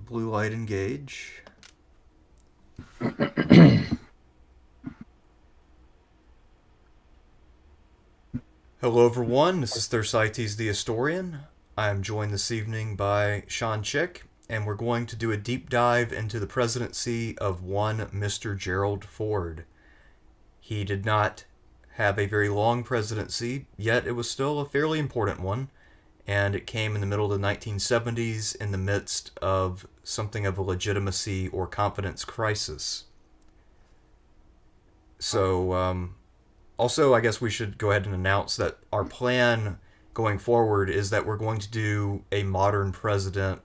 Blue light engage. Hello everyone, this is Thersites the Historian. I am joined this evening by Sean Chick, and we're going to do a deep dive into the presidency of one Mr. Gerald Ford. He did not have a very long presidency, yet it was still a fairly important one, and it came in the middle of the 1970s in the midst of something of a legitimacy or confidence crisis. So, also, I guess we should go ahead and announce that our plan going forward is that we're going to do a modern president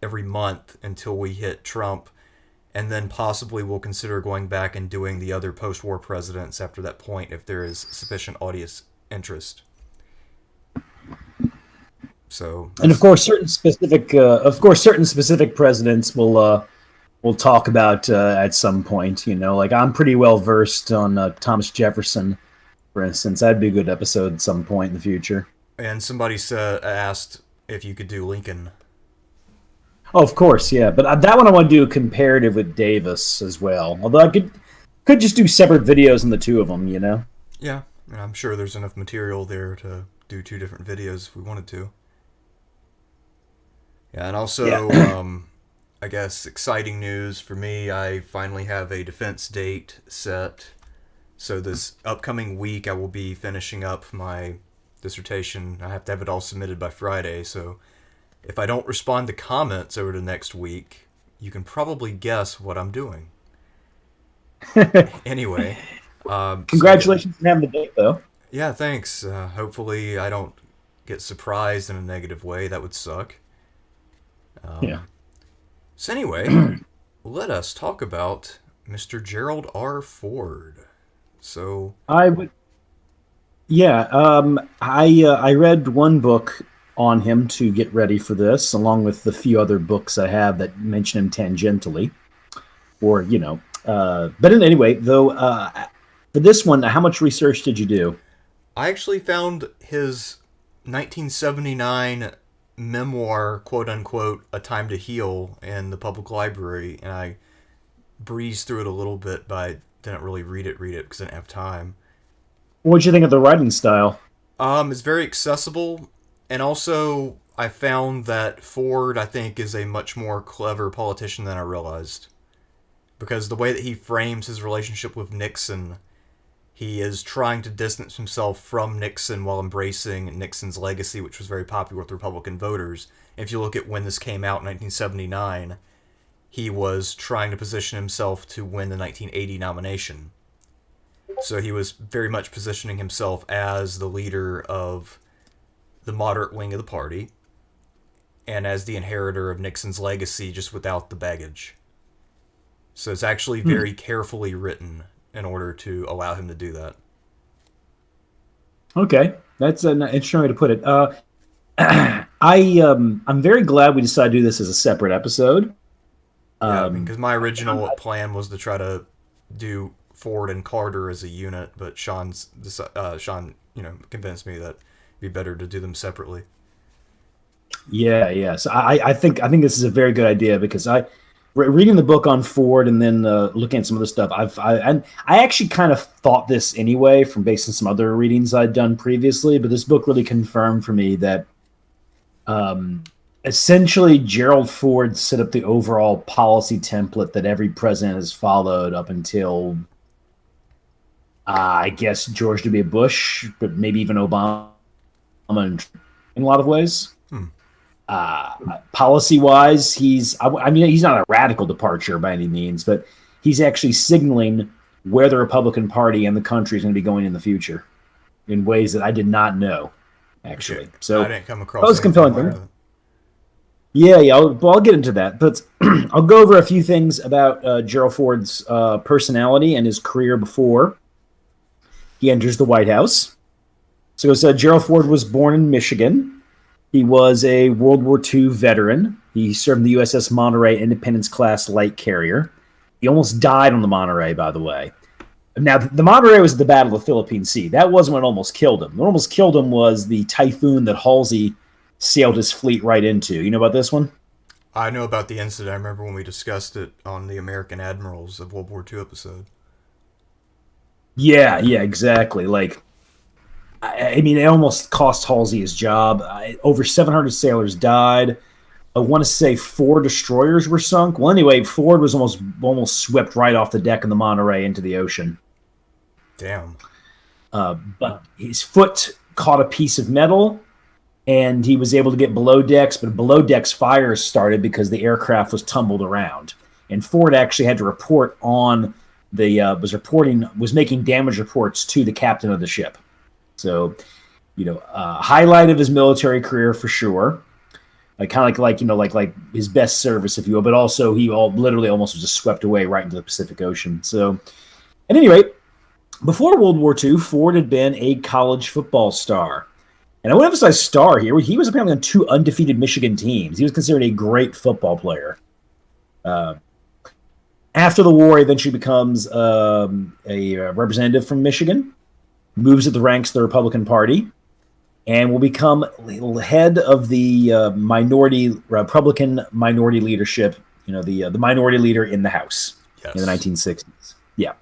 every month until we hit Trump, and then possibly we'll consider going back and doing the other post-war presidents after that point if there is sufficient audience interest. So, and of course, certain specific presidents we'll talk about at some point. You know, like I'm pretty well versed on Thomas Jefferson, for instance. That'd be a good episode at some point in the future. And somebody asked if you could do Lincoln. Oh, of course, yeah. But that one I want to do comparative with Davis as well. Although I could just do separate videos on the two of them. You know. Yeah, and I'm sure there's enough material there to do two different videos if we wanted to. Yeah, and also, I guess, exciting news for me, I finally have a defense date set. So this upcoming week I will be finishing up my dissertation. I have to have it all submitted by Friday, so if I don't respond to comments over the next week, you can probably guess what I'm doing. Anyway. Congratulations on having the date, though. Yeah, thanks. Hopefully I don't get surprised in a negative way. That would suck. Yeah. So anyway, let us talk about Mr. Gerald R. Ford. So I read one book on him to get ready for this, along with the few other books I have that mention him tangentially, or But anyway, though, for this one, how much research did you do? I actually found his 1979 memoir, quote unquote, A Time to Heal, in the public library, and I breezed through it a little bit, but I didn't really read it because I didn't have time. What'd you think of the writing style? It's very accessible, and also I found that Ford, I think, is a much more clever politician than I realized, because the way that he frames his relationship with Nixon, he is trying to distance himself from Nixon while embracing Nixon's legacy, which was very popular with Republican voters. If you look at when this came out in 1979, he was trying to position himself to win the 1980 nomination. So he was very much positioning himself as the leader of the moderate wing of the party, and as the inheritor of Nixon's legacy, just without the baggage. So it's actually very carefully written in order to allow him to do that. Okay, that's an interesting way to put it. I'm very glad we decided to do this as a separate episode. Yeah, because my original plan was to try to do Ford and Carter as a unit, but Sean, convinced me that it'd be better to do them separately. Yeah. So I think this is a very good idea, because reading the book on Ford and then looking at some other stuff, I actually kind of thought this anyway from based on some other readings I'd done previously, but this book really confirmed for me that essentially Gerald Ford set up the overall policy template that every president has followed up until, I guess, George W. Bush, but maybe even Obama in a lot of ways. Policy-wise, he's not a radical departure by any means, but he's actually signaling where the Republican Party and the country is going to be going in the future in ways that I did not know, actually. Okay. So I didn't come across that was compelling. Like that. Yeah, I'll get into that, but I'll go over a few things about Gerald Ford's personality and his career before he enters the White House. So Gerald Ford was born in Michigan. He was a World War II veteran. He served in the USS Monterey Independence-class light carrier. He almost died on the Monterey, by the way. Now, the Monterey was at the Battle of the Philippine Sea. That wasn't what almost killed him. What almost killed him was the typhoon that Halsey sailed his fleet right into. You know about this one? I know about the incident. I remember when we discussed it on the American Admirals of World War II episode. Yeah, yeah, exactly. Like, I mean, it almost cost Halsey his job. Over 700 sailors died. I want to say 4 destroyers were sunk. Well, anyway, Ford was almost swept right off the deck of the Monterey into the ocean. Damn. But his foot caught a piece of metal, and he was able to get below decks. But below decks fires started because the aircraft was tumbled around, and Ford actually had to report on the was making damage reports to the captain of the ship. So, highlight of his military career for sure. Kind of like his best service, if you will, but also he literally almost was just swept away right into the Pacific Ocean. So, at any rate, before World War II, Ford had been a college football star. And I want to emphasize star here. He was apparently on 2 undefeated Michigan teams. He was considered a great football player. After the war, he eventually becomes a representative from Michigan, moves at the ranks of the Republican Party, and will become head of the Republican minority leadership, the minority leader in the House in the 1960s. Yeah.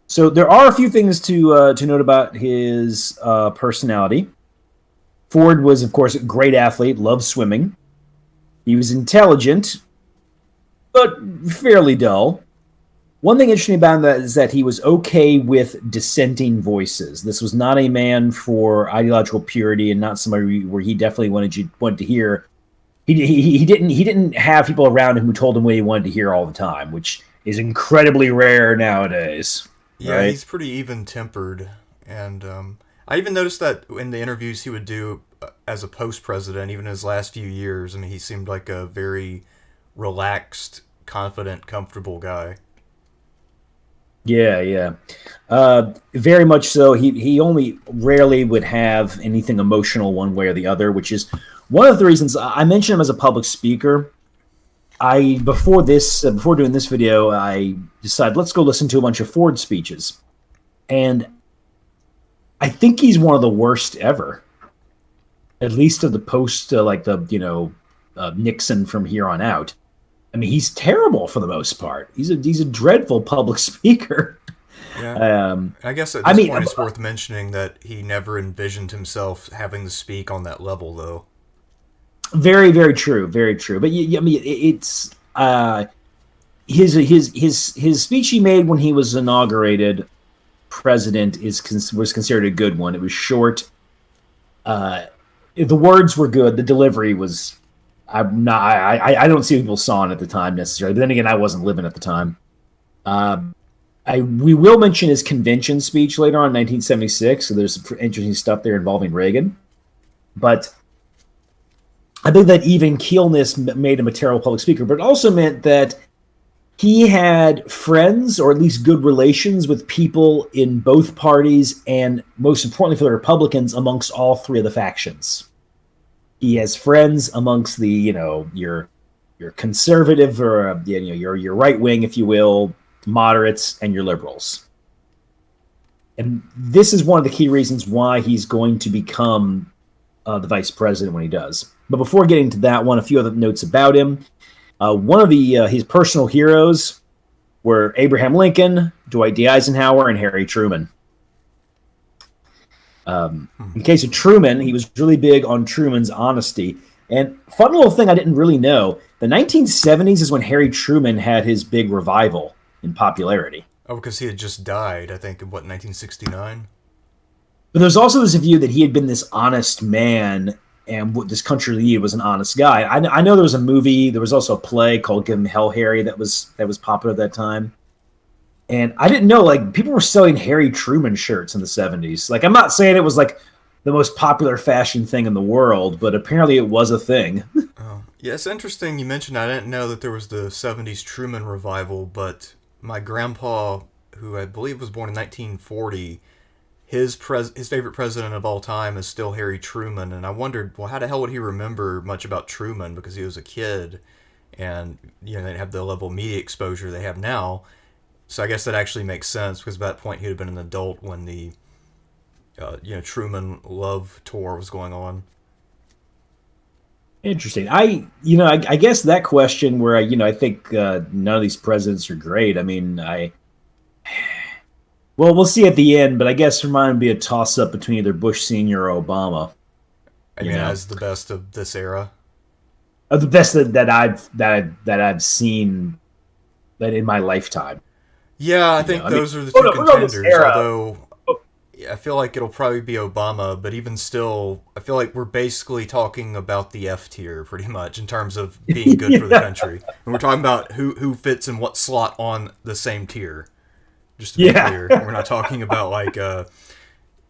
So there are a few things to note about his personality. Ford was, of course, a great athlete, loved swimming. He was intelligent, but fairly dull. One thing interesting about him is that he was okay with dissenting voices. This was not a man for ideological purity, and not somebody where he definitely wanted to hear. He didn't have people around him who told him what he wanted to hear all the time, which is incredibly rare nowadays. Yeah, right? He's pretty even-tempered, and I even noticed that in the interviews he would do as a post-president, even in his last few years. I mean, he seemed like a very relaxed, confident, comfortable guy. Yeah. Very much so. He only rarely would have anything emotional one way or the other, which is one of the reasons I mentioned him as a public speaker. Before doing this video, I decided let's go listen to a bunch of Ford speeches, and I think he's one of the worst ever, at least of the post Nixon from here on out. I mean, he's terrible for the most part. He's a dreadful public speaker. Yeah. I guess at this point it's worth mentioning that he never envisioned himself having to speak on that level, though. Very, very true. Very true. But I mean, it's his speech he made when he was inaugurated president was considered a good one. It was short. The words were good. The delivery was. I don't see people saw it at the time necessarily. But then again, I wasn't living at the time. We will mention his convention speech later on, 1976. So there's some interesting stuff there involving Reagan. But I think that even keelness made him a terrible public speaker, but it also meant that he had friends, or at least good relations, with people in both parties, and most importantly for the Republicans, amongst all 3 of the factions. He has friends amongst the, your conservative, or your right wing, if you will, moderates, and your liberals. And this is one of the key reasons why he's going to become the vice president when he does. But before getting to that one, a few other notes about him. One of his personal heroes were Abraham Lincoln, Dwight D. Eisenhower, and Harry Truman. In case of Truman, he was really big on Truman's honesty. And fun little thing I didn't really know, the 1970s is when Harry Truman had his big revival in popularity. Oh, because he had just died, I think, in 1969? But there's also this view that he had been this honest man, and what this country needed was an honest guy. I know there was a movie, there was also a play called Give Him Hell, Harry that was popular at that time. And I didn't know, people were selling Harry Truman shirts in the 70s. I'm not saying it was, the most popular fashion thing in the world, but apparently it was a thing. Oh. Yeah, it's interesting you mentioned I didn't know that there was the 70s Truman revival, but my grandpa, who I believe was born in 1940, his favorite president of all time is still Harry Truman, and I wondered, well, how the hell would he remember much about Truman, because he was a kid, and they didn't have the level of media exposure they have now. So I guess that actually makes sense, because by that point he would have been an adult when the Truman Love tour was going on. Interesting. I guess that question where I think none of these presidents are great. I mean, well, we'll see at the end, but I guess for mine would be a toss up between either Bush Senior or Obama. I mean, as the best of this era. The best that I've seen that in my lifetime. Yeah, I think those are the two contenders. Although I feel like it'll probably be Obama, but even still, I feel like we're basically talking about the F tier pretty much in terms of being good for the country. And we're talking about who fits in what slot on the same tier. Just to be clear, we're not talking about like a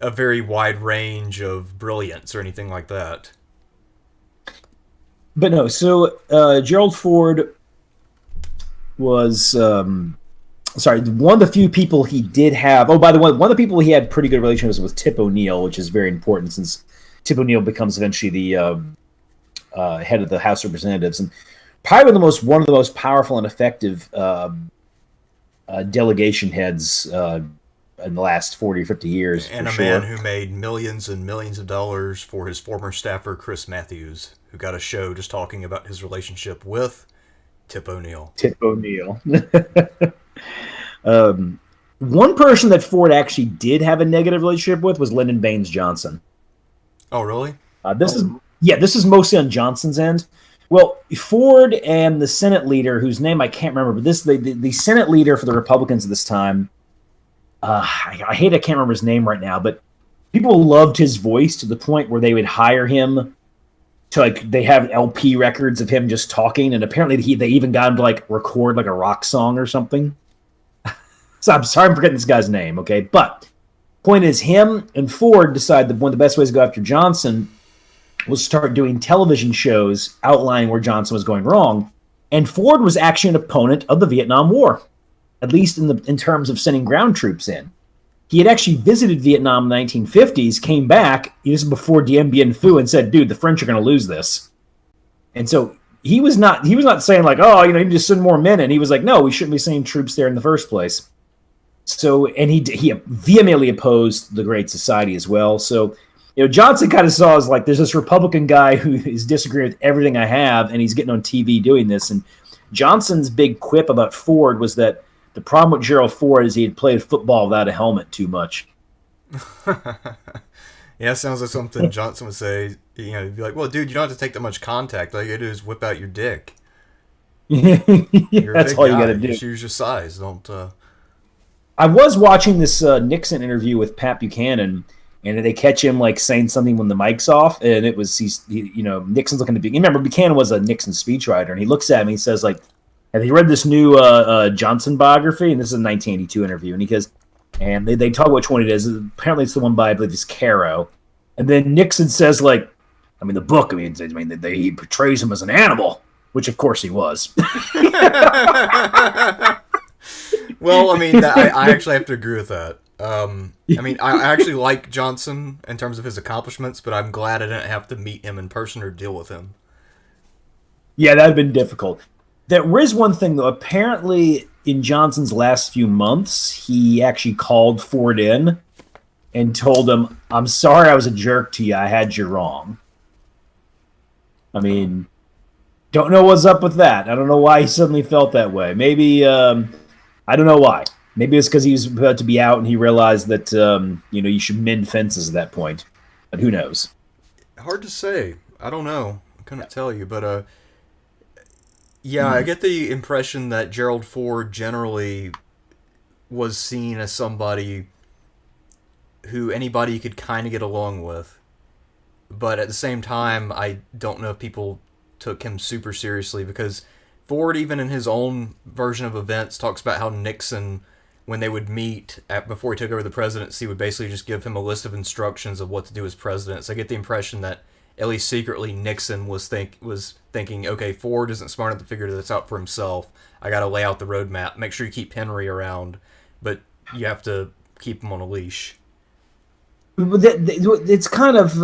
very wide range of brilliance or anything like that. But no, so Gerald Ford was one of the few people he did have. Oh, by the way, one of the people he had pretty good relationships with Tip O'Neill, which is very important since Tip O'Neill becomes eventually the head of the House of Representatives, and probably one of the most powerful and effective delegation heads in the last 40 or 50 years. And a man who made millions and millions of dollars for his former staffer, Chris Matthews, who got a show just talking about his relationship with Tip O'Neill. One person that Ford actually did have a negative relationship with was Lyndon Baines Johnson. Oh, really? This is mostly on Johnson's end. Well, Ford and the Senate leader, whose name I can't remember, but the Senate leader for the Republicans at this time, I can't remember his name right now, but people loved his voice to the point where they would hire him to they have LP records of him just talking, and apparently they even got him to record a rock song or something. So I'm sorry I'm forgetting this guy's name, okay? But point is, him and Ford decided that one of the best ways to go after Johnson was start doing television shows outlining where Johnson was going wrong. And Ford was actually an opponent of the Vietnam War, at least in terms of sending ground troops in. He had actually visited Vietnam in the 1950s, came back, this is before Dien Bien Phu, and said, dude, the French are going to lose this. And so he was not saying you need to send more men in. He was like, no, we shouldn't be sending troops there in the first place. So, and he vehemently opposed the Great Society as well. So, Johnson kind of saw as there's this Republican guy who is disagreeing with everything I have, and he's getting on TV doing this. And Johnson's big quip about Ford was that the problem with Gerald Ford is he had played football without a helmet too much. Yeah, it sounds like something Johnson would say. He'd be like, well, dude, you don't have to take that much contact. All you got to do is whip out your dick. That's all you got to do. Just use your size. Don't... I was watching this Nixon interview with Pat Buchanan, and they catch him saying something when the mic's off, and it was Nixon's looking to be. Remember, Buchanan was a Nixon speechwriter, and he looks at me, he says have you read this new Johnson biography? And this is a 1982 interview, and he goes, and they talk about which one it is. Apparently, it's the one by I believe it's Caro, and then Nixon says the book. He portrays him as an animal, which of course he was. Well, I actually have to agree with that. I actually like Johnson in terms of his accomplishments, but I'm glad I didn't have to meet him in person or deal with him. Yeah, that would have been difficult. There is one thing, though. Apparently, in Johnson's last few months, he actually called Ford in and told him, I'm sorry I was a jerk to you. I had you wrong. Don't know what's up with that. I don't know why he suddenly felt that way. Maybe... I don't know why. Maybe it's because he was about to be out and he realized that, you should mend fences at that point. But who knows? Hard to say. I don't know. I couldn't tell you. But, I get the impression that Gerald Ford generally was seen as somebody who anybody could kind of get along with. But at the same time, I don't know if people took him super seriously because... Ford, even in his own version of events, talks about how Nixon, when they would meet before he took over the presidency, would basically just give him a list of instructions of what to do as president. So I get the impression that, at least secretly, Nixon was thinking, okay, Ford isn't smart enough to figure this out for himself. I got to lay out the roadmap. Make sure you keep Henry around, but you have to keep him on a leash. It's kind of...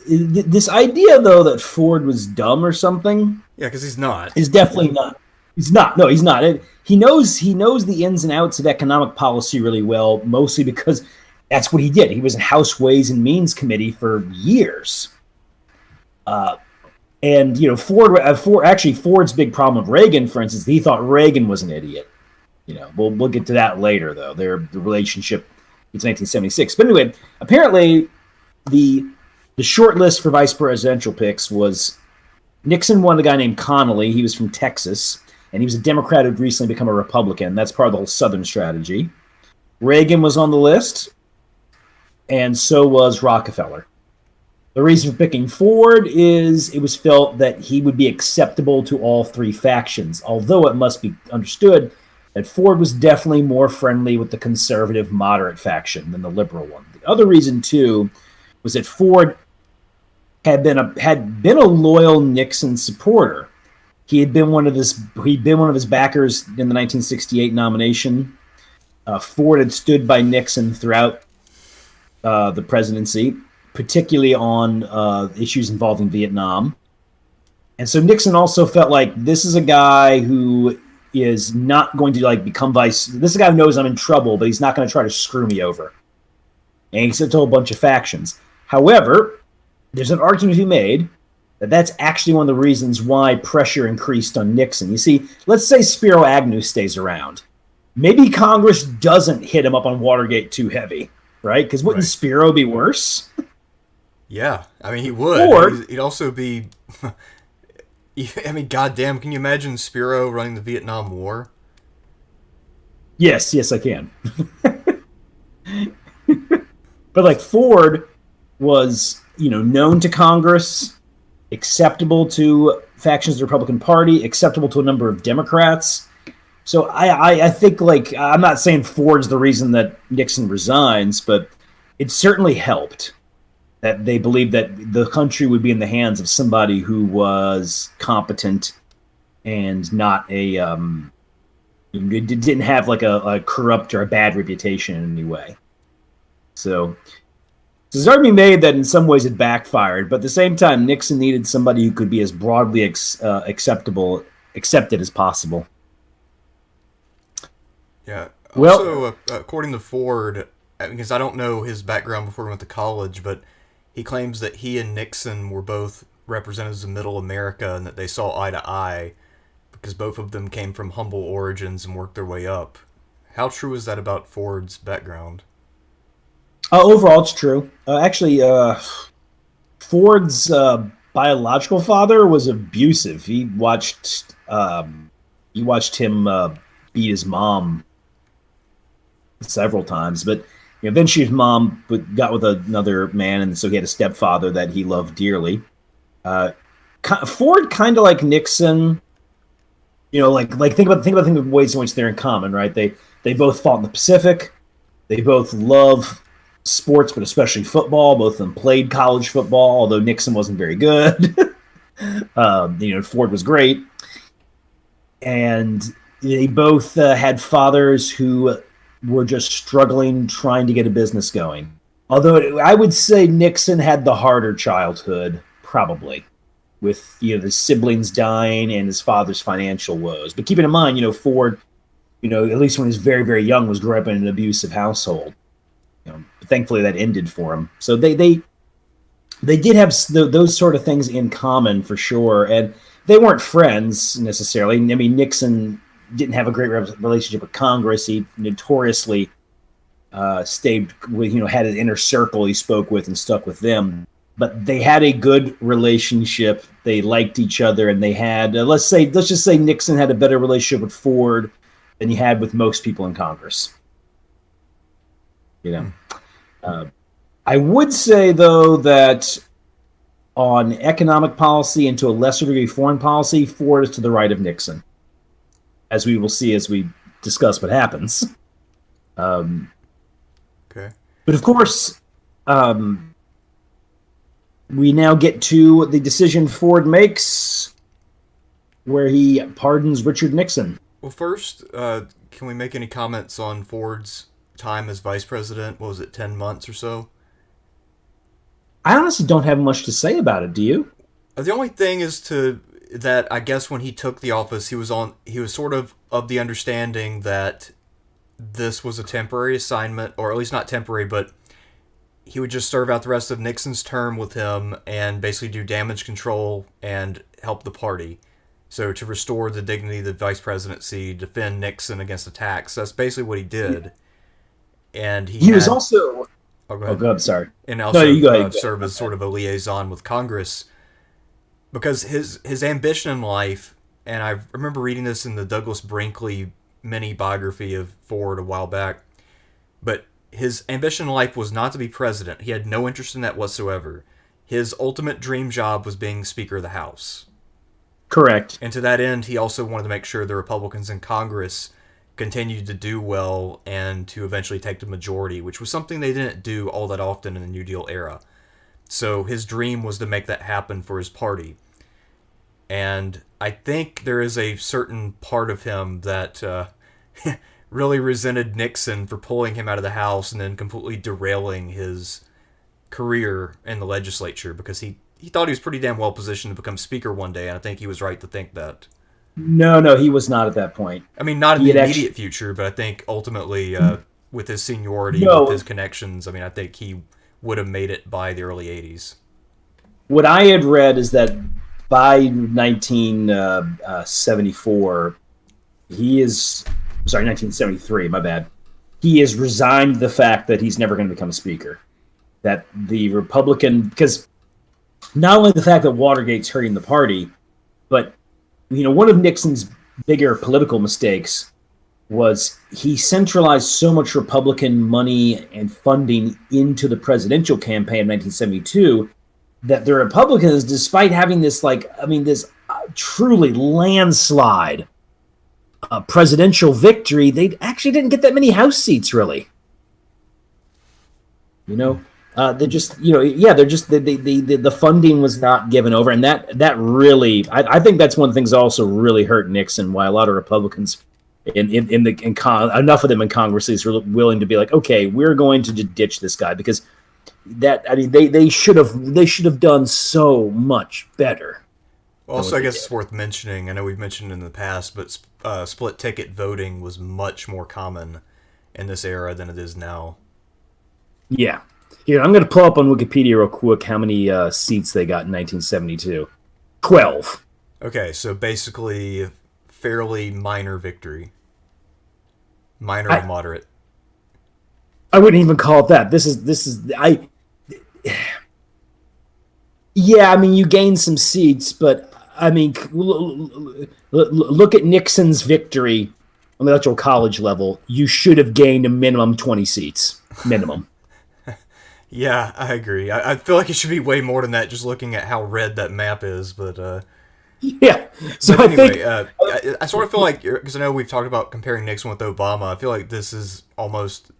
this idea, though, that Ford was dumb or something... Yeah, because he's not. Is definitely not. He's not. No, he's not. He knows the ins and outs of economic policy really well, mostly because that's what he did. He was in House Ways and Means Committee for years. And Ford's big problem with Reagan, for instance, he thought Reagan was an idiot. We'll get to that later, though. The relationship is 1976. But anyway, apparently the short list for vice presidential picks was Nixon wanted a guy named Connolly. He was from Texas, and he was a Democrat who'd recently become a Republican. That's part of the whole Southern strategy. Reagan was on the list, and so was Rockefeller. The reason for picking Ford is it was felt that he would be acceptable to all three factions, although it must be understood that Ford was definitely more friendly with the conservative moderate faction than the liberal one. The other reason, too, was that Ford had been a loyal Nixon supporter. He'd been one of his backers in the 1968 nomination. Ford had stood by Nixon throughout the presidency, particularly on issues involving Vietnam. And so Nixon also felt like this is a guy who is not going to become vice. This is a guy who knows I'm in trouble, but he's not going to try to screw me over. And he sent to a bunch of factions. However, there's an argument to be made that that's actually one of the reasons why pressure increased on Nixon. You see, let's say Spiro Agnew stays around. Maybe Congress doesn't hit him up on Watergate too heavy, right? Because wouldn't Spiro be worse? Yeah, I mean, he would. Or he'd also be... I mean, goddamn, can you imagine Spiro running the Vietnam War? Yes, I can. But Ford was, known to Congress, acceptable to factions of the Republican Party, acceptable to a number of Democrats. So I think I'm not saying Ford's the reason that Nixon resigns, but it certainly helped that they believed that the country would be in the hands of somebody who was competent and not didn't have a corrupt or a bad reputation in any way. So there's argument made that in some ways it backfired, but at the same time, Nixon needed somebody who could be as broadly accepted as possible. Yeah. Well, also, according to Ford, because I don't know his background before he went to college, but he claims that he and Nixon were both representatives of Middle America and that they saw eye to eye because both of them came from humble origins and worked their way up. How true is that about Ford's background? Overall, it's true. Actually, Ford's biological father was abusive. He watched him beat his mom several times, but eventually his mom got with another man, and so he had a stepfather that he loved dearly. Ford, kind of like Nixon, think about the ways in which they're in common, right? They both fought in the Pacific. They both love sports, but especially football. Both of them played college football, although Nixon wasn't very good. Ford was great. And they both had fathers who were just struggling, trying to get a business going. Although I would say Nixon had the harder childhood, probably, with the siblings dying and his father's financial woes. But keeping in mind, Ford, at least when he was very, very young, was growing up in an abusive household. Thankfully that ended for him. So they did have those sort of things in common for sure, and they weren't friends necessarily. I mean, Nixon didn't have a great relationship with Congress. He notoriously stayed with, had an inner circle he spoke with and stuck with them. But they had a good relationship. They liked each other, and they had let's just say Nixon had a better relationship with Ford than he had with most people in Congress. I would say, though, that on economic policy and to a lesser degree foreign policy, Ford is to the right of Nixon, as we will see as we discuss what happens. Okay. But of course, we now get to the decision Ford makes where he pardons Richard Nixon. Well, first, can we make any comments on Ford's time as vice president? What was it, 10 months or so? I honestly don't have much to say about it. Do you? The only thing is that I guess when he took the office, he was sort of the understanding that this was a temporary assignment, or at least not temporary, but he would just serve out the rest of Nixon's term with him and basically do damage control and help the party. So to restore the dignity of the vice presidency, defend Nixon against attacks. That's basically what he did. And he was also... Oh, go ahead. Oh, go ahead, sorry. And also no, you go ahead. Serve as sort of a liaison with Congress. Because his ambition in life, and I remember reading this in the Douglas Brinkley mini biography of Ford a while back, but his ambition in life was not to be president. He had no interest in that whatsoever. His ultimate dream job was being Speaker of the House. Correct. And to that end, he also wanted to make sure the Republicans in Congress continued to do well and to eventually take the majority, which was something they didn't do all that often in the New Deal era. So his dream was to make that happen for his party. And I think there is a certain part of him that really resented Nixon for pulling him out of the House and then completely derailing his career in the legislature, because he thought he was pretty damn well positioned to become Speaker one day, and I think he was right to think that. No, he was not at that point. I mean, not in the immediate future, but I think ultimately, with his seniority, with his connections, I mean, I think he would have made it by the early 80s. What I had read is that by 1974, 1973, my bad, he has resigned the fact that he's never going to become a speaker. That the Republican, because not only the fact that Watergate's hurting the party, but one of Nixon's bigger political mistakes was he centralized so much Republican money and funding into the presidential campaign of 1972 that the Republicans, despite having this truly landslide presidential victory, they actually didn't get that many House seats, really. They're just, the funding was not given over, and that really, I think that's one of the things that also really hurt Nixon. Why a lot of Republicans, enough of them in Congress, were willing to be like, okay, we're going to ditch this guy, because they should have done so much better. Well, also, I guess it's worth mentioning. I know we've mentioned in the past, but split ticket voting was much more common in this era than it is now. Yeah. Here, I'm going to pull up on Wikipedia real quick how many seats they got in 1972. 12. Okay, so basically fairly minor victory. Minor to moderate. I wouldn't even call it that. Yeah, I mean, you gained some seats, but I mean, look at Nixon's victory on the electoral college level. You should have gained a minimum 20 seats. Minimum. Yeah, I agree. I feel like it should be way more than that, just looking at how red that map is. But yeah. So but anyway, I sort of feel like, because I know we've talked about comparing Nixon with Obama. I feel like this is almost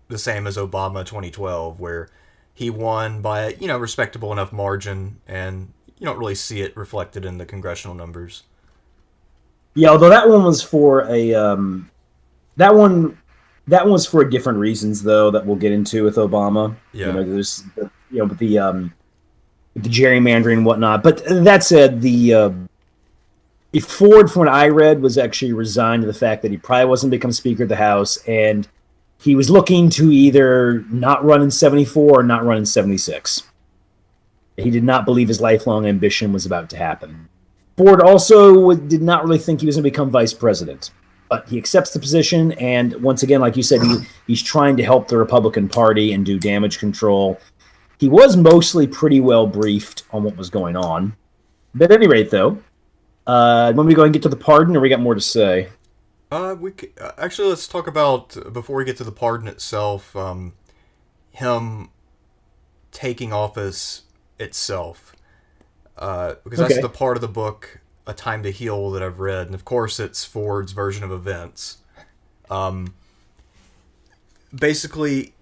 the same as Obama 2012, where he won by a respectable enough margin, and you don't really see it reflected in the congressional numbers. Yeah, although that one was for that one was for different reasons, though, that we'll get into with Obama. Yeah. There's with the gerrymandering and whatnot. But that said, if Ford, from what I read, was actually resigned to the fact that he probably wasn't become Speaker of the House, and he was looking to either not run in 74 or not run in 76. He did not believe his lifelong ambition was about to happen. Ford also did not really think he was going to become vice president. But he accepts the position, and once again, like you said, he's trying to help the Republican Party and do damage control. He was mostly pretty well briefed on what was going on. But at any rate, though, when we go and get to the pardon, or we got more to say? Actually, let's talk about, before we get to the pardon itself, him taking office itself. Because that's the part of the book, A Time to Heal, that I've read. And of course, it's Ford's version of events. Basically,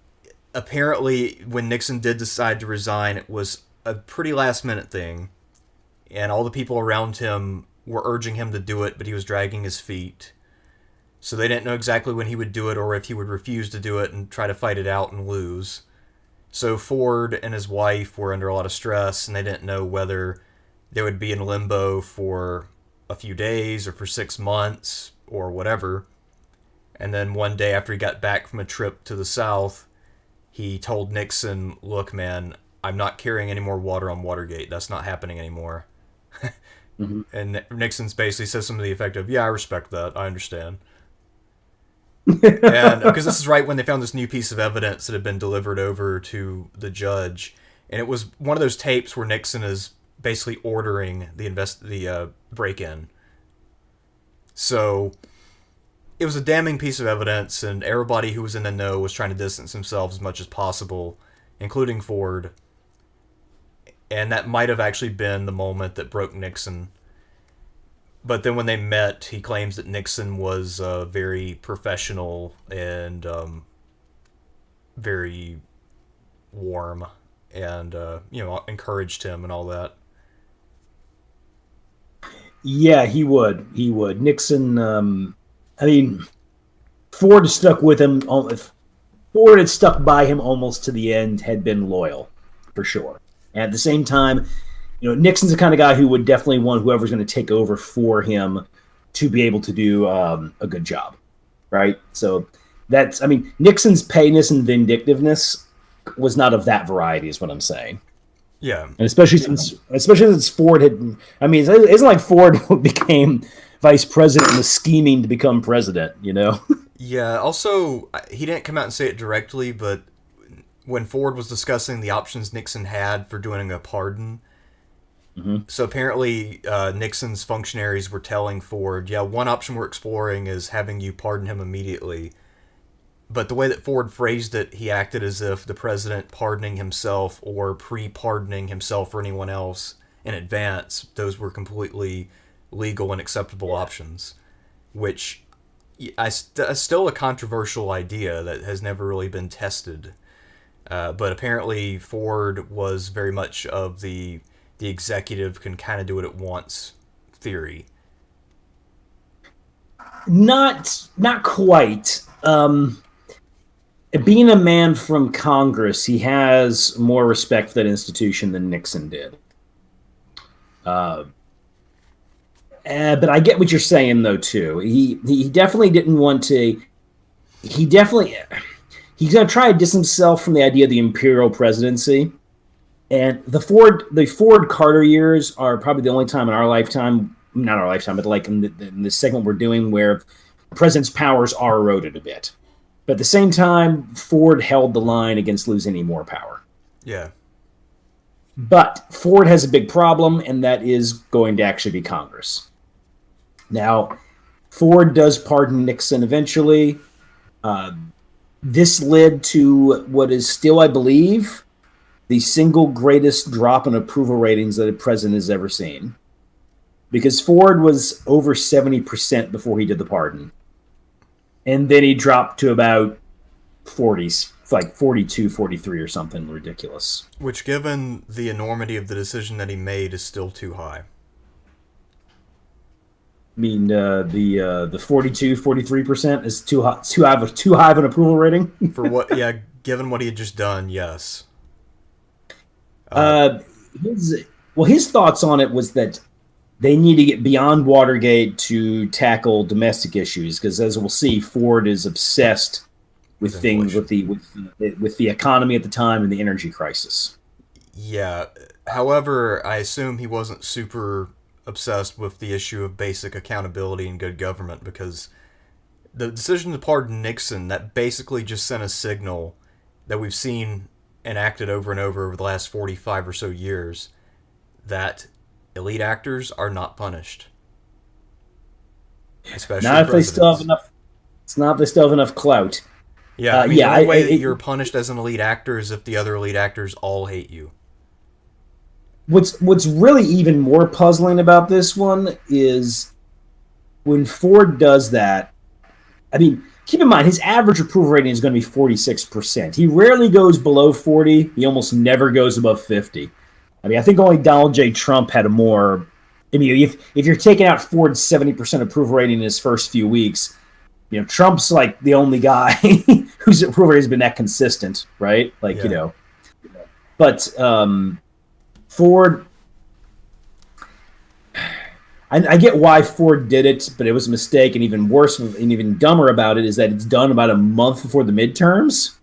apparently, when Nixon did decide to resign, it was a pretty last-minute thing. And all the people around him were urging him to do it, but he was dragging his feet. So they didn't know exactly when he would do it, or if he would refuse to do it and try to fight it out and lose. So Ford and his wife were under a lot of stress, and they didn't know whether they would be in limbo for a few days or for 6 months or whatever. And then one day after he got back from a trip to the South, he told Nixon, "Look, man, I'm not carrying any more water on Watergate. That's not happening anymore." Mm-hmm. And Nixon's basically says something to the effect of, "Yeah, I respect that. I understand." And because this is right when they found this new piece of evidence that had been delivered over to the judge, and it was one of those tapes where Nixon is basically ordering the break-in. So it was a damning piece of evidence, and everybody who was in the know was trying to distance themselves as much as possible, including Ford. And that might have actually been the moment that broke Nixon. But then when they met, he claims that Nixon was very professional and very warm and, encouraged him and all that. Yeah, he would. He would. Nixon, Ford stuck with him. If Ford had stuck by him almost to the end, had been loyal, for sure. And at the same time, Nixon's the kind of guy who would definitely want whoever's going to take over for him to be able to do a good job, right? So Nixon's pettiness and vindictiveness was not of that variety, is what I'm saying. Yeah, and especially since Ford had, it isn't like Ford became vice president and was scheming to become president, Yeah. Also, he didn't come out and say it directly, but when Ford was discussing the options Nixon had for doing a pardon. Mm-hmm. So apparently Nixon's functionaries were telling Ford, yeah, one option we're exploring is having you pardon him immediately. But the way that Ford phrased it, he acted as if the president pardoning himself or pre-pardoning himself or anyone else in advance, those were completely legal and acceptable options, which is still a controversial idea that has never really been tested. But apparently Ford was very much of the executive can kind of do what it wants theory. Not quite. Being a man from Congress, he has more respect for that institution than Nixon did. But I get what you're saying, though, too. He definitely didn't want to. He's going to try to distance himself from the idea of the imperial presidency. And the Ford Carter years are probably the only time in our lifetime, not our lifetime, but like in the segment we're doing, where the president's powers are eroded a bit. But at the same time, Ford held the line against losing any more power. Yeah. But Ford has a big problem, and that is going to actually be Congress. Now, Ford does pardon Nixon eventually. This led to what is still, I believe, the single greatest drop in approval ratings that a president has ever seen. Because Ford was over 70% before he did the pardon. And then he dropped to about 40s, like 42, 43 or something ridiculous. Which, given the enormity of the decision that he made, is still too high. The 42, 43% is too high of an approval rating? For what? Yeah, given what he had just done, yes. His thoughts on it was that they need to get beyond Watergate to tackle domestic issues, because as we'll see, Ford is obsessed with things with the economy at the time and the energy crisis. Yeah. However, I assume he wasn't super obsessed with the issue of basic accountability and good government, because the decision to pardon Nixon, that basically just sent a signal that we've seen enacted over and over the last 45 or so years, that elite actors are not punished. Especially not if they still have enough. It's not if they still have enough clout. Yeah, the only way that you're punished as an elite actor is if the other elite actors all hate you. What's really even more puzzling about this one is when Ford does that. Keep in mind, his average approval rating is going to be 46%. He rarely goes below 40. He almost never goes above 50. I think only Donald J. Trump had a more. If you're taking out Ford's 70% approval rating in his first few weeks, Trump's like the only guy whose approval rating has been that consistent, right? But Ford. I get why Ford did it, but it was a mistake, and even worse and even dumber about it is that it's done about a month before the midterms.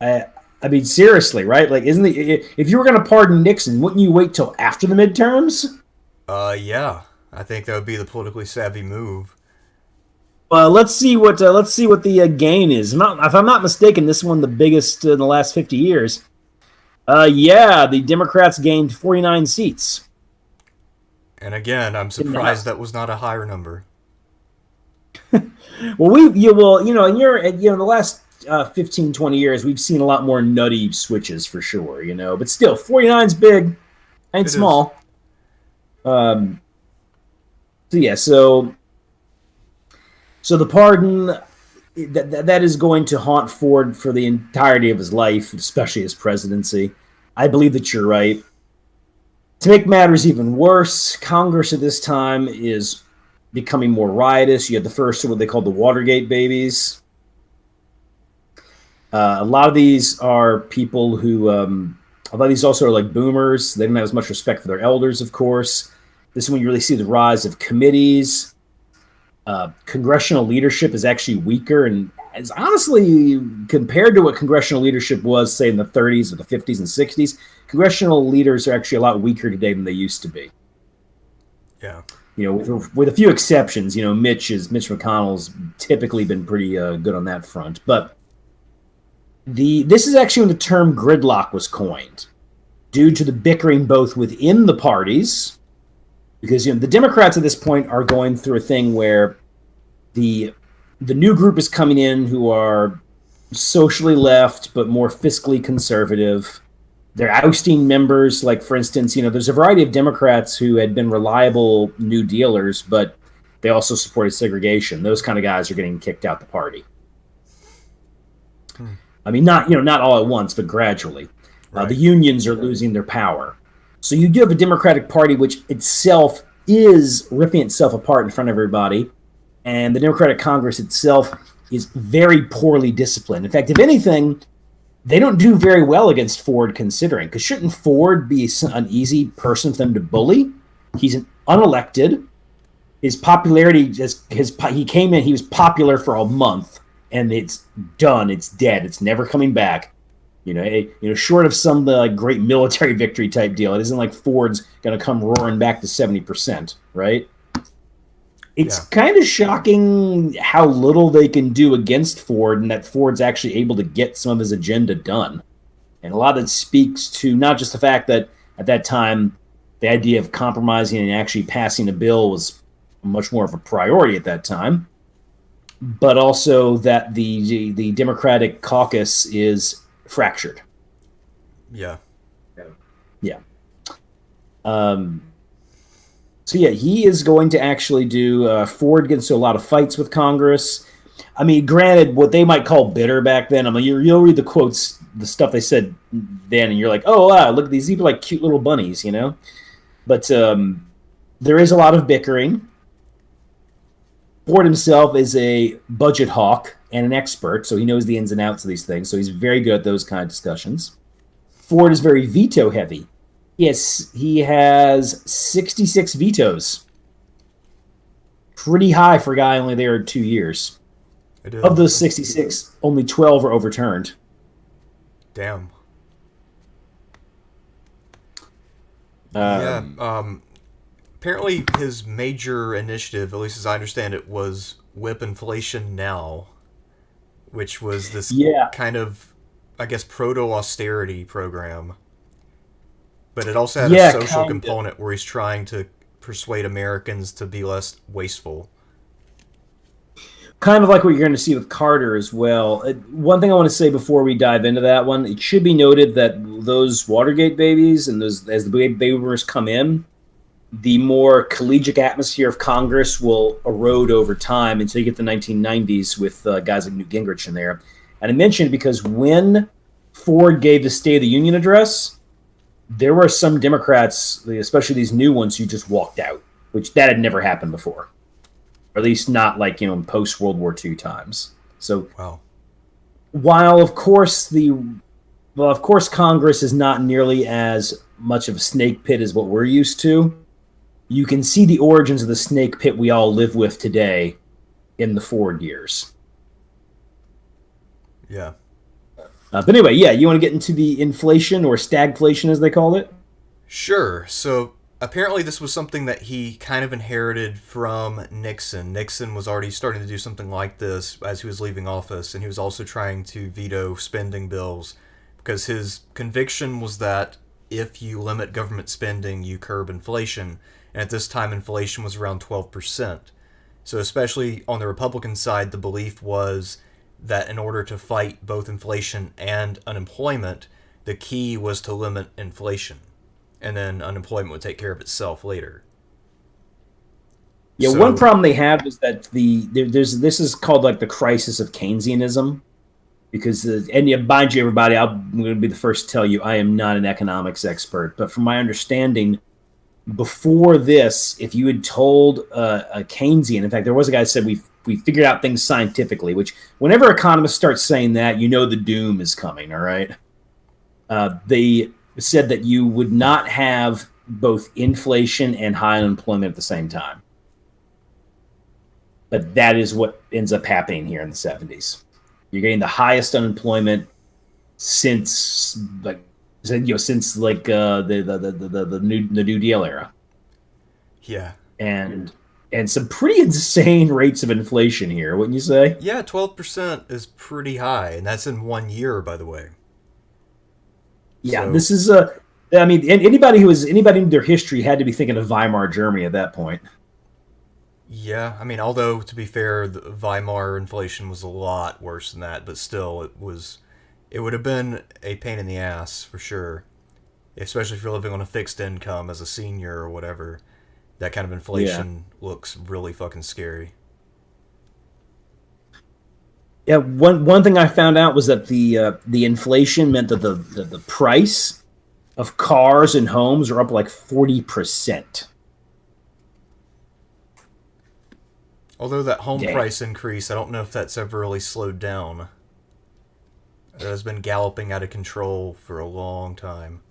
I mean, seriously, right? Like, if you were going to pardon Nixon, wouldn't you wait till after the midterms? Yeah. I think that would be the politically savvy move. Let's see what the gain is. If I'm not mistaken, this one the biggest in the last 50 years. Yeah, the Democrats gained 49 seats And again, I'm in the surprised House. that was not a higher number. In the last 15, 20 years, we've seen a lot more nutty switches for sure, but still, 49's big, ain't It is. small. Um, so yeah, so the pardon that is going to haunt Ford for the entirety of his life, especially his presidency. I believe that you're right. To make matters even worse, Congress at this time is becoming more riotous. You had the first what they called the Watergate Babies. A lot of these are people who, a lot of these also are like boomers. They don't have as much respect for their elders, of course. This is when you really see the rise of committees. Congressional leadership is actually weaker, and is honestly, compared to what congressional leadership was, say, in the 30s or the 50s and 60s, congressional leaders are actually a lot weaker today than they used to be. Yeah. With a few exceptions, Mitch McConnell's typically been pretty good on that front. But this is actually when the term gridlock was coined, due to the bickering both within the parties, because the Democrats at this point are going through a thing where the new group is coming in who are socially left but more fiscally conservative. They're ousting members, like, for instance, there's a variety of Democrats who had been reliable New Dealers, but they also supported segregation. Those kind of guys are getting kicked out the party. I mean, not all at once, but gradually. Right. The unions are losing their power. So you do have a Democratic Party which itself is ripping itself apart in front of everybody, and the Democratic Congress itself is very poorly disciplined. In fact, if anything, they don't do very well against Ford, considering, because shouldn't Ford be an easy person for them to bully? He's unelected. His popularity he came in, he was popular for a month, and it's done. It's dead. It's never coming back. Short of some great military victory type deal, it isn't like Ford's going to come roaring back to 70%, right? It's kind of shocking how little they can do against Ford, and that Ford's actually able to get some of his agenda done. And a lot of it speaks to not just the fact that at that time the idea of compromising and actually passing a bill was much more of a priority at that time, but also that the Democratic caucus is fractured. Yeah. Yeah. So yeah, he is going to actually do. Ford gets into a lot of fights with Congress. I mean, granted, what they might call bitter back then. I mean, you'll read the quotes, the stuff they said then, and you're like, oh wow, look at these people, like cute little bunnies, But there is a lot of bickering. Ford himself is a budget hawk and an expert, so he knows the ins and outs of these things. So he's very good at those kind of discussions. Ford is very veto heavy. He has 66 vetoes. Pretty high for a guy only there 2 years. Of those 66, only 12 were overturned. Damn. Apparently his major initiative, at least as I understand it, was whip inflation now, which was this kind of, I guess, proto-austerity program. But it also had a social component where he's trying to persuade Americans to be less wasteful. Kind of like what you're going to see with Carter as well. One thing I want to say before we dive into that one, it should be noted that those Watergate babies and those, as the baby boomers come in, the more collegiate atmosphere of Congress will erode over time until you get the 1990s with guys like Newt Gingrich in there. And I mentioned because when Ford gave the State of the Union address, there were some Democrats, especially these new ones, who just walked out, which that had never happened before. Or at least not like, in post-World War II times. So while, of course, Congress is not nearly as much of a snake pit as what we're used to, you can see the origins of the snake pit we all live with today in the Ford years. Yeah. But anyway, yeah, you want to get into the inflation or stagflation, as they call it? Sure. So apparently, this was something that he kind of inherited from Nixon. Nixon was already starting to do something like this as he was leaving office, and he was also trying to veto spending bills because his conviction was that if you limit government spending, you curb inflation. And at this time, inflation was around 12%. So, especially on the Republican side, the belief was that in order to fight both inflation and unemployment, the key was to limit inflation. And then unemployment would take care of itself later. Yeah, one problem they have is that this is called like the crisis of Keynesianism, because mind you, everybody, I'm going to be the first to tell you I am not an economics expert, but from my understanding, before this, if you had told a Keynesian, in fact, there was a guy that said we figured out things scientifically, which whenever economists start saying that, you know the doom is coming. All right, they said that you would not have both inflation and high unemployment at the same time. But that is what ends up happening here in the 70s. You're getting the highest unemployment since the New Deal era. Yeah. And some pretty insane rates of inflation here, wouldn't you say? Yeah, 12% is pretty high, and that's in 1 year, by the way. Yeah, so, this is anybody in their history had to be thinking of Weimar Germany at that point. Yeah, I mean, although to be fair, the Weimar inflation was a lot worse than that, but still, it would have been a pain in the ass for sure, especially if you're living on a fixed income as a senior or whatever. That kind of inflation looks really fucking scary. Yeah, one thing I found out was that the inflation meant that the price of cars and homes are up like 40%. Although that home price increase, I don't know if that's ever really slowed down. It has been galloping out of control for a long time.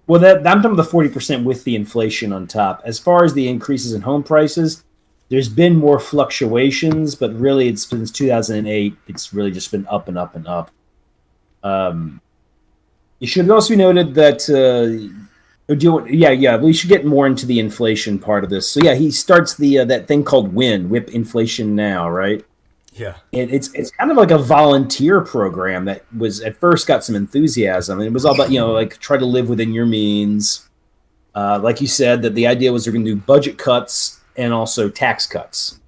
Well, I'm talking the 40% with the inflation on top. As far as the increases in home prices, there's been more fluctuations, but really it's since 2008, it's really just been up and up and up. It should also be noted that we should get more into the inflation part of this. So yeah, he starts that thing called Whip Inflation Now, right? Yeah. And it's kind of like a volunteer program that was at first got some enthusiasm, and it was all about, like try to live within your means. Like you said, that the idea was they're going to do budget cuts and also tax cuts.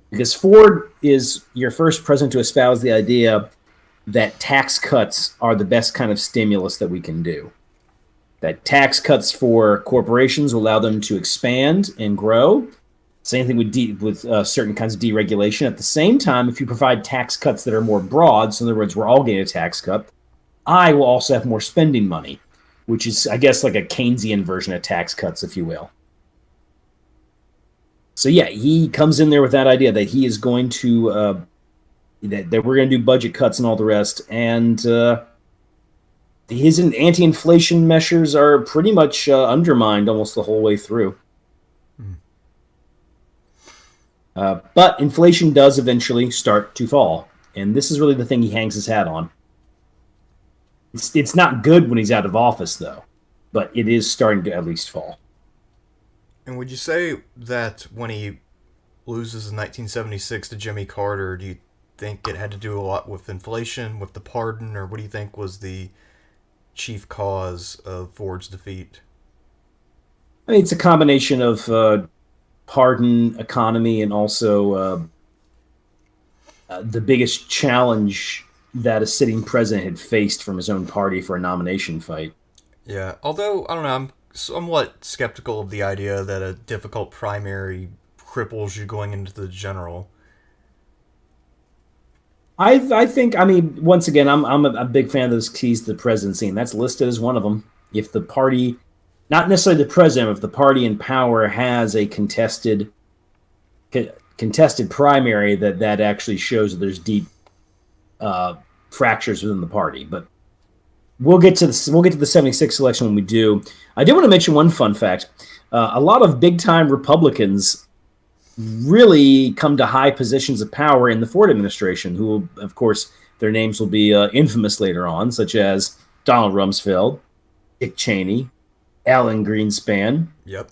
Because Ford is your first president to espouse the idea that tax cuts are the best kind of stimulus that we can do. That tax cuts for corporations will allow them to expand and grow. Same thing with certain kinds of deregulation. At the same time, if you provide tax cuts that are more broad, so in other words, we're all getting a tax cut, I will also have more spending money, which is, I guess, like a Keynesian version of tax cuts, if you will. So yeah, he comes in there with that idea that he is going to that we're going to do budget cuts and all the rest, and his anti-inflation measures are pretty much undermined almost the whole way through. But inflation does eventually start to fall, and this is really the thing he hangs his hat on. It's not good when he's out of office, though, but it is starting to at least fall. And would you say that when he loses in 1976 to Jimmy Carter, do you think it had to do a lot with inflation, with the pardon, or what do you think was the chief cause of Ford's defeat? I mean, it's a combination of pardon, economy, and also the biggest challenge that a sitting president had faced from his own party for a nomination fight. Yeah, although, I don't know, I'm somewhat skeptical of the idea that a difficult primary cripples you going into the general. I think, once again, I'm a big fan of those keys to the presidency, and that's listed as one of them. If the party, not necessarily the president, if the party in power has a contested primary, that actually shows that there's deep fractures within the party. But we'll get to the 76 election when we do. I did want to mention one fun fact. A lot of big-time Republicans really come to high positions of power in the Ford administration, who, of course, their names will be infamous later on, such as Donald Rumsfeld, Dick Cheney, Alan Greenspan, Yep.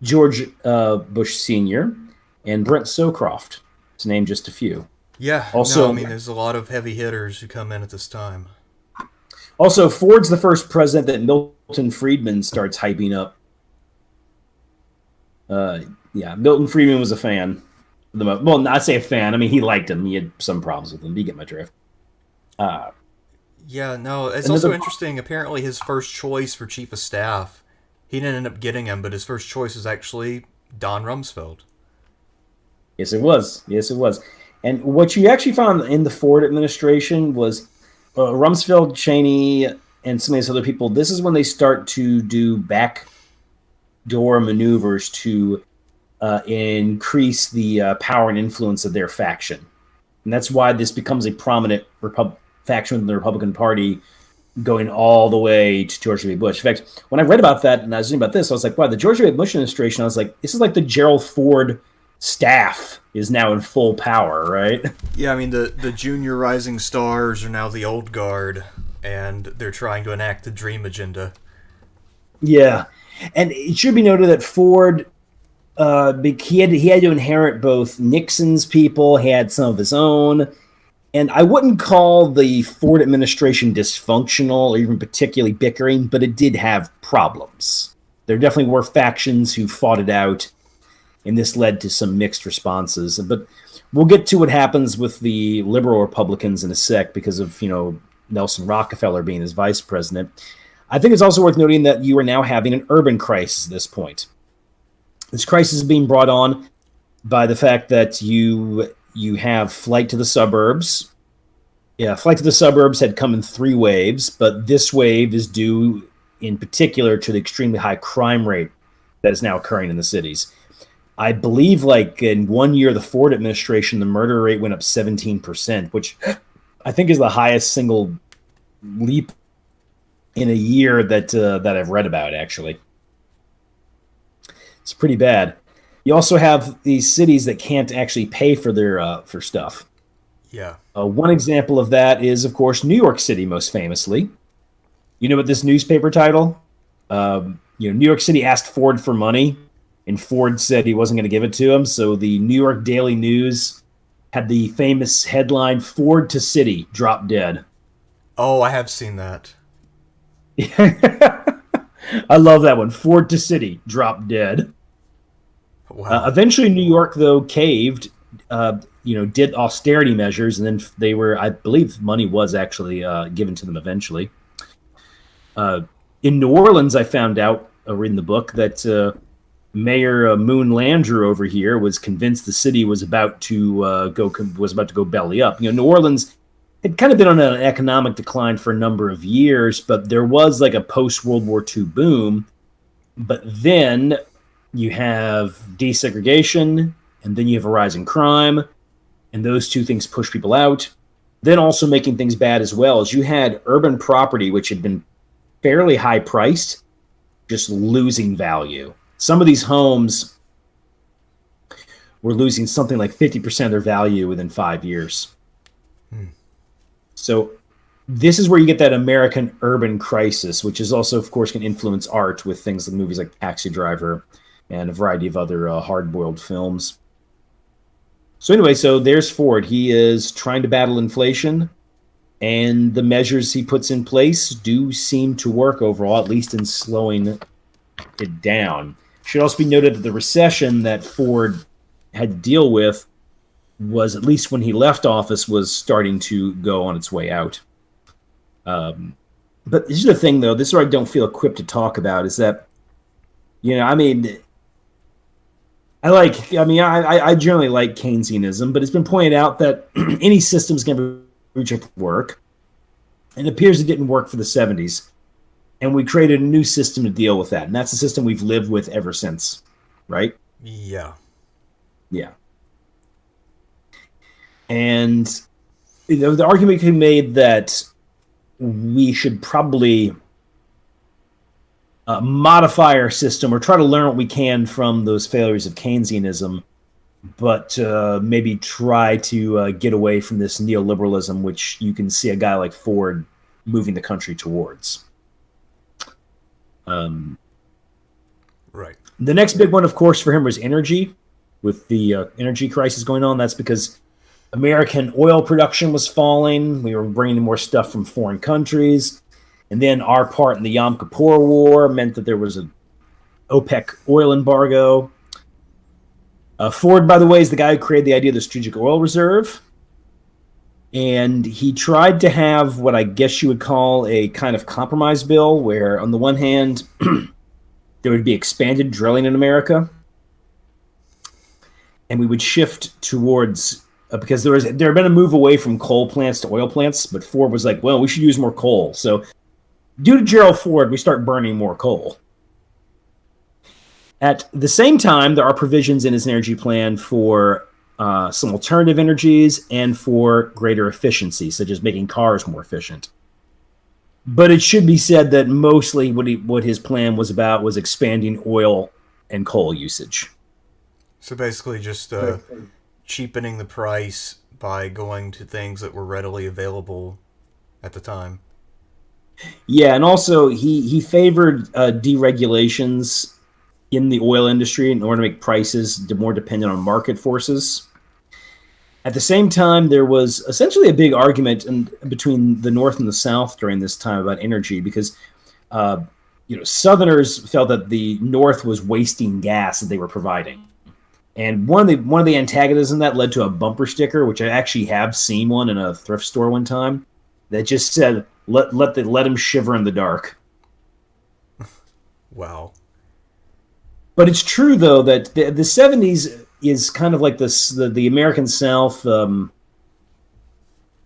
George Bush Sr., and Brent Scowcroft, to name just a few. Yeah. Also, no, I mean, there's a lot of heavy hitters who come in at this time. Also, Ford's the first president that Milton Friedman starts hyping up. Milton Friedman was a fan. Well, not say a fan. I mean, he liked him. He had some problems with him. You get my drift. Yeah, no, it's also interesting. Apparently, his first choice for chief of staff, he didn't end up getting him, but his first choice was actually Don Rumsfeld. Yes, it was. And what you actually found in the Ford administration was Rumsfeld, Cheney, and some of these other people. This is when they start to do backdoor maneuvers to increase the power and influence of their faction. And that's why this becomes a prominent faction within the Republican Party going all the way to George W. Bush. In fact, when I read about that and I was thinking about this, I was like, wow, the George W. Bush administration, I was like, this is like the Gerald Ford staff is now in full power, right? Yeah, I mean, the junior rising stars are now the old guard, and they're trying to enact the dream agenda. Yeah. And it should be noted that Ford, he had to inherit both Nixon's people, he had some of his own, and I wouldn't call the Ford administration dysfunctional or even particularly bickering, but it did have problems. There definitely were factions who fought it out, and this led to some mixed responses. But we'll get to what happens with the liberal Republicans in a sec because of, Nelson Rockefeller being his vice president. I think it's also worth noting that you are now having an urban crisis at this point. This crisis is being brought on by the fact that you have flight to the suburbs. Yeah, flight to the suburbs had come in 3 waves, but this wave is due in particular to the extremely high crime rate that is now occurring in the cities. I believe in 1 year of the Ford administration, the murder rate went up 17%, which I think is the highest single leap in a year that I've read about, actually. It's pretty bad. You also have these cities that can't actually pay for their for stuff. Yeah. One example of that is, of course, New York City, most famously. You know what this newspaper title? New York City asked Ford for money, and Ford said he wasn't going to give it to him. So the New York Daily News had the famous headline, "Ford to City, drop dead." Oh, I have seen that. I love that one. Ford to City, drop dead. Wow. Eventually, New York, though, caved, did austerity measures, and then they were, I believe, money was actually given to them eventually. In New Orleans, I found out, reading the book, that Mayor Moon Landrieu over here was convinced the city was about to go belly up. New Orleans had kind of been on an economic decline for a number of years, but there was like a post-World War II boom. But then you have desegregation, and then you have a rise in crime, and those two things push people out. Then also making things bad as well is you had urban property, which had been fairly high priced, just losing value. Some of these homes were losing something like 50% of their value within 5 years. So this is where you get that American urban crisis, which is also, of course, can influence art with things like movies like Taxi Driver and a variety of other hard-boiled films. So anyway, so there's Ford. He is trying to battle inflation, and the measures he puts in place do seem to work overall, at least in slowing it down. Should also be noted that the recession that Ford had to deal with was, at least when he left office, was starting to go on its way out. But this is the thing, though, this is where I don't feel equipped to talk about, is that, I generally like Keynesianism, but it's been pointed out that any system is going to reach up work. And it appears it didn't work for the 70s. And we created a new system to deal with that. And that's the system we've lived with ever since, right? Yeah. Yeah. And the argument can be made that we should probably modify our system or try to learn what we can from those failures of Keynesianism but maybe try to get away from this neoliberalism, which you can see a guy like Ford moving the country towards. Right. The next big one, of course, for him was energy, with the energy crisis going on. That's because American oil production was falling. We were bringing in more stuff from foreign countries. And then our part in the Yom Kippur War meant that there was an OPEC oil embargo. Ford, by the way, is the guy who created the idea of the strategic oil reserve. And he tried to have what I guess you would call a kind of compromise bill, where on the one hand, there would be expanded drilling in America. And we would shift towards, because there had been a move away from coal plants to oil plants, but Ford was like, well, we should use more coal. So due to Gerald Ford, we start burning more coal. At the same time, there are provisions in his energy plan for some alternative energies and for greater efficiency, such as making cars more efficient. But it should be said that mostly what his plan was about was expanding oil and coal usage. So basically just cheapening the price by going to things that were readily available at the time. Yeah, and also he favored deregulations in the oil industry in order to make prices more dependent on market forces. At the same time, there was essentially a big argument between the North and the South during this time about energy, because Southerners felt that the North was wasting gas that they were providing. And one of the antagonisms in that led to a bumper sticker, which I actually have seen one in a thrift store one time, that just said, let him shiver in the dark. Wow. But it's true, though, that the 70s is kind of like this. The American South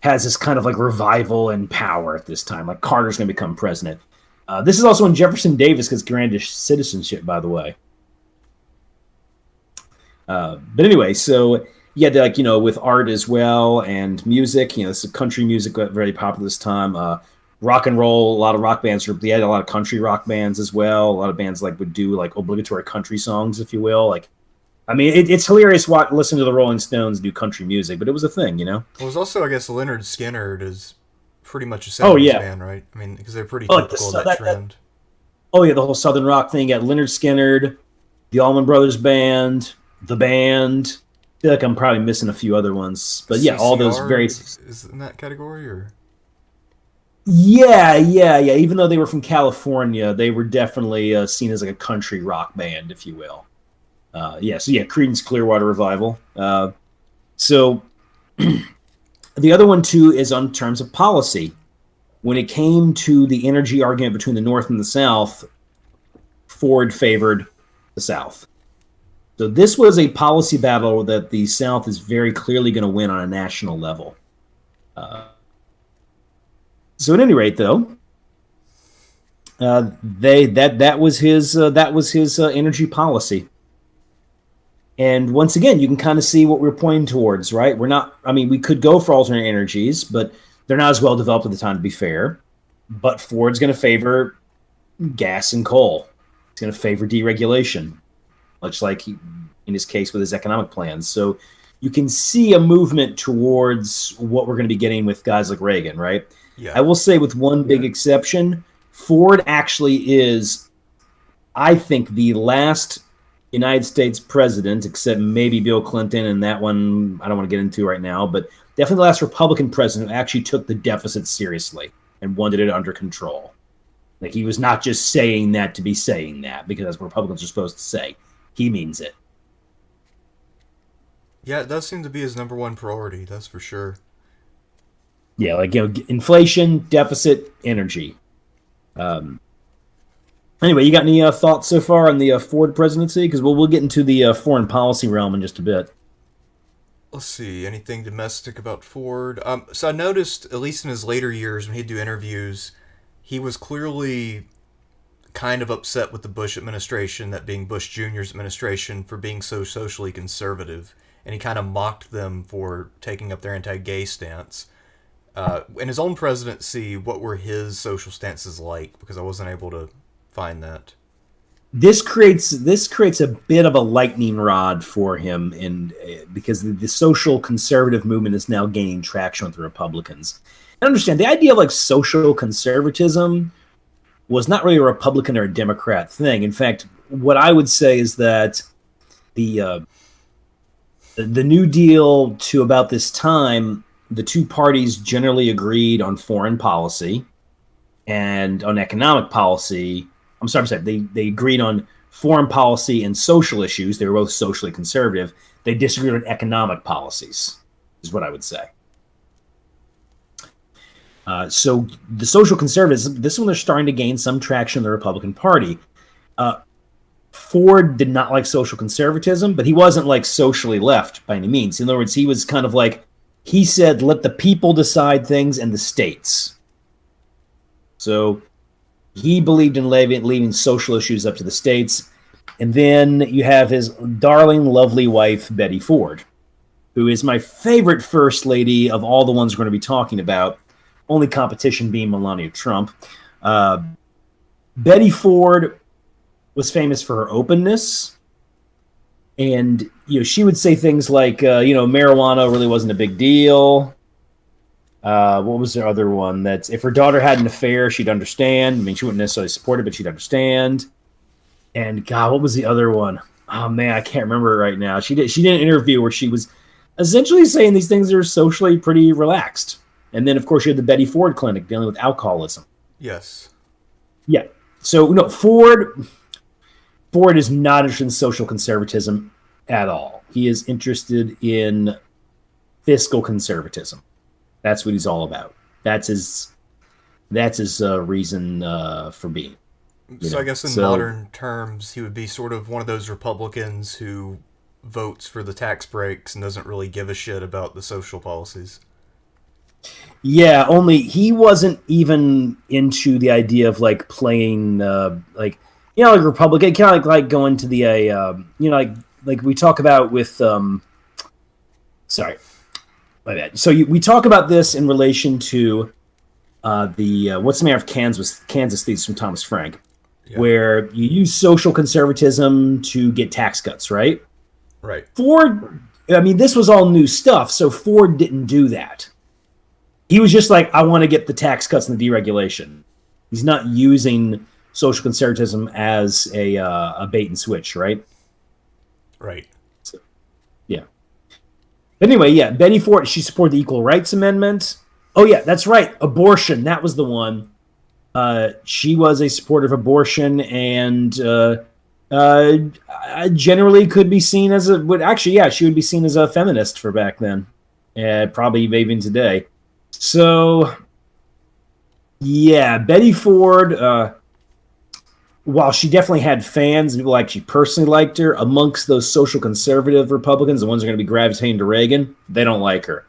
has this kind of like revival and power at this time. Like Carter's going to become president. This is also when Jefferson Davis gets granted citizenship, by the way. But anyway, so yeah, with art as well and music, this country music got very popular this time. Rock and roll, a lot of rock bands. They had a lot of country rock bands as well. A lot of bands would do obligatory country songs, if you will. It's hilarious listening to the Rolling Stones do country music, but it was a thing, Well, it was also, I guess, Leonard Skynyrd is pretty much a 70s band, right? Because they're pretty typical of that trend. The whole Southern rock thing. Yeah, Leonard Skynyrd, the Allman Brothers Band, the Band. I feel like I'm probably missing a few other ones, but yeah, all those very is in that category, or yeah. Even though they were from California, they were definitely seen as like a country rock band, if you will. Creedence Clearwater Revival. So the other one too is on terms of policy. When it came to the energy argument between the North and the South, Ford favored the South. So this was a policy battle that the South is very clearly going to win on a national level. So at any rate, though, that was his energy policy. And once again, you can kind of see what we're pointing towards, right? We could go for alternate energies, but they're not as well developed at the time, to be fair. But Ford's going to favor gas and coal. He's going to favor deregulation, much like in his case with his economic plans. So you can see a movement towards what we're going to be getting with guys like Reagan, right? Yeah. I will say, with one big exception, Ford actually is, I think, the last United States president, except maybe Bill Clinton, and that one I don't want to get into right now, but definitely the last Republican president who actually took the deficit seriously and wanted it under control. Like, he was not just saying that to be saying that, because that's what Republicans are supposed to say. He means it. Yeah, it does seem to be his number one priority, that's for sure. Yeah, inflation, deficit, energy. Anyway, you got any thoughts so far on the Ford presidency? Because we'll get into the foreign policy realm in just a bit. Let's see, anything domestic about Ford? So I noticed, at least in his later years, when he'd do interviews, he was clearly kind of upset with the Bush administration, that being Bush Jr.'s administration, for being so socially conservative. And he kind of mocked them for taking up their anti-gay stance. In his own presidency, what were his social stances like? Because I wasn't able to find that. this creates a bit of a lightning rod for him, because the social conservative movement is now gaining traction with the Republicans. I understand the idea of like social conservatism was not really a Republican or a Democrat thing. In fact, what I would say is that the New Deal to about this time, the two parties generally agreed on foreign policy and on economic policy. I'm sorry. They agreed on foreign policy and social issues. They were both socially conservative. They disagreed on economic policies, is what I would say. So the social conservatives, this is when they're starting to gain some traction in the Republican Party. Ford did not like social conservatism, but he wasn't like socially left by any means. In other words, he was kind of like, he said, let the people decide things and the states. So he believed in leaving social issues up to the states. And then you have his darling, lovely wife, Betty Ford, who is my favorite first lady of all the ones we're going to be talking about. Only competition being Melania Trump. Betty Ford was famous for her openness. And, she would say things like, marijuana really wasn't a big deal. What was the other one? That's if her daughter had an affair, she'd understand. I mean, she wouldn't necessarily support it, but she'd understand. And God, what was the other one? Oh man, I can't remember it right now. She did an interview where she was essentially saying these things are socially pretty relaxed. And then, of course, you had the Betty Ford Clinic dealing with alcoholism. Yes. Yeah. So, no, Ford is not interested in social conservatism at all. He is interested in fiscal conservatism. That's what he's all about. That's his reason for being. So I guess in modern terms, he would be sort of one of those Republicans who votes for the tax breaks and doesn't really give a shit about the social policies. Yeah, only he wasn't even into the idea of like playing like Republican, kind of like going to the like we talk about with sorry, my bad. So we talk about this in relation to the What's the Matter of Kansas thesis from Thomas Frank, where you use social conservatism to get tax cuts, right? Right. Ford, I mean, this was all new stuff, so Ford didn't do that. He was just like, I want to get the tax cuts and the deregulation. He's not using social conservatism as a bait and switch, right? Right. So, yeah. Anyway, yeah, Betty Ford, she supported the Equal Rights Amendment. Oh, yeah, that's right. Abortion, that was the one. She was a supporter of abortion and generally could be seen as she would be seen as a feminist for back then. Probably even today. So, yeah, Betty Ford, while she definitely had fans, people she personally liked her, amongst those social conservative Republicans, the ones who are going to be gravitating to Reagan, they don't like her.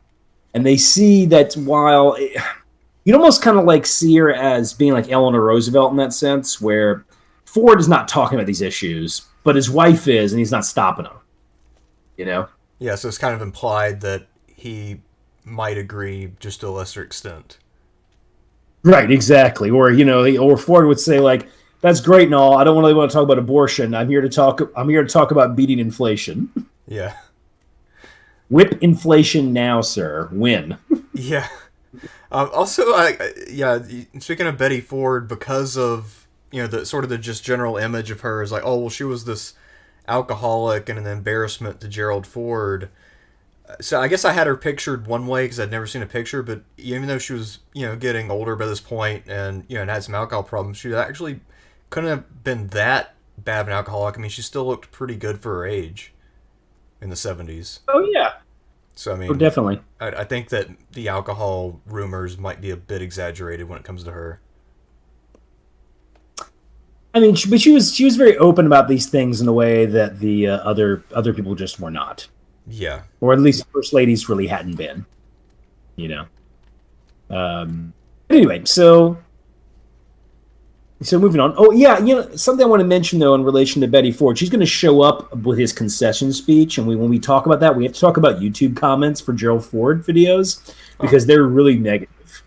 And they see that while you'd almost kind of see her as being like Eleanor Roosevelt in that sense, where Ford is not talking about these issues, but his wife is, and he's not stopping them. Yeah, so it's kind of implied that he might agree just to a lesser extent. Right, exactly. Or Ford would say that's great and all. I don't really want to talk about abortion. I'm here to talk about beating inflation. Yeah. Whip inflation now, sir. Win. Yeah. Also, speaking of Betty Ford, because of the sort of the just general image of her is like, oh well, she was this alcoholic and an embarrassment to Gerald Ford. So I guess I had her pictured one way because I'd never seen a picture, but even though she was, getting older by this point and, and had some alcohol problems, she actually couldn't have been that bad of an alcoholic. I mean, she still looked pretty good for her age in the 70s. Oh, yeah. So, I mean, definitely. I think that the alcohol rumors might be a bit exaggerated when it comes to her. I mean, but she was very open about these things in a way that the other people just were not. Yeah. Or at least first ladies really hadn't been. Anyway, so moving on. Oh, yeah, something I want to mention, though, in relation to Betty Ford. She's going to show up with his concession speech, and when we talk about that, we have to talk about YouTube comments for Gerald Ford videos, because they're really negative.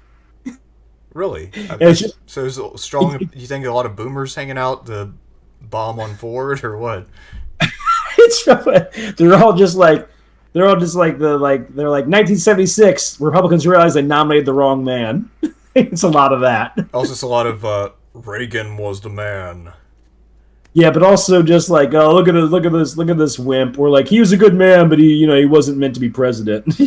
Really? So there's strong... You think a lot of boomers hanging out to bomb on Ford or what? It's they're all just like they're like 1976 Republicans realized they nominated the wrong man. It's a lot of that. Also, it's a lot of Reagan was the man. Yeah, but also just like, oh, look at this wimp. Or like, he was a good man, but he wasn't meant to be president.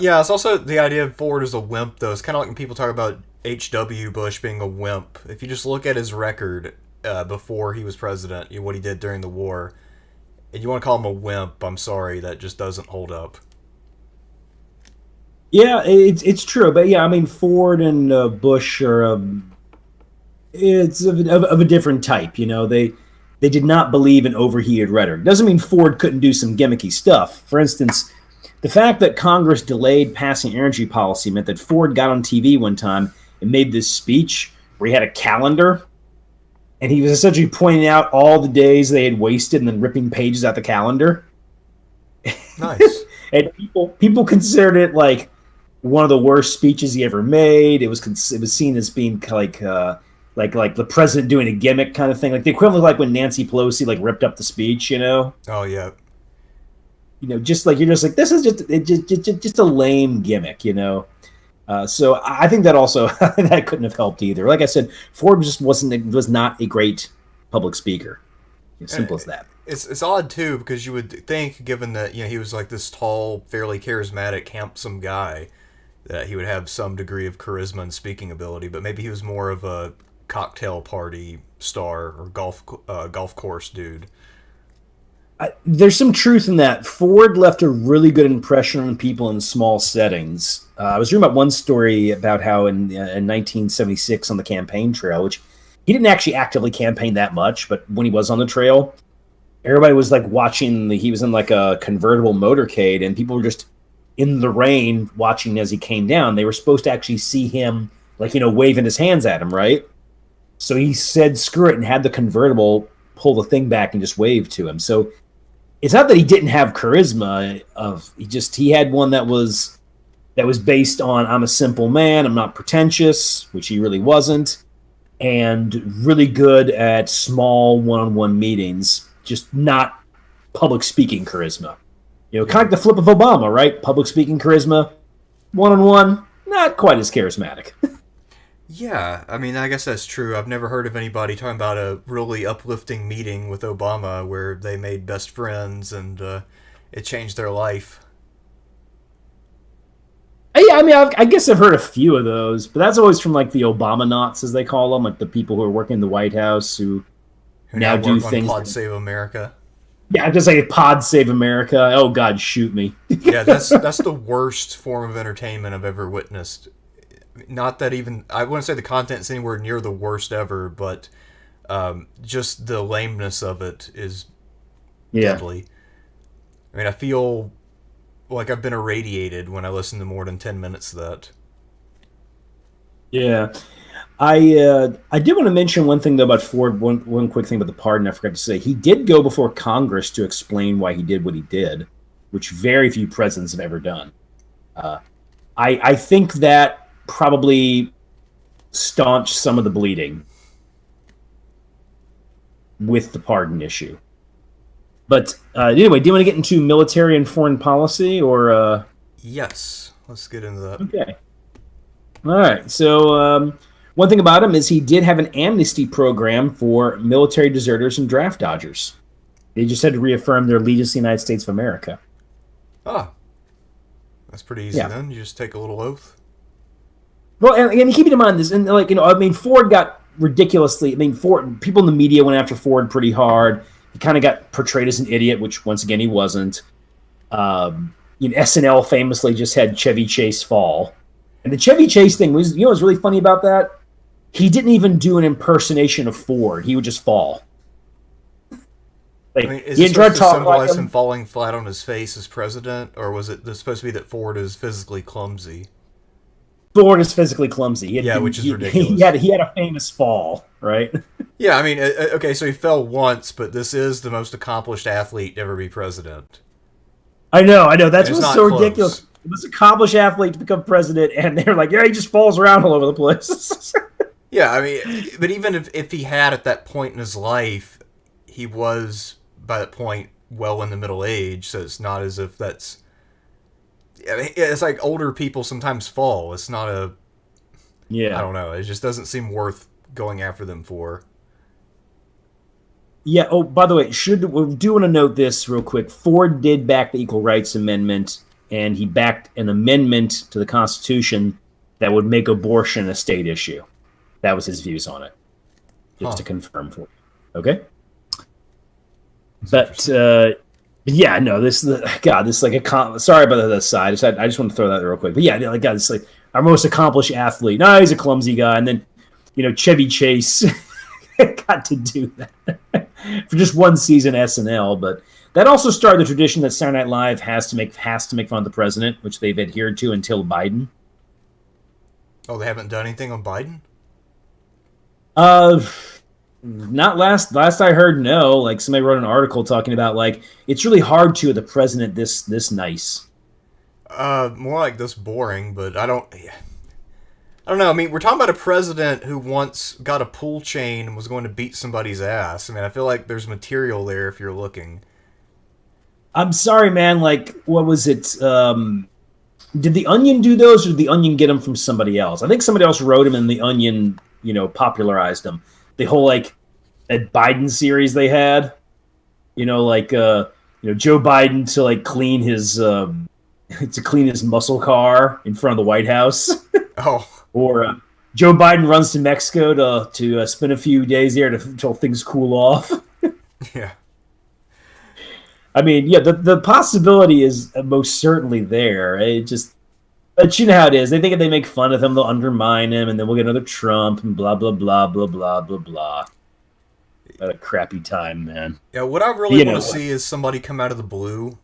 Yeah, it's also the idea of Ford as a wimp, though. It's kind of like when people talk about H.W. Bush being a wimp. If you just look at his record before he was president, what he did during the war, and you want to call him a wimp, I'm sorry, that just doesn't hold up. Yeah, it's true. But yeah, I mean, Ford and Bush are it's of a different type. They did not believe in overheated rhetoric. Doesn't mean Ford couldn't do some gimmicky stuff. For instance, the fact that Congress delayed passing energy policy meant that Ford got on TV one time and made this speech where he had a calendar, and he was essentially pointing out all the days they had wasted and then ripping pages out the calendar. Nice. And people considered it like one of the worst speeches he ever made. It was seen as being like the president doing a gimmick kind of thing, like the equivalent of like when Nancy Pelosi like ripped up the speech. Oh yeah. Just like you're just like, this is just a lame gimmick. So I think that also that couldn't have helped either. Like I said, Ford was not a great public speaker. Simple as that. It's odd too, because you would think, given that he was like this tall, fairly charismatic, handsome guy, that he would have some degree of charisma and speaking ability. But maybe he was more of a cocktail party star or golf course dude. There's some truth in that. Ford left a really good impression on people in small settings. I was reading about one story about how in 1976 on the campaign trail, which he didn't actually actively campaign that much, but when he was on the trail, everybody was like watching. He was in like a convertible motorcade, and people were just in the rain watching as he came down. They were supposed to actually see him, like, waving his hands at him, right? So he said, screw it, and had the convertible pull the thing back and just wave to him. So it's not that he didn't have charisma. He had one that was based on, I'm a simple man, I'm not pretentious, which he really wasn't, and really good at small one-on-one meetings, just not public speaking charisma. Kind of like the flip of Obama, right? Public speaking charisma, one-on-one, not quite as charismatic. Yeah, I mean, I guess that's true. I've never heard of anybody talking about a really uplifting meeting with Obama where they made best friends and it changed their life. Yeah, I mean, I guess I've heard a few of those, but that's always from like the Obama knots, as they call them, like the people who are working in the White House who now do things. Pod Save America. Yeah, just like Pod Save America. Oh God, shoot me. Yeah, that's the worst form of entertainment I've ever witnessed. Not that even, I wouldn't say the content's anywhere near the worst ever, but just the lameness of it is deadly. I mean, I feel like I've been irradiated when I listen to more than 10 minutes of that. Yeah. I did want to mention one thing, though, about Ford. One quick thing about the pardon I forgot to say. He did go before Congress to explain why he did what he did, which very few presidents have ever done. I think that probably staunched some of the bleeding with the pardon issue. But anyway, do you want to get into military and foreign policy, or? Yes, let's get into that. Okay. All right. So one thing about him is he did have an amnesty program for military deserters and draft dodgers. They just had to reaffirm their allegiance to the United States of America. Ah, that's pretty easy then. You just take a little oath. Well, and keeping in mind this, and Ford got ridiculously. Ford, people in the media went after Ford pretty hard. He kind of got portrayed as an idiot, which once again he wasn't. SNL famously just had Chevy Chase fall, and the Chevy Chase thing was, what's really funny about that? He didn't even do an impersonation of Ford. He would just fall. Is it supposed to symbolize him falling flat on his face as president, or was it supposed to be that Ford is physically clumsy? Ford is physically clumsy. Which is ridiculous. He had a famous fall, right? Yeah, I mean, okay, so he fell once, but this is the most accomplished athlete to ever be president. I know. That's what's so ridiculous. The most accomplished athlete to become president, and they're like, yeah, he just falls around all over the place. Yeah, I mean, but even if he had at that point in his life, he was, by that point, well in the middle age, so it's not as if that's... I mean, it's like older people sometimes fall. It's not a... Yeah. I don't know. It just doesn't seem worth going after them for. Yeah. Oh, by the way, we do want to note this real quick. Ford did back the Equal Rights Amendment, and he backed an amendment to the Constitution that would make abortion a state issue. That was his views on it. Just to confirm for you. Okay? But, yeah, no, this is like a... Sorry about the side. I just want to throw that real quick. But yeah, like, God, it's like our most accomplished athlete. No, he's a clumsy guy. And then, Chevy Chase got to do that for just one season SNL. But that also started the tradition that Saturday Night Live has to make fun of the president, which they've adhered to until Biden. Oh, they haven't done anything on Biden? Not last I heard, no. Like, somebody wrote an article talking about, like, it's really hard to the president this nice. More like this boring, but I don't know. I mean, we're talking about a president who once got a pool chain and was going to beat somebody's ass. I mean, I feel like there's material there if you're looking. I'm sorry, man. Like, what was it? Did The Onion do those, or did The Onion get them from somebody else? I think somebody else wrote them, and The Onion, popularized them. The whole, like, that Biden series they had, Joe Biden to, like, clean his muscle car in front of the White House. Oh. Or Joe Biden runs to Mexico to spend a few days there until things cool off. Yeah. I mean, yeah, the possibility is most certainly there. But you know how it is. They think if they make fun of him, they'll undermine him, and then we'll get another Trump, and blah, blah, blah, blah, blah, blah, blah. What a crappy time, man. Yeah, what I really want to see is somebody come out of the blue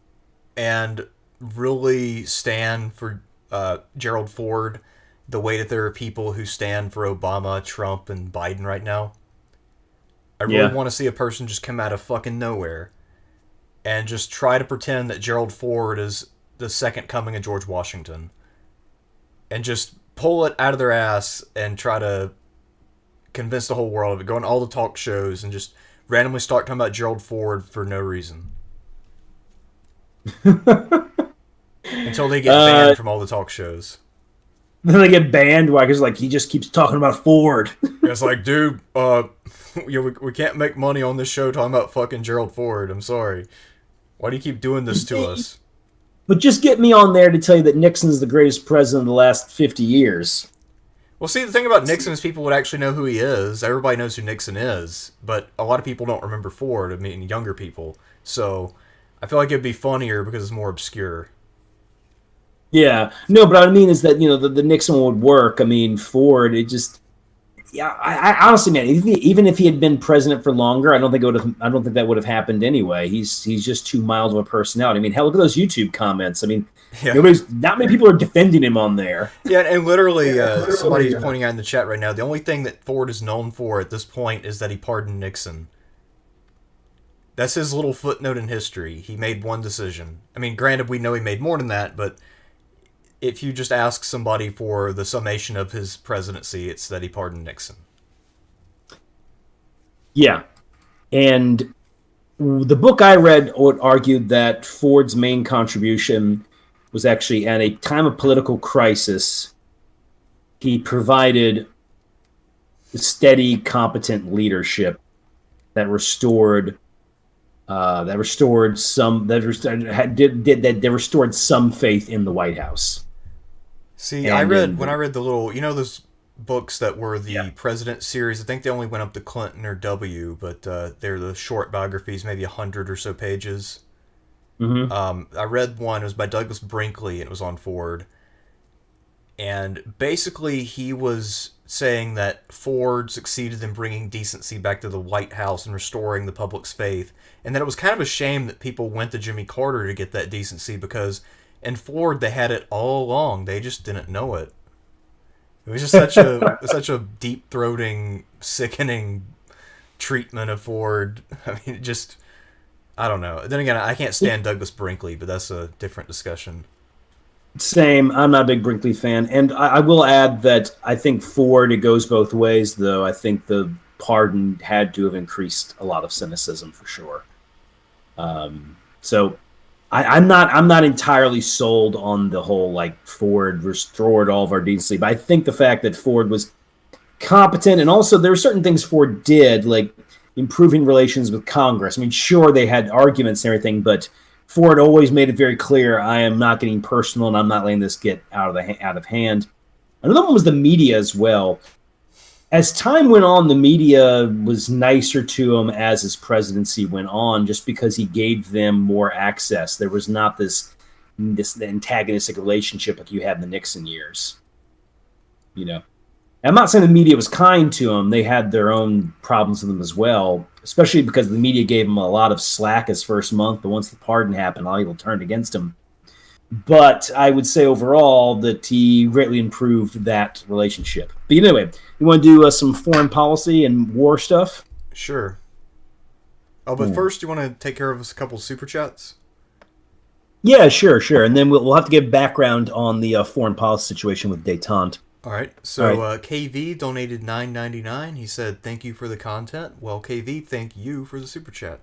and really stand for Gerald Ford the way that there are people who stand for Obama, Trump, and Biden right now. I really want to see a person just come out of fucking nowhere and just try to pretend that Gerald Ford is the second coming of George Washington. And just pull it out of their ass and try to convince the whole world of it. Go on all the talk shows and just randomly start talking about Gerald Ford for no reason. Until they get banned from all the talk shows. Then they get banned. Why? Because, like, he just keeps talking about Ford. It's like, dude, we can't make money on this show talking about fucking Gerald Ford. I'm sorry. Why do you keep doing this to us? But just get me on there to tell you that Nixon's the greatest president of the last 50 years. Well, see, the thing about Nixon is people would actually know who he is. Everybody knows who Nixon is, but a lot of people don't remember Ford. I mean, younger people. So I feel like it'd be funnier because it's more obscure. Yeah. No, but what I mean is that, the Nixon one would work. I mean, Ford, it just... Yeah, I honestly, man, even if he had been president for longer, I don't think that would have happened anyway. He's just too mild of a personality. I mean, hell, look at those YouTube comments. I mean, not many people are defending him on there. Yeah, and literally, somebody's pointing out in the chat right now, the only thing that Ford is known for at this point is that he pardoned Nixon. That's his little footnote in history. He made one decision. I mean, granted, we know he made more than that, but if you just ask somebody for the summation of his presidency, it's that he pardoned Nixon. Yeah. And the book I read argued that Ford's main contribution was actually at a time of political crisis. He provided steady, competent leadership that restored some faith in the White House. See, when I read the little, those books that were the President series, I think they only went up to Clinton or W, but they're the short biographies, maybe 100 or so pages. Mm-hmm. I read one, it was by Douglas Brinkley, and it was on Ford. And basically he was saying that Ford succeeded in bringing decency back to the White House and restoring the public's faith, and that it was kind of a shame that people went to Jimmy Carter to get that decency, because in Ford they had it all along. They just didn't know it. It was just such a deep-throating, sickening treatment of Ford. I mean, I don't know. Then again, I can't stand Douglas Brinkley, but that's a different discussion. Same. I'm not a big Brinkley fan. And I will add that I think Ford, it goes both ways, though. I think the pardon had to have increased a lot of cynicism for sure. So I'm not entirely sold on the whole like Ford restored all of our decency, but I think the fact that Ford was competent, and also there were certain things Ford did, like improving relations with Congress. I mean, sure, they had arguments and everything, but Ford always made it very clear, I am not getting personal, and I'm not letting this get out of hand. Another one was the media as well. As time went on, the media was nicer to him as his presidency went on, just because he gave them more access. There was not this antagonistic relationship like you had in the Nixon years. You know, I'm not saying the media was kind to him. They had their own problems with him as well, especially because the media gave him a lot of slack his first month, but once the pardon happened, a lot of people turned against him. But I would say overall that he greatly improved that relationship. But anyway, you want to do some foreign policy and war stuff? Sure. Oh, but first, you want to take care of us a couple super chats? Yeah, sure. And then we'll have to give background on the foreign policy situation with détente. All right. So KV donated $9.99. He said, "Thank you for the content." Well, KV, thank you for the super chat.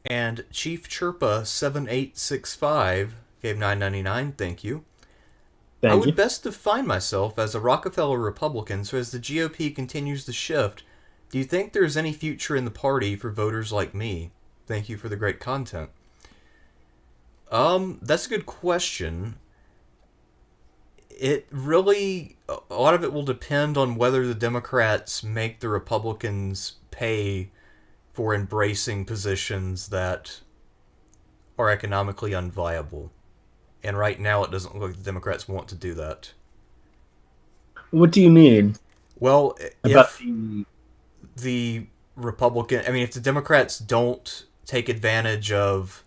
And Chief Chirpa 7865 gave $9.99. Thank you. I would best define myself as a Rockefeller Republican, so as the GOP continues to shift, do you think there's any future in the party for voters like me? Thank you for the great content. That's a good question. It really, a lot of it will depend on whether the Democrats make the Republicans pay for embracing positions that are economically unviable. And right now it doesn't look like the Democrats want to do that. What do you mean? Well, if the Republican, if the Democrats don't take advantage of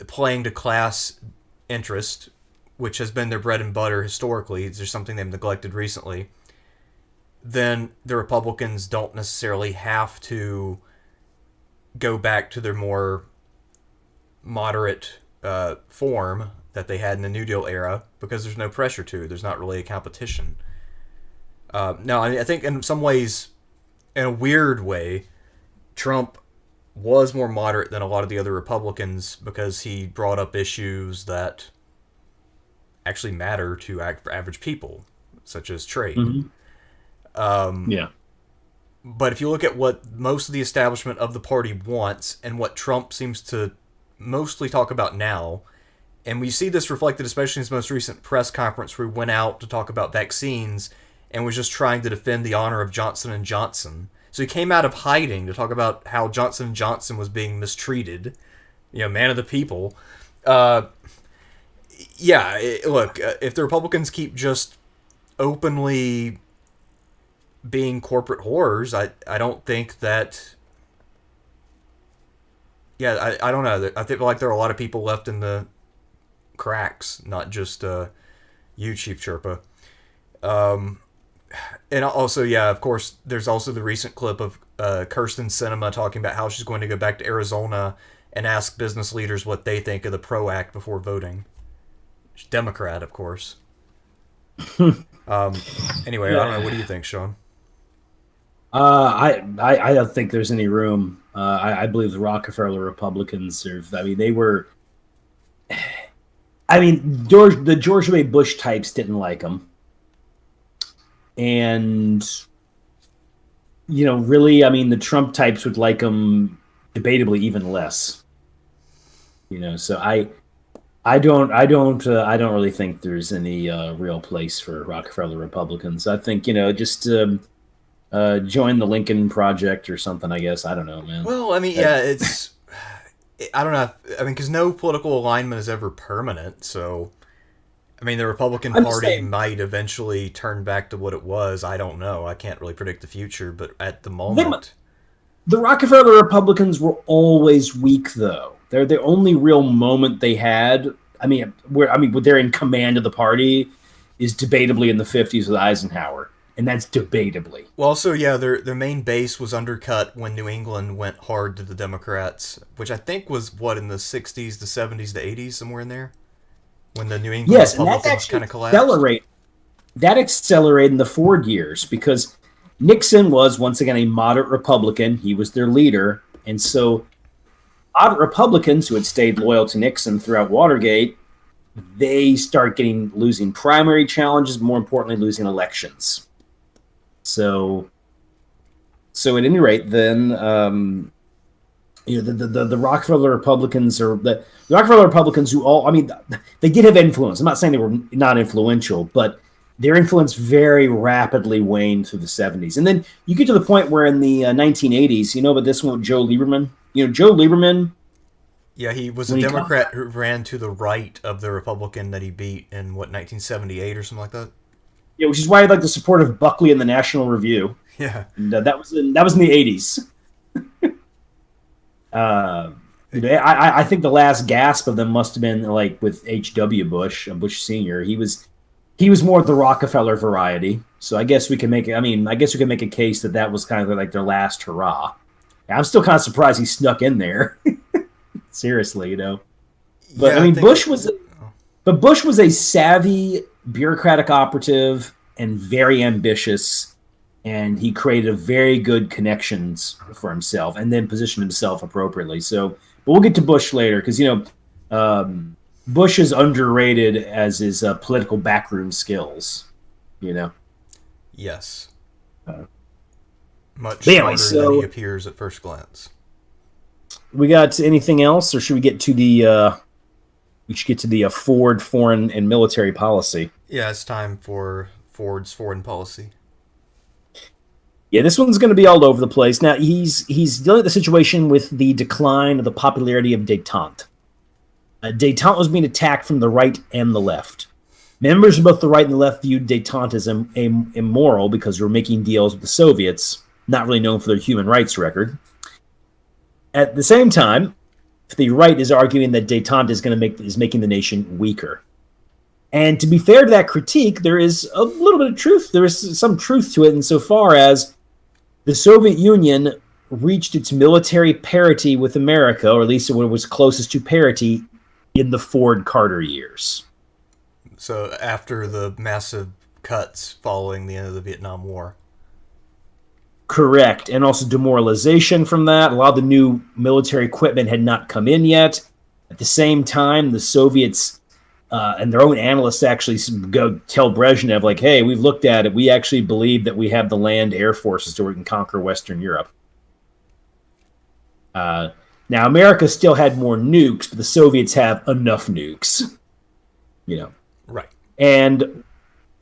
playing to class interest, which has been their bread and butter historically, it's just something they've neglected recently, then the Republicans don't necessarily have to go back to their more moderate form that they had in the New Deal era, because there's no pressure to. There's not really a competition. No, I think in some ways, in a weird way, Trump was more moderate than a lot of the other Republicans because he brought up issues that actually matter to average people, such as trade. Mm-hmm. But if you look at what most of the establishment of the party wants and what Trump seems to mostly talk about now, and we see this reflected especially in his most recent press conference where he went out to talk about vaccines and was just trying to defend the honor of Johnson & Johnson. So he came out of hiding to talk about how Johnson & Johnson was being mistreated, man of the people. Look, if the Republicans keep just openly being corporate whores, I don't think that... I don't know. I feel like there are a lot of people left in the cracks, not just you, Chief Chirpa. And also, of course, there's also the recent clip of Kirsten Sinema talking about how she's going to go back to Arizona and ask business leaders what they think of the PRO Act before voting. She's Democrat, of course. Anyway, I don't know. What do you think, Sean? I don't think there's any room. I believe the Rockefeller Republicans the George W. Bush types didn't like them. And, really, the Trump types would like them debatably even less. So I don't really think there's any real place for Rockefeller Republicans. I think, just join the Lincoln Project or something, I guess. I don't know, man. Well, it's... I don't know. Because no political alignment is ever permanent, so... the Republican Party might eventually turn back to what it was. I don't know. I can't really predict the future, but at the moment... The Rockefeller Republicans were always weak, though. They're the only real moment they had. Where they're in command of the party is debatably in the 50s with Eisenhower. And that's debatably. Well, also, their main base was undercut when New England went hard to the Democrats, which I think was, in the 60s, the 70s, the 80s, somewhere in there? When the New England Republicans kind of collapsed? that accelerated in the Ford years because Nixon was, once again, a moderate Republican. He was their leader. And so moderate Republicans who had stayed loyal to Nixon throughout Watergate, they start losing primary challenges, more importantly, losing elections. So at any rate, then the Rockefeller Republicans or the Rockefeller Republicans they did have influence. I'm not saying they were not influential, but their influence very rapidly waned through the 70s. And then you get to the point where in the 1980s, but this one with Joe Lieberman. Joe Lieberman. Yeah, he was a Democrat who ran to the right of the Republican that he beat in, 1978 or something like that? Yeah, which is why I like the support of Buckley in the National Review. Yeah. And that was in the 80s. I think the last gasp of them must have been like with H.W. Bush, Bush Sr. He was more of the Rockefeller variety. So I guess we can make a case that was kind of like their last hurrah. I'm still kind of surprised he snuck in there. Seriously, But yeah, Bush was a savvy bureaucratic operative and very ambitious, and he created a very good connections for himself and then positioned himself appropriately. So, but we'll get to Bush later because Bush is underrated as his political backroom skills. Yes. Much smarter anyway, than he appears at first glance. We got anything else, or should we get to the? We should get to the Ford foreign and military policy. Yeah, it's time for Ford's foreign policy. Yeah, this one's going to be all over the place. Now he's dealing with the situation with the decline of the popularity of détente. Détente was being attacked from the right and the left. Members of both the right and the left viewed détente as immoral because they were making deals with the Soviets, not really known for their human rights record. At the same time, the right is arguing that détente is making the nation weaker. And to be fair to that critique, there is a little bit of truth. There is some truth to it insofar as the Soviet Union reached its military parity with America, or at least when it was closest to parity, in the Ford-Carter years. So after the massive cuts following the end of the Vietnam War. Correct. And also demoralization from that. A lot of the new military equipment had not come in yet. At the same time, the Soviets and their own analysts actually go tell Brezhnev, like, hey, we've looked at it. We actually believe that we have the land air forces so we can conquer Western Europe. Now, America still had more nukes, but the Soviets have enough nukes. Right. And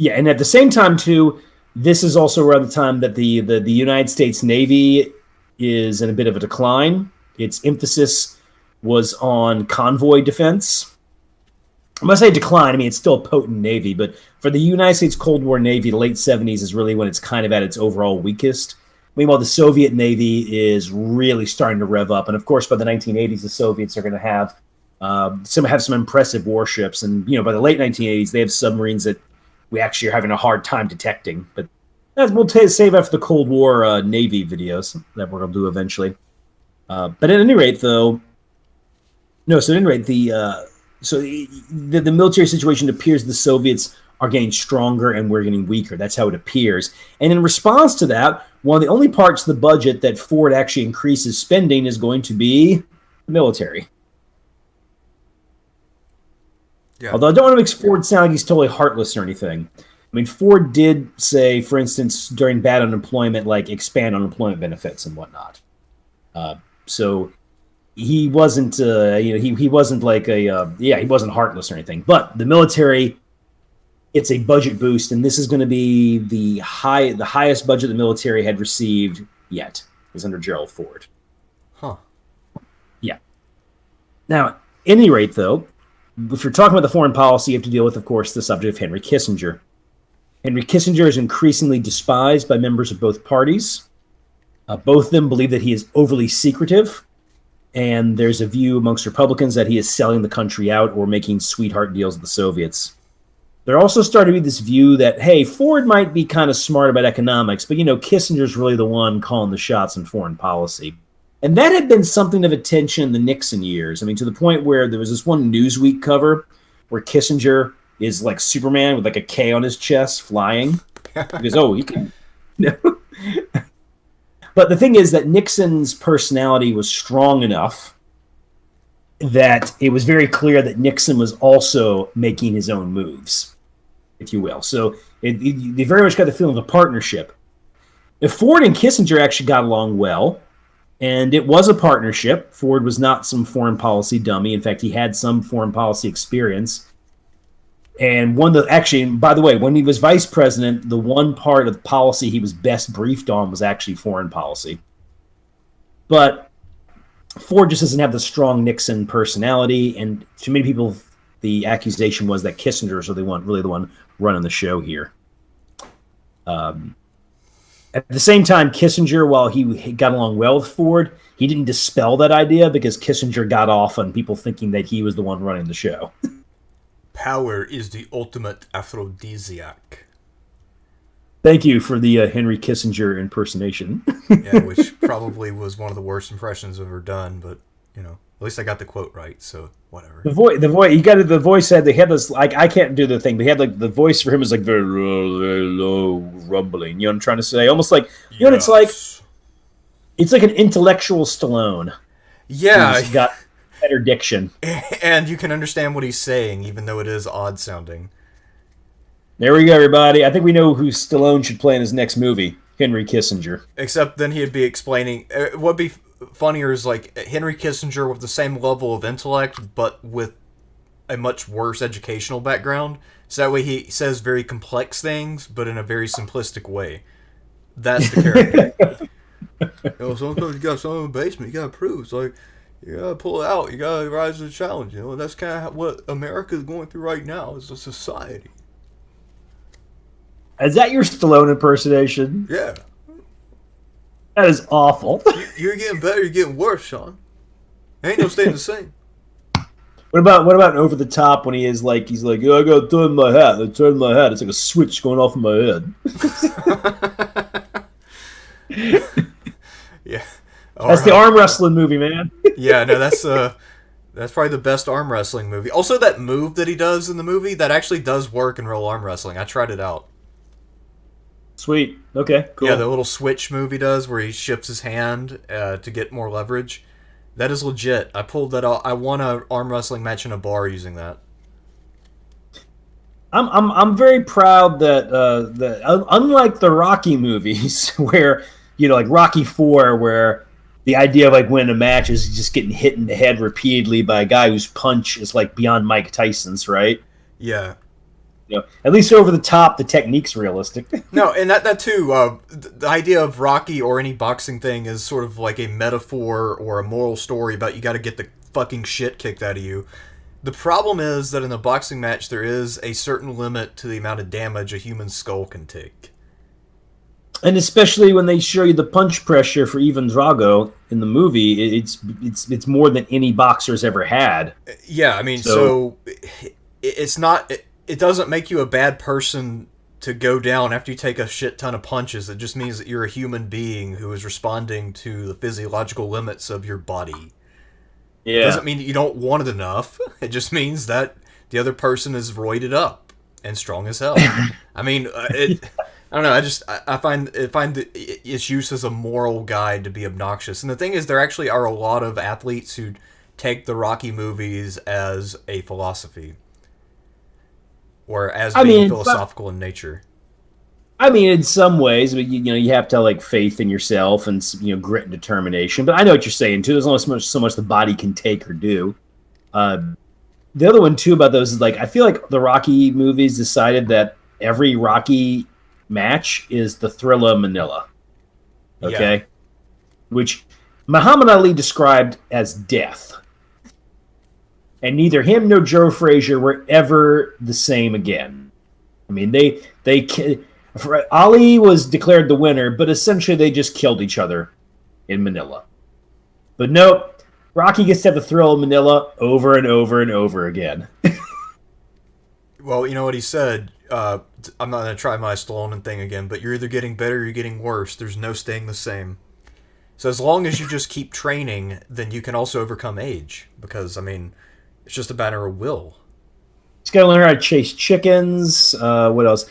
at the same time, too, this is also around the time that the United States Navy is in a bit of a decline. Its emphasis was on convoy defense. I must say decline. It's still a potent Navy, but for the United States Cold War Navy, the late 70s is really when it's kind of at its overall weakest. Meanwhile, the Soviet Navy is really starting to rev up. And of course, by the 1980s, the Soviets are going to have some impressive warships. And, by the late 1980s, they have submarines that we actually are having a hard time detecting. But we'll save after the Cold War Navy videos that we're going to do eventually. But at any rate, though, the military situation appears the Soviets are getting stronger and we're getting weaker. That's how it appears. And in response to that, one of the only parts of the budget that Ford actually increases spending is going to be the military. Yeah. Although I don't want to make Ford sound like he's totally heartless or anything. Ford did say, for instance, during bad unemployment, like expand unemployment benefits and whatnot. So he wasn't, he wasn't like he wasn't heartless or anything. But the military, it's a budget boost, and this is going to be the highest budget the military had received yet is under Gerald Ford. Huh. Yeah. Now, at any rate, though, if you're talking about the foreign policy, you have to deal with, of course, the subject of Henry Kissinger. Henry Kissinger is increasingly despised by members of both parties. Both of them believe that he is overly secretive, and there's a view amongst Republicans that he is selling the country out or making sweetheart deals with the Soviets. There also started to be this view that, hey, Ford might be kind of smart about economics, but, Kissinger's really the one calling the shots in foreign policy. And that had been something of attention in the Nixon years. To the point where there was this one Newsweek cover where Kissinger is like Superman with like a K on his chest flying. Because, oh, he can. But the thing is that Nixon's personality was strong enough that it was very clear that Nixon was also making his own moves, if you will. So they very much got the feeling of a partnership. If Ford and Kissinger actually got along well, and it was a partnership. Ford was not some foreign policy dummy. In fact, he had some foreign policy experience. And by the way, when he was vice president, the one part of the policy he was best briefed on was actually foreign policy. But Ford just doesn't have the strong Nixon personality, and to many people, the accusation was that Kissinger is really the one running the show here. At the same time, Kissinger, while he got along well with Ford, he didn't dispel that idea because Kissinger got off on people thinking that he was the one running the show. Power is the ultimate aphrodisiac. Thank you for the Henry Kissinger impersonation. Yeah, which probably was one of the worst impressions I've ever done, but, at least I got the quote right, so whatever. The voice had this, like, I can't do the thing, but he had, like, the voice for him was, like, very low rumbling, you know what I'm trying to say? Almost like, it's like an intellectual Stallone. Yeah. He's got better diction. And you can understand what he's saying, even though it is odd sounding. There we go, everybody. I think we know who Stallone should play in his next movie, Henry Kissinger. Except then he'd be explaining... What'd be funnier is, like, Henry Kissinger with the same level of intellect, but with a much worse educational background. So that way he says very complex things, but in a very simplistic way. That's the character. Sometimes you got something in the basement, you gotta prove. It's like, you gotta pull it out, you gotta rise to the challenge, and that's kind of what America is going through right now, is a society. Is that your Stallone impersonation? Yeah. That is awful. You're getting better, you're getting worse, Sean. Ain't no staying the same. What about Over the Top when he's like, yeah, I gotta turn my hat. I turn my hat. It's like a switch going off in my head. Yeah. That's the arm wrestling movie, man. Yeah, no, that's probably the best arm wrestling movie. Also, that move that he does in the movie, that actually does work in real arm wrestling. I tried it out. Sweet. Okay, cool. Yeah, the little switch move he does where he shifts his hand to get more leverage. That is legit. I pulled that out. I won an arm wrestling match in a bar using that. I'm very proud that unlike the Rocky movies where, like Rocky 4, where the idea of like winning a match is just getting hit in the head repeatedly by a guy whose punch is like beyond Mike Tyson's, right? Yeah. At least Over the Top, the technique's realistic. No, and that too, the idea of Rocky or any boxing thing is sort of like a metaphor or a moral story about you got to get the fucking shit kicked out of you. The problem is that in a boxing match, there is a certain limit to the amount of damage a human skull can take. And especially when they show you the punch pressure for Ivan Drago in the movie, it's more than any boxer's ever had. Yeah, I mean, so it's not... It doesn't make you a bad person to go down after you take a shit ton of punches. It just means that you're a human being who is responding to the physiological limits of your body. Yeah. It doesn't mean that you don't want it enough. It just means that the other person is roided up and strong as hell. I mean, I don't know. I find its use as a moral guide to be obnoxious. And the thing is, there actually are a lot of athletes who take the Rocky movies as a philosophy. Or as being philosophical in nature. I mean, in some ways, you have to have like faith in yourself and grit and determination. But I know what you're saying too. There's only so much the body can take or do. The other one too about those is like I feel like the Rocky movies decided that every Rocky match is the Thrilla Manila. Okay, yeah. Which Muhammad Ali described as death. And neither him nor Joe Frazier were ever the same again. I mean, Ali was declared the winner, but essentially they just killed each other in Manila. But nope, Rocky gets to have the thrill of Manila over and over and over again. Well, you know what he said? I'm not going to try my Stallone thing again, but you're either getting better or you're getting worse. There's no staying the same. So as long as you just keep training, then you can also overcome age. Because, I mean... It's just a matter of will. He's got to learn how to chase chickens. What else?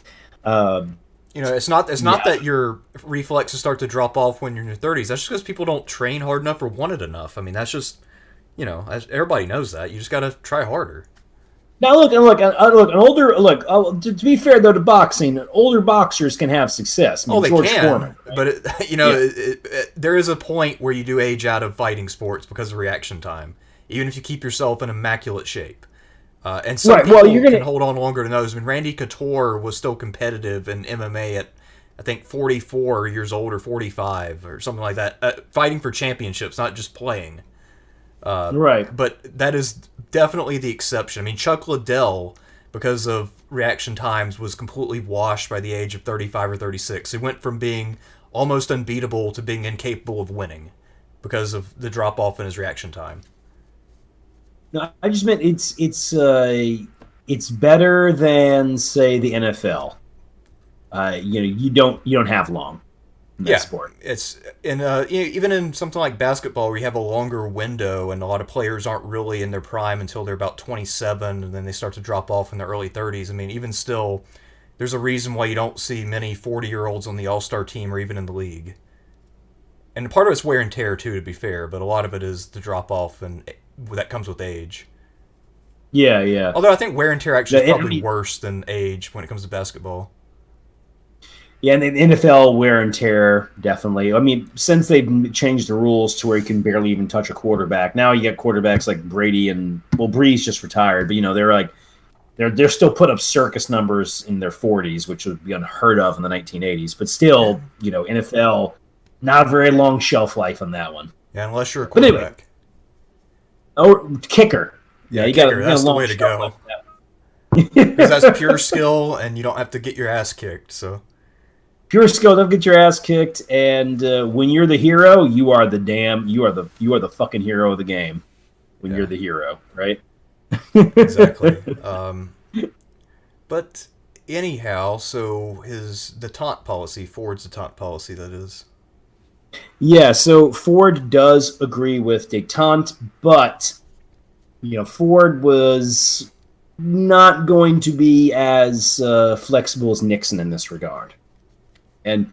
It's not that your reflexes start to drop off when you're in your 30s. That's just because people don't train hard enough or want it enough. I mean, that's just, everybody knows that. You just got to try harder. Now to be fair though to boxing, older boxers can have success. I mean, they George can, Foreman, right? But there is a point where you do age out of fighting sports because of reaction time, even if you keep yourself in immaculate shape. And some people can hold on longer than others. I mean, Randy Couture was still competitive in MMA at, I think, 44 years old or 45 or something like that, fighting for championships, not just playing. Right. But that is definitely the exception. I mean, Chuck Liddell, because of reaction times, was completely washed by the age of 35 or 36. He went from being almost unbeatable to being incapable of winning because of the drop-off in his reaction time. No, I just meant it's better than, say, the NFL. You don't have long in that sport. It's even in something like basketball where you have a longer window and a lot of players aren't really in their prime until they're about 27 and then they start to drop off in their early 30s. I mean, even still, there's a reason why you don't see many 40-year-olds on the All-Star team or even in the league. And part of it's wear and tear too, to be fair, but a lot of it is the drop off and that comes with age. Yeah. Although I think wear and tear actually is probably worse than age when it comes to basketball. Yeah, and the NFL wear and tear, definitely. I mean, since they've changed the rules to where you can barely even touch a quarterback, now you get quarterbacks like Brady and, Breeze just retired, but they're still put up circus numbers in their 40s, which would be unheard of in the 1980s. But still, NFL, not a very long shelf life on that one. Yeah, unless you're a quarterback. Kicker. Yeah, you got that's the way to go. Because that's pure skill, and you don't have to get your ass kicked. So pure skill, don't get your ass kicked, and when you're the hero, you are the fucking hero of the game. When you're the hero, right? Exactly. But anyhow, so the taunt policy, Ford's detente policy, that is. Yeah, so Ford does agree with detente, but Ford was not going to be as flexible as Nixon in this regard. And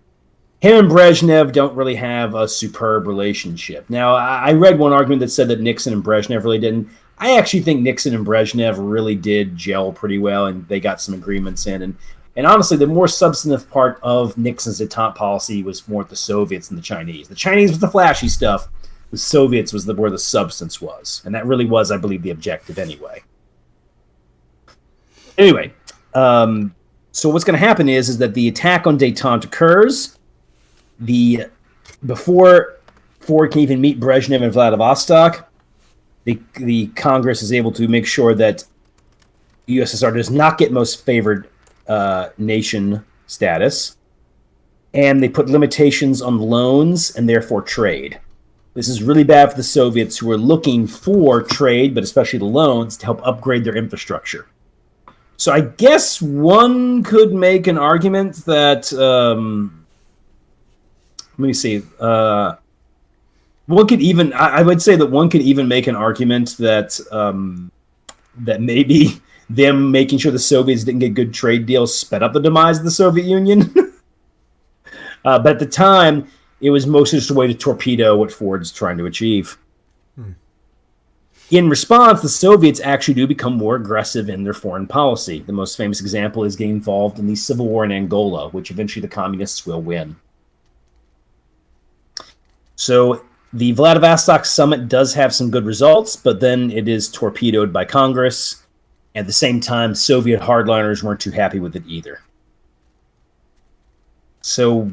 him and Brezhnev don't really have a superb relationship. Now, I read one argument that said that Nixon and Brezhnev really didn't. I actually think Nixon and Brezhnev really did gel pretty well, and they got some agreements in. And honestly, the more substantive part of Nixon's detente policy was more the Soviets and the Chinese. The Chinese was the flashy stuff. The Soviets was where the substance was. And that really was, I believe, the objective anyway. Anyway, so what's going to happen is that the attack on detente occurs. Before Ford can even meet Brezhnev in Vladivostok, the Congress is able to make sure that the USSR does not get most favored nation status, and they put limitations on loans and therefore trade. This is really bad for the Soviets, who are looking for trade, but especially the loans, to help upgrade their infrastructure. So I guess one could make an argument that let me see. One could even, I would say that one could even make an argument that that maybe them making sure the Soviets didn't get good trade deals sped up the demise of the Soviet Union. But at the time, it was mostly just a way to torpedo what Ford's trying to achieve. In response, the Soviets actually do become more aggressive in their foreign policy. The most famous example is getting involved in the civil war in Angola, which eventually the communists will win. So the Vladivostok summit does have some good results, but then it is torpedoed by Congress. At the same time, Soviet hardliners weren't too happy with it either. So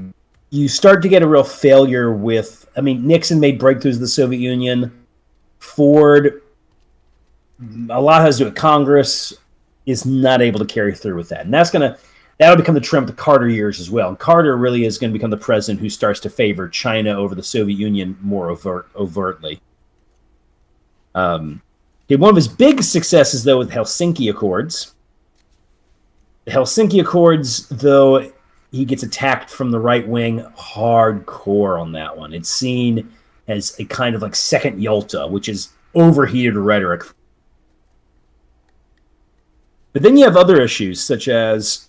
you start to get a real failure with, Nixon made breakthroughs in the Soviet Union. Ford, a lot has to do with Congress, is not able to carry through with that. And that'll become the trend of the Carter years as well. And Carter really is going to become the president who starts to favor China over the Soviet Union more overtly. One of his big successes, though, with Helsinki Accords. The Helsinki Accords, though, he gets attacked from the right wing hardcore on that one. It's seen as a kind of like second Yalta, which is overheated rhetoric. But then you have other issues, such as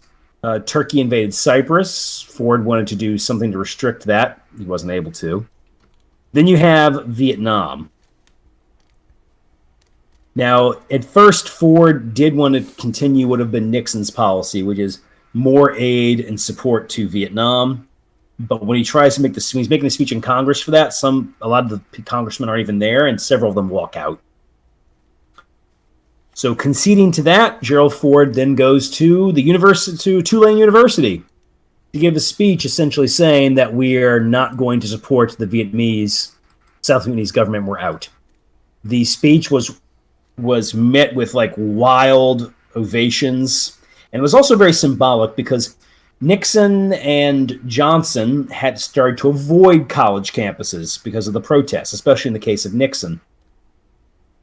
Turkey invaded Cyprus. Ford wanted to do something to restrict that. He wasn't able to. Then you have Vietnam. Now, at first, Ford did want to continue what would have been Nixon's policy, which is more aid and support to Vietnam. But when he tries to make this, when he's making a speech in Congress for that, a lot of the congressmen aren't even there, and several of them walk out. So conceding to that, Gerald Ford then goes to the university, to Tulane University, to give a speech essentially saying that we are not going to support the South Vietnamese government. We're out. The speech was met with like wild ovations, and it was also very symbolic because Nixon and Johnson had started to avoid college campuses because of the protests, especially in the case of Nixon.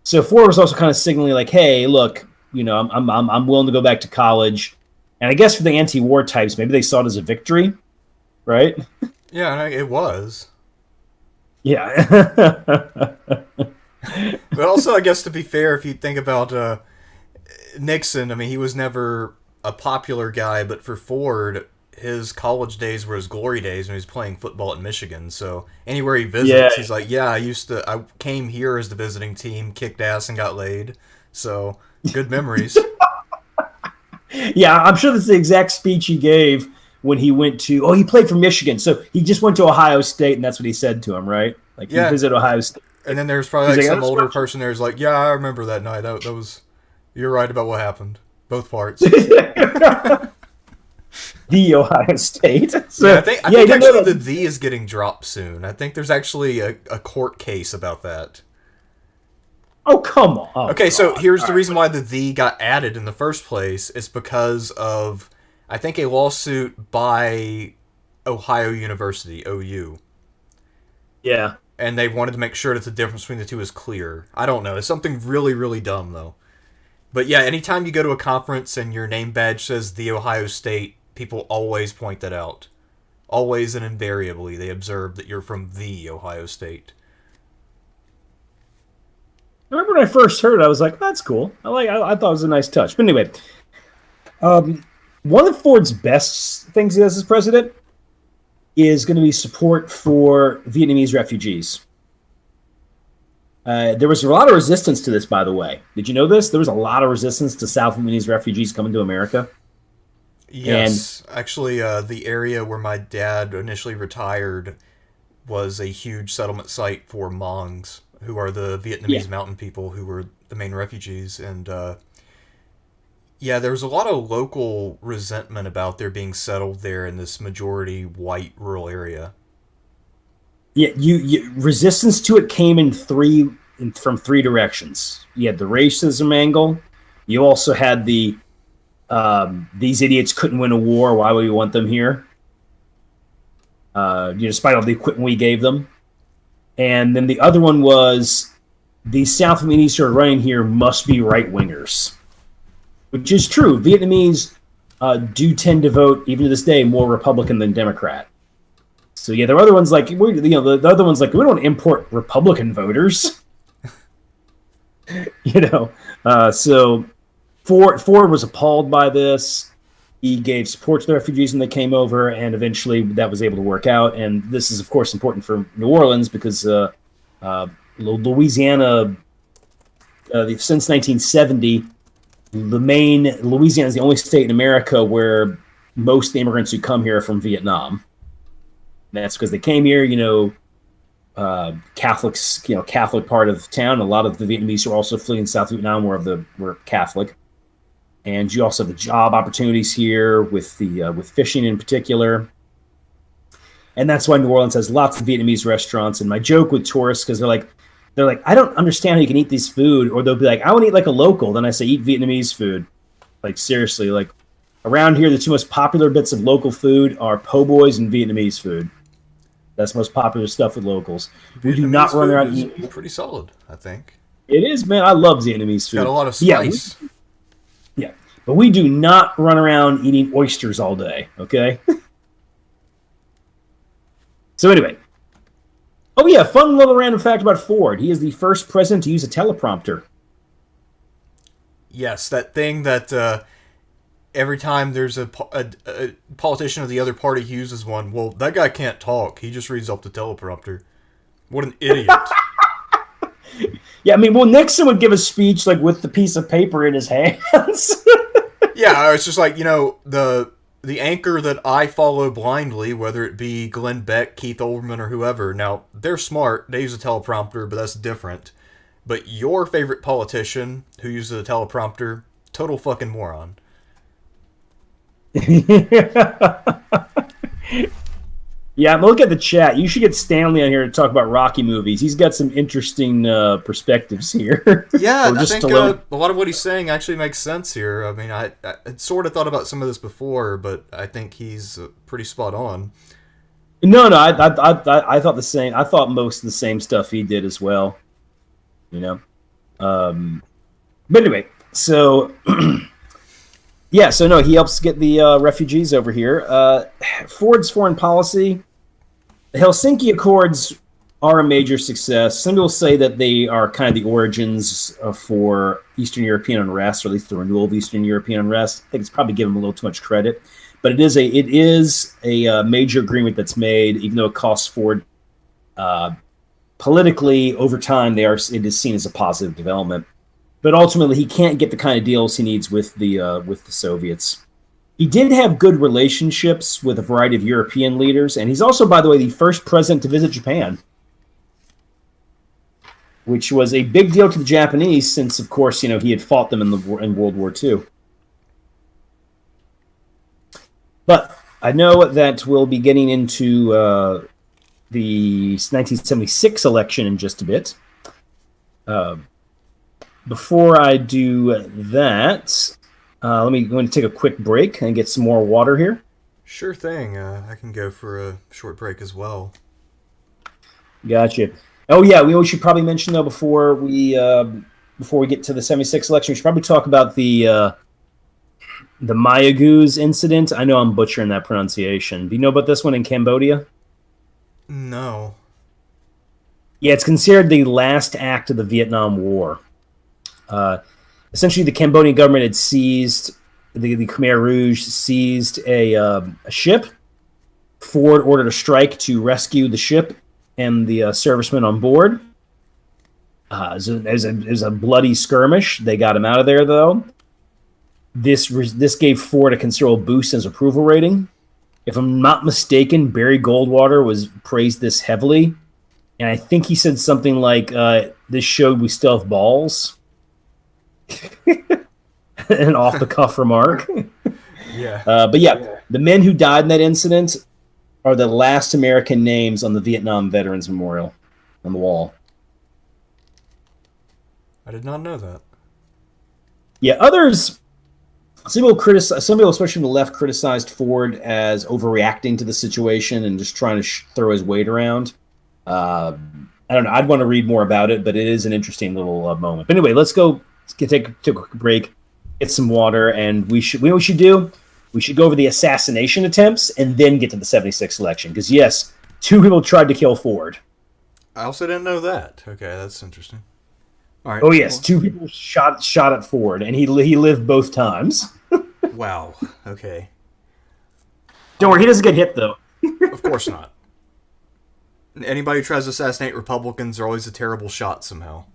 So Ford was also kind of signaling like, "Hey, look, I'm willing to go back to college." And I guess for the anti-war types, maybe they saw it as a victory, right? Yeah, it was. Yeah. But also, I guess to be fair, if you think about Nixon, I mean, he was never a popular guy, but for Ford, his college days were his glory days when he was playing football at Michigan. So anywhere he visits, he's like, yeah, I came here as the visiting team, kicked ass and got laid. So good memories. Yeah, I'm sure that's the exact speech he gave when he went to, he played for Michigan. So he just went to Ohio State, and that's what he said to him, right? Like, he visited Ohio State. And then there's probably like some older person there's like, yeah, I remember that night. That was, you're right about what happened. Both parts. The Ohio State. So, yeah, I think actually the is getting dropped soon. I think there's actually a court case about that. Oh, come on. Okay, so here's the reason why the got added in the first place. It's because of, I think, a lawsuit by Ohio University, OU. Yeah. And they wanted to make sure that the difference between the two is clear. I don't know. It's something really, really dumb, though. But yeah, anytime you go to a conference and your name badge says The Ohio State, people always point that out. Always and invariably, they observe that you're from The Ohio State. I remember when I first heard it, I was like, that's cool. I thought it was a nice touch. But anyway, one of Ford's best things he does as president is going to be support for Vietnamese refugees. There was a lot of resistance to this, by the way. Did you know this? There was a lot of resistance to South Vietnamese refugees coming to America. Yes. Actually, the area where my dad initially retired was a huge settlement site for Hmongs, who are the Vietnamese mountain people who were the main refugees. And there was a lot of local resentment about their being settled there in this majority white rural area. Yeah, you resistance to it came from three directions. You had the racism angle. You also had the these idiots couldn't win a war. Why would we want them here? Despite all the equipment we gave them. And then the other one was the South Vietnamese who are running here must be right-wingers, which is true. Vietnamese do tend to vote, even to this day, more Republican than Democrat. So yeah, there are other ones like the other ones like we don't import Republican voters. So Ford was appalled by this. He gave support to the refugees when they came over, and eventually that was able to work out. And this is, of course, important for New Orleans because Louisiana, since 1970, Louisiana is the only state in America where most of the immigrants who come here are from Vietnam. And that's because they came here, Catholics, Catholic part of town. A lot of the Vietnamese who are also fleeing South Vietnam were Catholic. And you also have the job opportunities here with fishing in particular. And that's why New Orleans has lots of Vietnamese restaurants. And my joke with tourists, because they're like, I don't understand how you can eat this food. Or they'll be like, I want to eat like a local. Then I say, eat Vietnamese food. Like, seriously, like around here, the two most popular bits of local food are po' boys and Vietnamese food. That's the most popular stuff with locals. We do not run around eating. Pretty solid, I think. It is, man. I love Vietnamese food. Got a lot of spice. Yeah, but we do not run around eating oysters all day, okay? So anyway. Oh, yeah, fun little random fact about Ford. He is the first president to use a teleprompter. Yes, that thing that every time there's a politician of the other party who uses one, well, that guy can't talk. He just reads off the teleprompter. What an idiot. Yeah, I mean, well, Nixon would give a speech like with the piece of paper in his hands. Yeah, it's just like, the anchor that I follow blindly, whether it be Glenn Beck, Keith Olbermann, or whoever. Now, they're smart. They use a teleprompter, but that's different. But your favorite politician who uses a teleprompter, total fucking moron. Yeah, look at the chat. You should get Stanley on here to talk about Rocky movies. He's got some interesting perspectives here. Yeah, Or I just think a lot of what he's saying actually makes sense here. I mean, I sort of thought about some of this before, but I think he's pretty spot on. No, I thought the same. I thought most of the same stuff he did as well. You know, but anyway, so yeah, so no, he helps get the refugees over here. Ford's foreign policy, the Helsinki Accords are a major success. Some people say that they are kind of the origins for Eastern European unrest, or at least the renewal of Eastern European unrest. I think it's probably given them a little too much credit, but it is a major agreement that's made, even though it costs Ford. Politically, over time, it is seen as a positive development. But ultimately, he can't get the kind of deals he needs with the Soviets. He did have good relationships with a variety of European leaders, and he's also, by the way, the first president to visit Japan, which was a big deal to the Japanese since, of course, he had fought them in World War II. But I know that we'll be getting into the 1976 election in just a bit. Before I do that, let me go and take a quick break and get some more water here. Sure thing. I can go for a short break as well. Gotcha. Oh yeah, we should probably mention though before we get to the 76 election, we should probably talk about the Maya Goose incident. I know I'm butchering that pronunciation. Do you know about this one in Cambodia? No. Yeah, it's considered the last act of the Vietnam War. Essentially, the Cambodian government had seized the Khmer Rouge seized a ship. Ford ordered a strike to rescue the ship and the servicemen on board. It was a bloody skirmish. They got him out of there, though. This gave Ford a considerable boost in his approval rating. If I'm not mistaken, Barry Goldwater was praised this heavily, and I think he said something like, "This showed we still have balls." An off-the-cuff remark. Yeah. But yeah, the men who died in that incident are the last American names on the Vietnam Veterans Memorial on the wall. I did not know that. Yeah, others. Some people, especially from the left, criticized Ford as overreacting to the situation and just trying to throw his weight around. I don't know. I'd want to read more about it, but it is an interesting little moment. But anyway, let's take a quick break, get some water, and we know what we should do? We should go over the assassination attempts and then get to the 76 election. Because, yes, 2 people tried to kill Ford. I also didn't know that. Okay, that's interesting. All right. Oh, yes, 2 people shot at Ford, and he lived both times. Wow. Okay. Don't worry, he doesn't get hit, though. Of course not. Anybody who tries to assassinate Republicans are always a terrible shot somehow.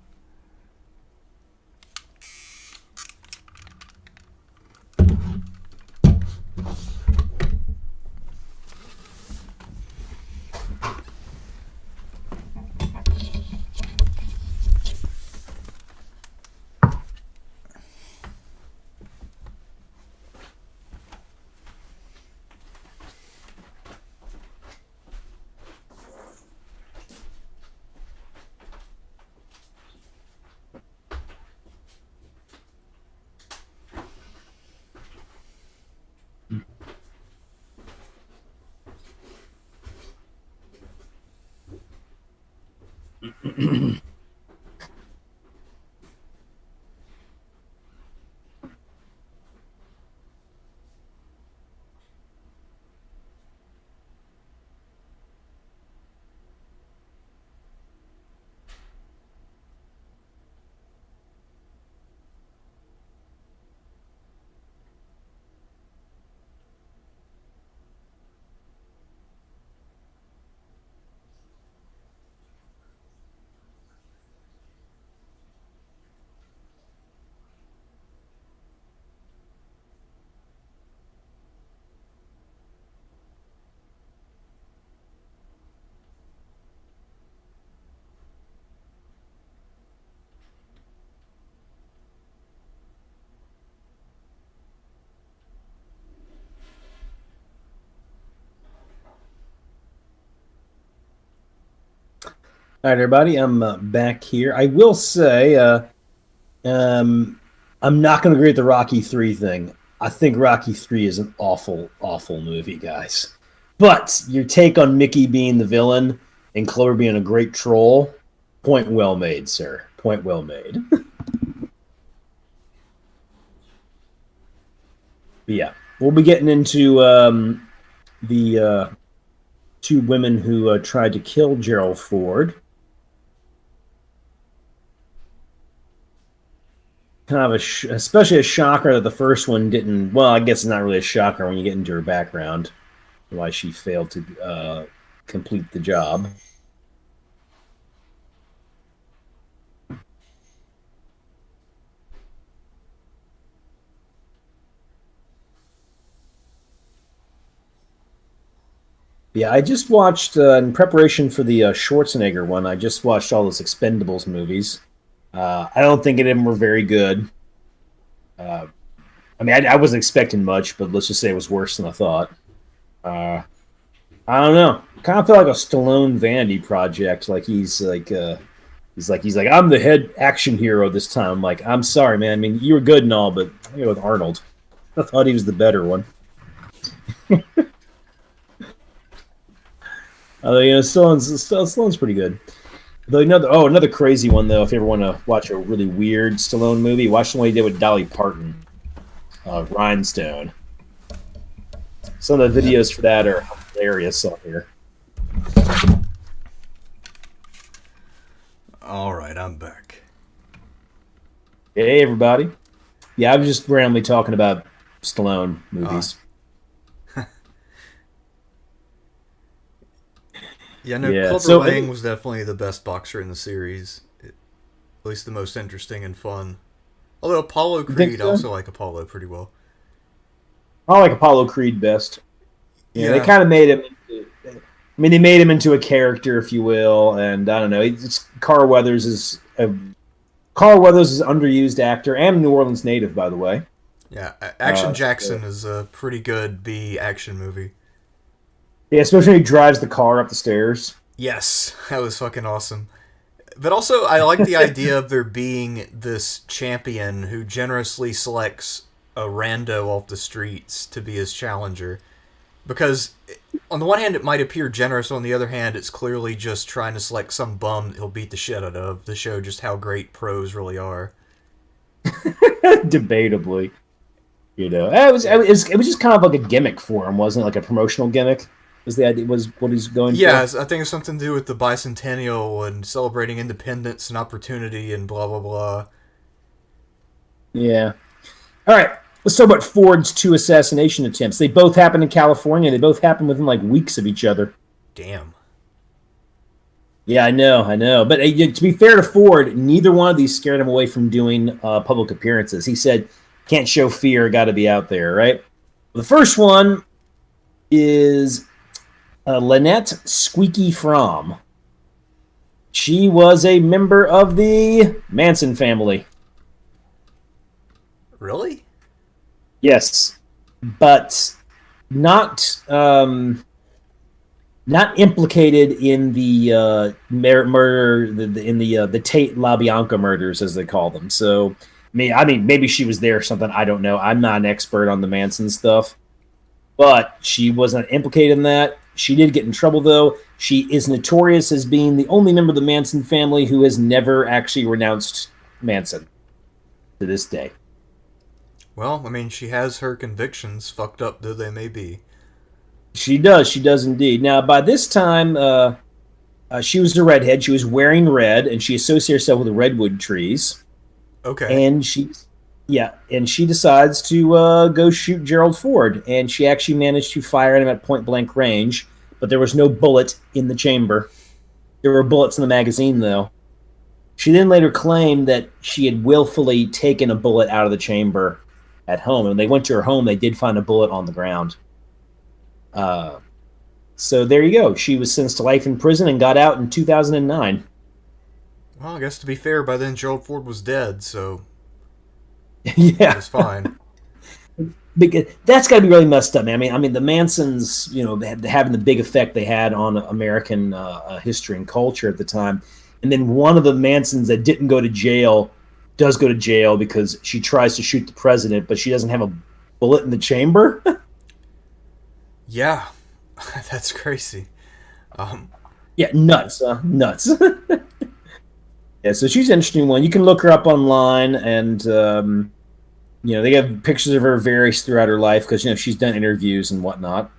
All right, everybody, I'm back here. I will say, I'm not going to agree with the Rocky 3 thing. I think Rocky 3 is an awful, awful movie, guys. But your take on Mickey being the villain and Clover being a great troll, point well made, sir. Point well made. Yeah, we'll be getting into the two women who tried to kill Gerald Ford. Kind of especially a shocker that the first one didn't. Well, I guess it's not really a shocker when you get into her background, why she failed to complete the job. Yeah, I just watched in preparation for the Schwarzenegger one. I just watched all those Expendables movies. I don't think any of them were very good. I mean, I wasn't expecting much, but let's just say it was worse than I thought. I don't know. Kind of felt like a Stallone vanity project. Like he's like I'm the head action hero this time. I'm like, I'm sorry, man. I mean, you were good and all, but you know, with Arnold, I thought he was the better one. Although, you know, Stallone's pretty good. Though another crazy one though. If you ever want to watch a really weird Stallone movie, watch the one he did with Dolly Parton, Rhinestone. Some of the videos for that are hilarious on here. All right, I'm back. Hey, everybody. Yeah, I was just randomly talking about Stallone movies. Yeah, no, Clubber Lang was definitely the best boxer in the series. At least the most interesting and fun. Although Apollo Creed, I also like Apollo pretty well. I like Apollo Creed best. Yeah, Yeah. they kind of made him. They made him into a character, if you will, and I don't know. Carl Weathers is a underused actor and a New Orleans native, by the way. Yeah, Action Jackson is a pretty good B action movie. Yeah, especially when he drives the car up the stairs. Yes, that was fucking awesome. But also, I like the idea of there being this champion who generously selects a rando off the streets to be his challenger. Because, on the one hand, it might appear generous, on the other hand, it's clearly just trying to select some bum that he'll beat the shit out of to show just how great pros really are. Debatably. You know, it was just kind of like a gimmick for him, wasn't it? Like a promotional gimmick? Was the idea was what he's going for? Yeah, I think it's something to do with the bicentennial and celebrating independence and opportunity and blah, blah, blah. Yeah. All right. Let's talk about Ford's two assassination attempts. They both happened in California. They both happened within like weeks of each other. Damn. Yeah, I know. But to be fair to Ford, neither one of these scared him away from doing public appearances. He said, can't show fear, got to be out there, right? The first one is Lynette Squeaky Fromm. She was a member of the Manson family. Really? Yes, but not implicated in the murder in the Tate LaBianca murders, as they call them. So, I mean, maybe she was there or something. I don't know. I'm not an expert on the Manson stuff, but she wasn't implicated in that. She did get in trouble, though. She is notorious as being the only member of the Manson family who has never actually renounced Manson to this day. Well, I mean, she has her convictions, fucked up though they may be. She does indeed. Now, by this time, she was a redhead. She was wearing red, and she associated herself with the redwood trees. Okay. And she decides to go shoot Gerald Ford, and she actually managed to fire at him at point-blank range, but there was no bullet in the chamber. There were bullets in the magazine, though. She then later claimed that she had willfully taken a bullet out of the chamber at home. And when they went to her home, they did find a bullet on the ground. So there you go. She was sentenced to life in prison and got out in 2009. Well, I guess to be fair, by then Gerald Ford was dead, so Yeah. it was fine. that's got to be really messed up, man. I mean, the Mansons, having the big effect they had on American history and culture at the time, and then one of the Mansons that didn't go to jail does go to jail because she tries to shoot the president, but she doesn't have a bullet in the chamber. Yeah, that's crazy. Yeah, nuts, nuts. Yeah, so she's an interesting one. You can look her up online, and they have pictures of her various throughout her life because she's done interviews and whatnot.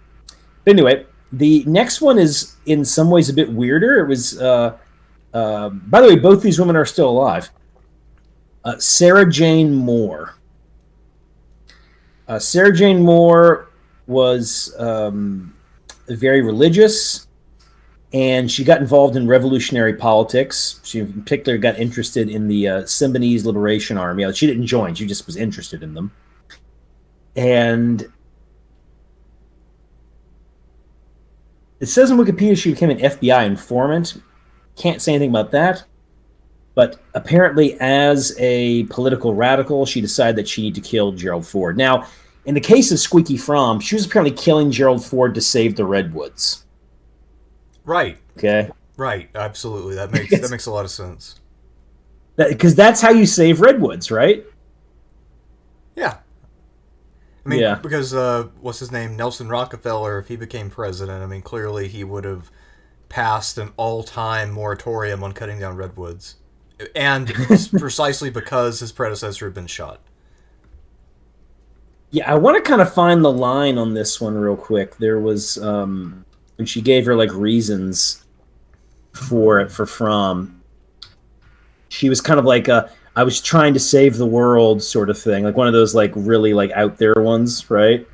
But anyway, the next one is in some ways a bit weirder. It was, by the way, both these women are still alive. Sarah Jane Moore. Sarah Jane Moore was very religious, and she got involved in revolutionary politics. She in particular got interested in the Symbionese Liberation Army. She didn't join, she just was interested in them. And it says in Wikipedia she became an FBI informant. Can't say anything about that. But apparently, as a political radical, she decided that she needed to kill Gerald Ford. Now, in the case of Squeaky Fromm, she was apparently killing Gerald Ford to save the Redwoods. Right. Okay. Right. Absolutely. That makes a lot of sense. Because that's how you save Redwoods, right? Yeah. I mean, because what's his name, Nelson Rockefeller, if he became president, I mean, clearly he would have passed an all-time moratorium on cutting down redwoods. And precisely because his predecessor had been shot. Yeah, I want to kind of find the line on this one real quick. There was, when she gave her, reasons for Fromm, she was kind of like, I was trying to save the world sort of thing. Like one of those, really, out there ones, right?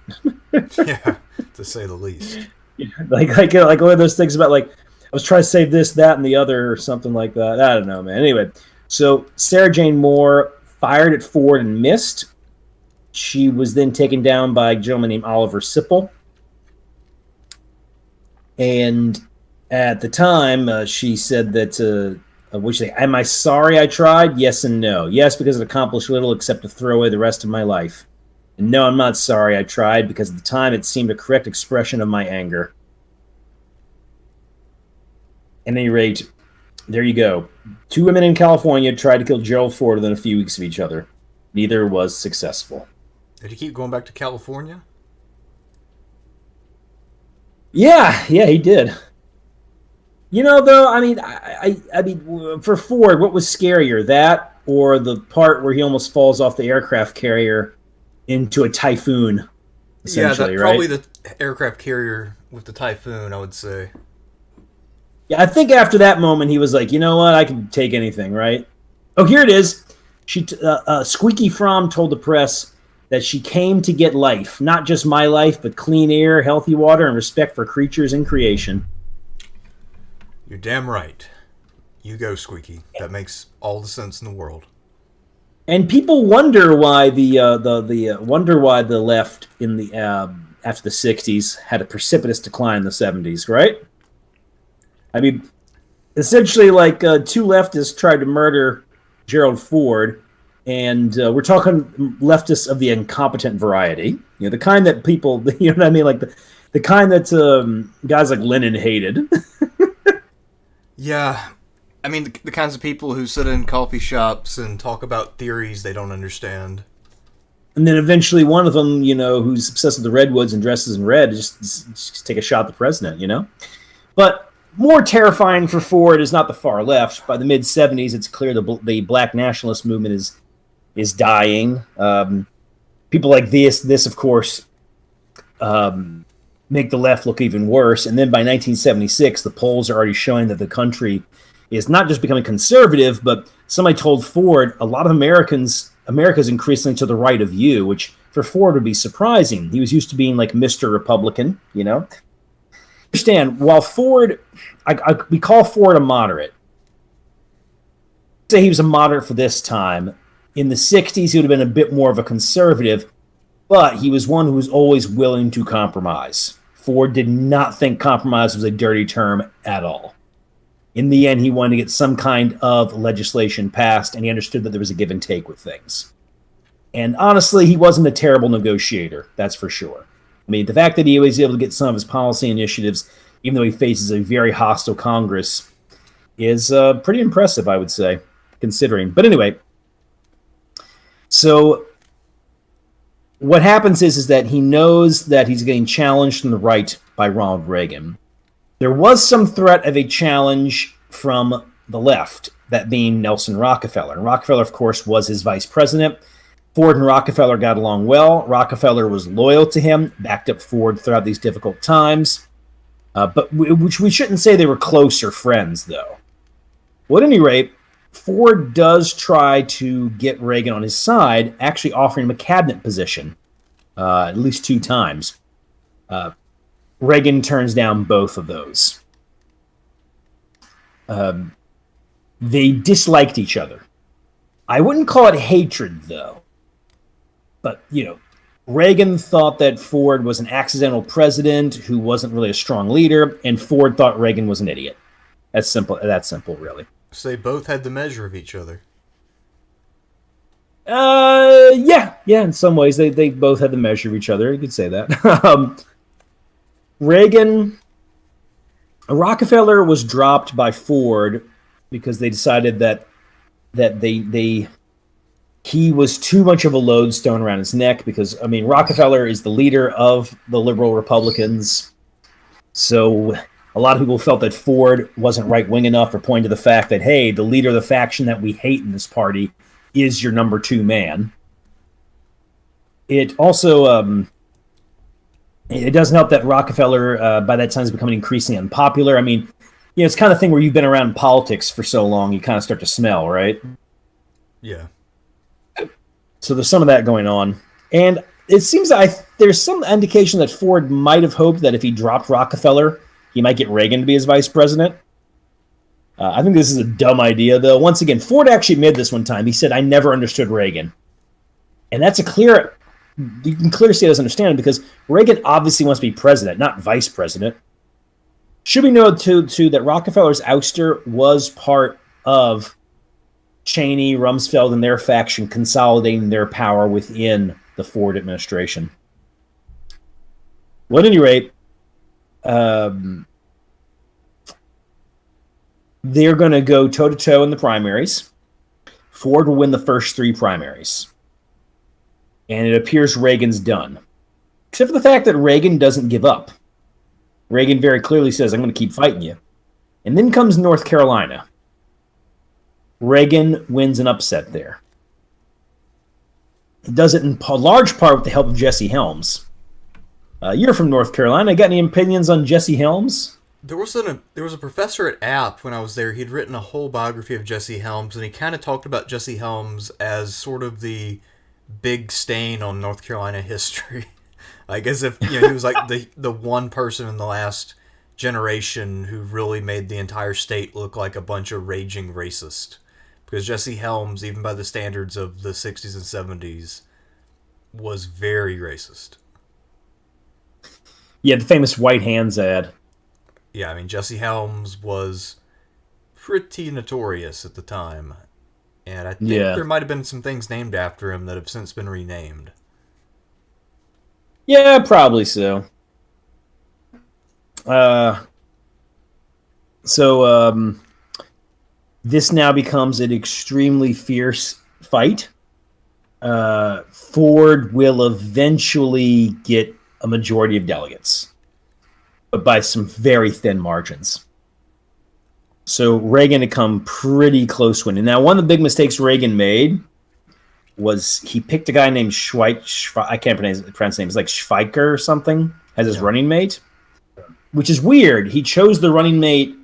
Yeah, to say the least. Yeah, like one of those things about, I was trying to save this, that, and the other, or something like that. I don't know, man. Anyway, so Sarah Jane Moore fired at Ford and missed. She was then taken down by a gentleman named Oliver Sipple. And at the time, she said that, am I sorry I tried? Yes and no. Yes, because it accomplished little except to throw away the rest of my life. And no, I'm not sorry I tried, because at the time it seemed a correct expression of my anger. At any rate, there you go. 2 women in California tried to kill Gerald Ford within a few weeks of each other. Neither was successful. Did he keep going back to California? Yeah, he did. Though, I mean, for Ford, what was scarier, that or the part where he almost falls off the aircraft carrier into a typhoon? Essentially, yeah, probably the aircraft carrier with the typhoon, I would say. Yeah, I think after that moment, he was like, you know what, I can take anything, right? Oh, here it is. Squeaky Fromm told the press that she came to get life, not just my life, but clean air, healthy water, and respect for creatures in creation. You're damn right. You go, Squeaky. That makes all the sense in the world. And people wonder why the left in the after the 60s had a precipitous decline in the 70s, right? I mean, essentially, two leftists tried to murder Gerald Ford, and we're talking leftists of the incompetent variety. The kind that people, you know what I mean, the kind that guys like Lenin hated. Yeah, I mean the kinds of people who sit in coffee shops and talk about theories they don't understand. And then eventually, one of them, who's obsessed with the redwoods and dresses in red, just take a shot at the president. But more terrifying for Ford is not the far left. By the mid-'70s, it's clear the black nationalist movement is dying. People like this, of course, make the left look even worse. And then by 1976, the polls are already showing that the country is not just becoming conservative, but somebody told Ford a lot of America's increasingly to the right of you, which for Ford would be surprising. He was used to being like Mr. Republican, Understand, while Ford, we call Ford a moderate. Say he was a moderate for this time. In the 60s, he would have been a bit more of a conservative, but he was one who was always willing to compromise. Ford did not think compromise was a dirty term at all. In the end, he wanted to get some kind of legislation passed, and he understood that there was a give and take with things. And honestly, he wasn't a terrible negotiator, that's for sure. I mean, the fact that he was able to get some of his policy initiatives, even though he faces a very hostile Congress, is pretty impressive, I would say, considering. But anyway, so what happens is that he knows that he's getting challenged from the right by Ronald Reagan. There was some threat of a challenge from the left, that being Nelson Rockefeller. And Rockefeller, of course, was his vice president. Ford and Rockefeller got along well. Rockefeller was loyal to him, backed up Ford throughout these difficult times. But we shouldn't say they were closer friends, though. Well, at any rate, Ford does try to get Reagan on his side, actually offering him a cabinet position at least 2 times. Reagan turns down both of those. They disliked each other. I wouldn't call it hatred, though. But, Reagan thought that Ford was an accidental president who wasn't really a strong leader, and Ford thought Reagan was an idiot. That's simple, really. So they both had the measure of each other. Yeah, in some ways they both had the measure of each other. You could say that. Rockefeller was dropped by Ford because they decided that he was too much of a lodestone around his neck because, Rockefeller is the leader of the liberal Republicans. So a lot of people felt that Ford wasn't right-wing enough or pointed to the fact that, hey, the leader of the faction that we hate in this party is your number 2 man. It also, it doesn't help that Rockefeller, by that time, is becoming increasingly unpopular. It's kind of thing where you've been around politics for so long, you kind of start to smell, right? Yeah. So there's some of that going on. And it seems there's some indication that Ford might have hoped that if he dropped Rockefeller, he might get Reagan to be his vice president. I think this is a dumb idea, though. Once again, Ford actually admitted this one time. He said, I never understood Reagan. And that's you can clearly see he doesn't understand it because Reagan obviously wants to be president, not vice president. Should we know, too, that Rockefeller's ouster was part of Cheney, Rumsfeld, and their faction consolidating their power within the Ford administration. Well, at any rate, they're going to go toe-to-toe in the primaries. Ford will win the first 3 primaries. And it appears Reagan's done. Except for the fact that Reagan doesn't give up. Reagan very clearly says, I'm going to keep fighting you. And then comes North Carolina. Reagan wins an upset there. He does it in large part with the help of Jesse Helms. You're from North Carolina. Got any opinions on Jesse Helms? There was a professor at App when I was there. He'd written a whole biography of Jesse Helms, and he kind of talked about Jesse Helms as sort of the big stain on North Carolina history. Like as if he was like the one person in the last generation who really made the entire state look like a bunch of raging racist. Because Jesse Helms, even by the standards of the 60s and 70s, was very racist. Yeah, the famous White Hands ad. Yeah, Jesse Helms was pretty notorious at the time. And I think there might have been some things named after him that have since been renamed. Yeah, probably so. This now becomes an extremely fierce fight. Ford will eventually get a majority of delegates, but by some very thin margins. So Reagan had come pretty close winning. Now, one of the big mistakes Reagan made was he picked a guy named I can't pronounce his name. It's like Schweiker or something as his running mate, which is weird. He chose the running mate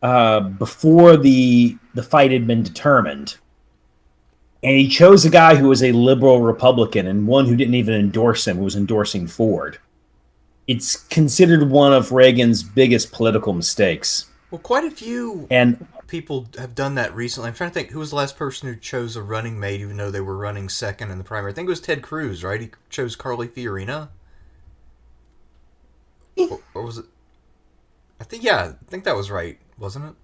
before the fight had been determined. And he chose a guy who was a liberal Republican and one who didn't even endorse him, who was endorsing Ford. It's considered one of Reagan's biggest political mistakes. Well, quite a few people have done that recently. I'm trying to think, who was the last person who chose a running mate even though they were running second in the primary? I think it was Ted Cruz, right? He chose Carly Fiorina? Or was it? I think that was right, wasn't it?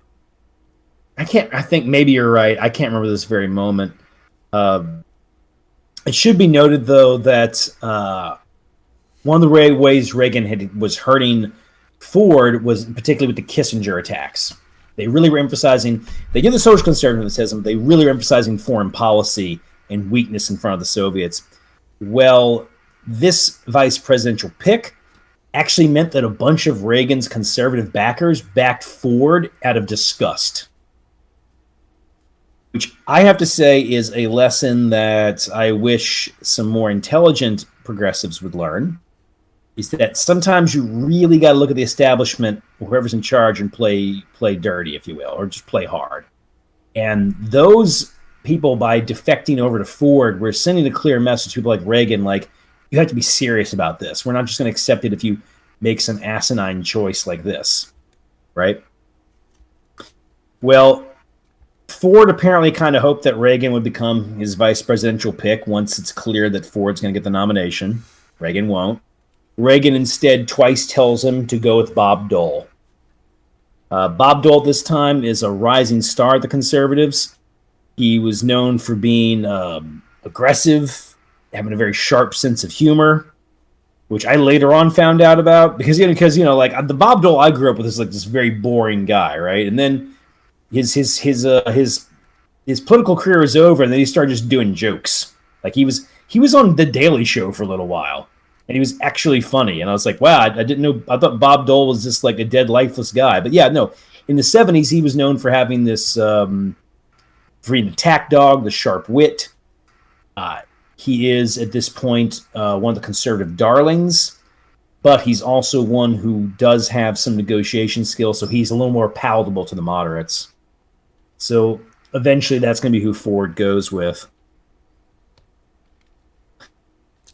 I think maybe you're right. I can't remember this very moment. It should be noted, though, that one of the ways Reagan was hurting Ford was particularly with the Kissinger attacks. They really were emphasizing, they did the social conservatism, they really were emphasizing foreign policy and weakness in front of the Soviets. Well, this vice presidential pick actually meant that a bunch of Reagan's conservative backers backed Ford out of disgust, which I have to say is a lesson that I wish some more intelligent progressives would learn, is that sometimes you really got to look at the establishment, whoever's in charge, and play dirty, if you will, or just play hard. And those people, by defecting over to Ford, were sending a clear message to people like Reagan, like, you have to be serious about this. We're not just going to accept it if you make some asinine choice like this, right? Well, Ford apparently kind of hoped that Reagan would become his vice presidential pick once it's clear that Ford's going to get the nomination. Reagan won't. Reagan instead twice tells him to go with Bob Dole. Bob Dole this time is a rising star of the conservatives. He was known for being aggressive, having a very sharp sense of humor, which I later on found out about because like the Bob Dole I grew up with is like this very boring guy, right? And then his political career was over, and then he started just doing jokes. Like he was on The Daily Show for a little while, and he was actually funny. And I was like, wow, I didn't know. I thought Bob Dole was just like a dead, lifeless guy. But yeah, no. In the 70s, he was known for having this freedom attack dog, the sharp wit. He is, at this point, one of the conservative darlings, but he's also one who does have some negotiation skills, so he's a little more palatable to the moderates. So eventually that's going to be who Ford goes with.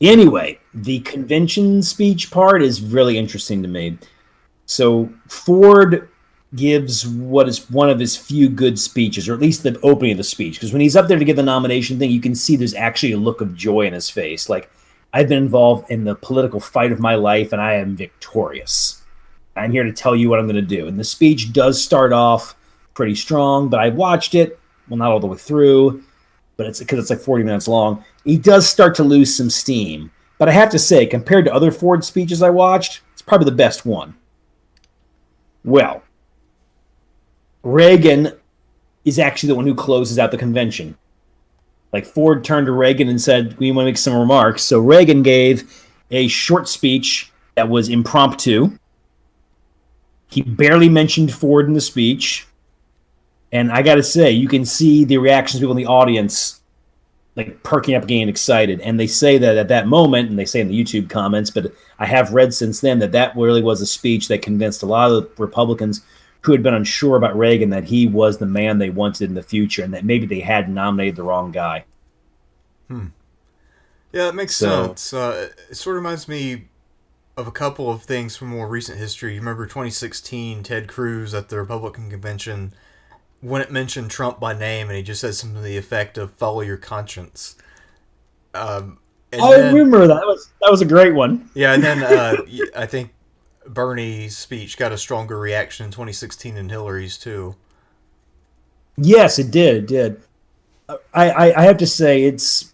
Anyway, the convention speech part is really interesting to me. So Ford gives what is one of his few good speeches, or at least the opening of the speech. Because when he's up there to give the nomination thing, you can see there's actually a look of joy in his face. Like, I've been involved in the political fight of my life, and I am victorious. I'm here to tell you what I'm going to do. And the speech does start off pretty strong, but I watched it, well, not all the way through, but it's because it's like 40 minutes long. He does start to lose some steam. But I have to say, compared to other Ford speeches I watched, it's probably the best one. Well, Reagan is actually the one who closes out the convention. Like, Ford turned to Reagan and said, we want to make some remarks. So Reagan gave a short speech that was impromptu. He barely mentioned Ford in the speech. And I got to say, you can see the reactions of people in the audience, like, perking up, getting excited. And they say that at that moment, and they say in the YouTube comments, but I have read since then that really was a speech that convinced a lot of the Republicans who had been unsure about Reagan that he was the man they wanted in the future, and that maybe they had nominated the wrong guy. Yeah, that makes sense. It sort of reminds me of a couple of things from more recent history. You remember 2016, Ted Cruz at the Republican convention wouldn't mention Trump by name, and he just said something to the effect of "follow your conscience." I remember that. That was a great one. Yeah, and then I think Bernie's speech got a stronger reaction in 2016 than Hillary's too. Yes, it did. It did. I have to say, it's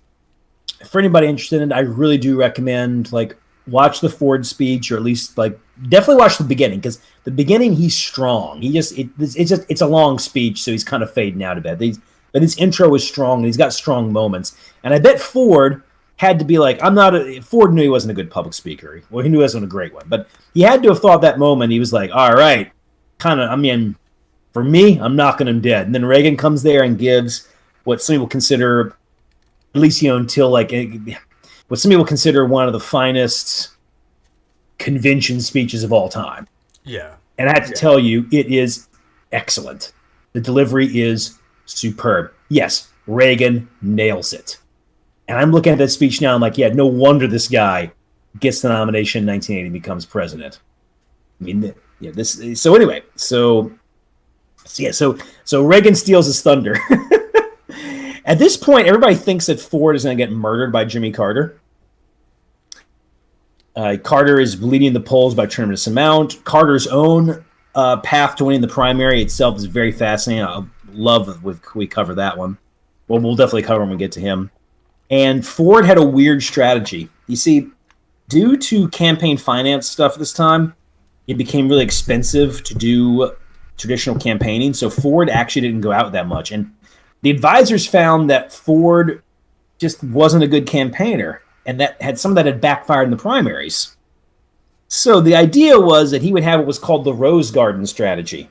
for anybody interested in it, I really do recommend, like, watch the Ford speech, or at least, like, definitely watch the beginning, because the beginning, he's strong. It's a long speech, so he's kind of fading out a bit. But his intro is strong, and he's got strong moments. And I bet Ford had to be like, Ford knew he wasn't a good public speaker. Well, he knew he wasn't a great one, but he had to have thought that moment, he was like, all right, for me, I'm knocking him dead. And then Reagan comes there and gives what some people consider, at least, until like, what some people consider one of the finest convention speeches of all time. Yeah. And I have to tell you, it is excellent. The delivery is superb. Yes, Reagan nails it. And I'm looking at that speech now, I'm like, yeah, no wonder this guy gets the nomination in 1980 and becomes president. I mean, yeah, so Reagan steals his thunder. At this point, everybody thinks that Ford is going to get murdered by Jimmy Carter. Carter is leading the polls by a tremendous amount. Carter's own path to winning the primary itself is very fascinating. I love if we cover that one. Well, we'll definitely cover when we get to him. And Ford had a weird strategy. You see, due to campaign finance stuff at this time, it became really expensive to do traditional campaigning. So Ford actually didn't go out that much. And the advisors found that Ford just wasn't a good campaigner, and that had some of that had backfired in the primaries. So the idea was that he would have what was called the Rose Garden strategy.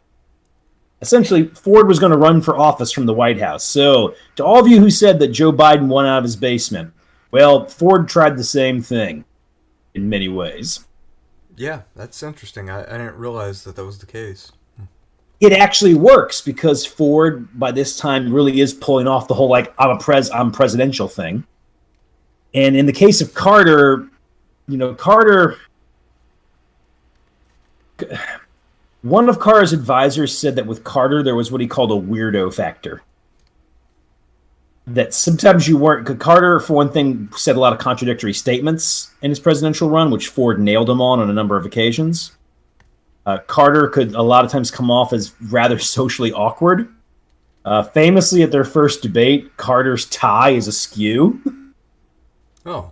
Essentially, Ford was going to run for office from the White House. So to all of you who said that Joe Biden won out of his basement, well, Ford tried the same thing in many ways. Yeah, that's interesting. I didn't realize that was the case. It actually works because Ford, by this time, really is pulling off the whole, like, I'm presidential thing. And in the case of Carter, one of Carter's advisors said that with Carter, there was what he called a weirdo factor. That sometimes you weren't... Carter, for one thing, said a lot of contradictory statements in his presidential run, which Ford nailed him on a number of occasions. Carter could a lot of times come off as rather socially awkward. Famously, at their first debate, Carter's tie is askew. Oh.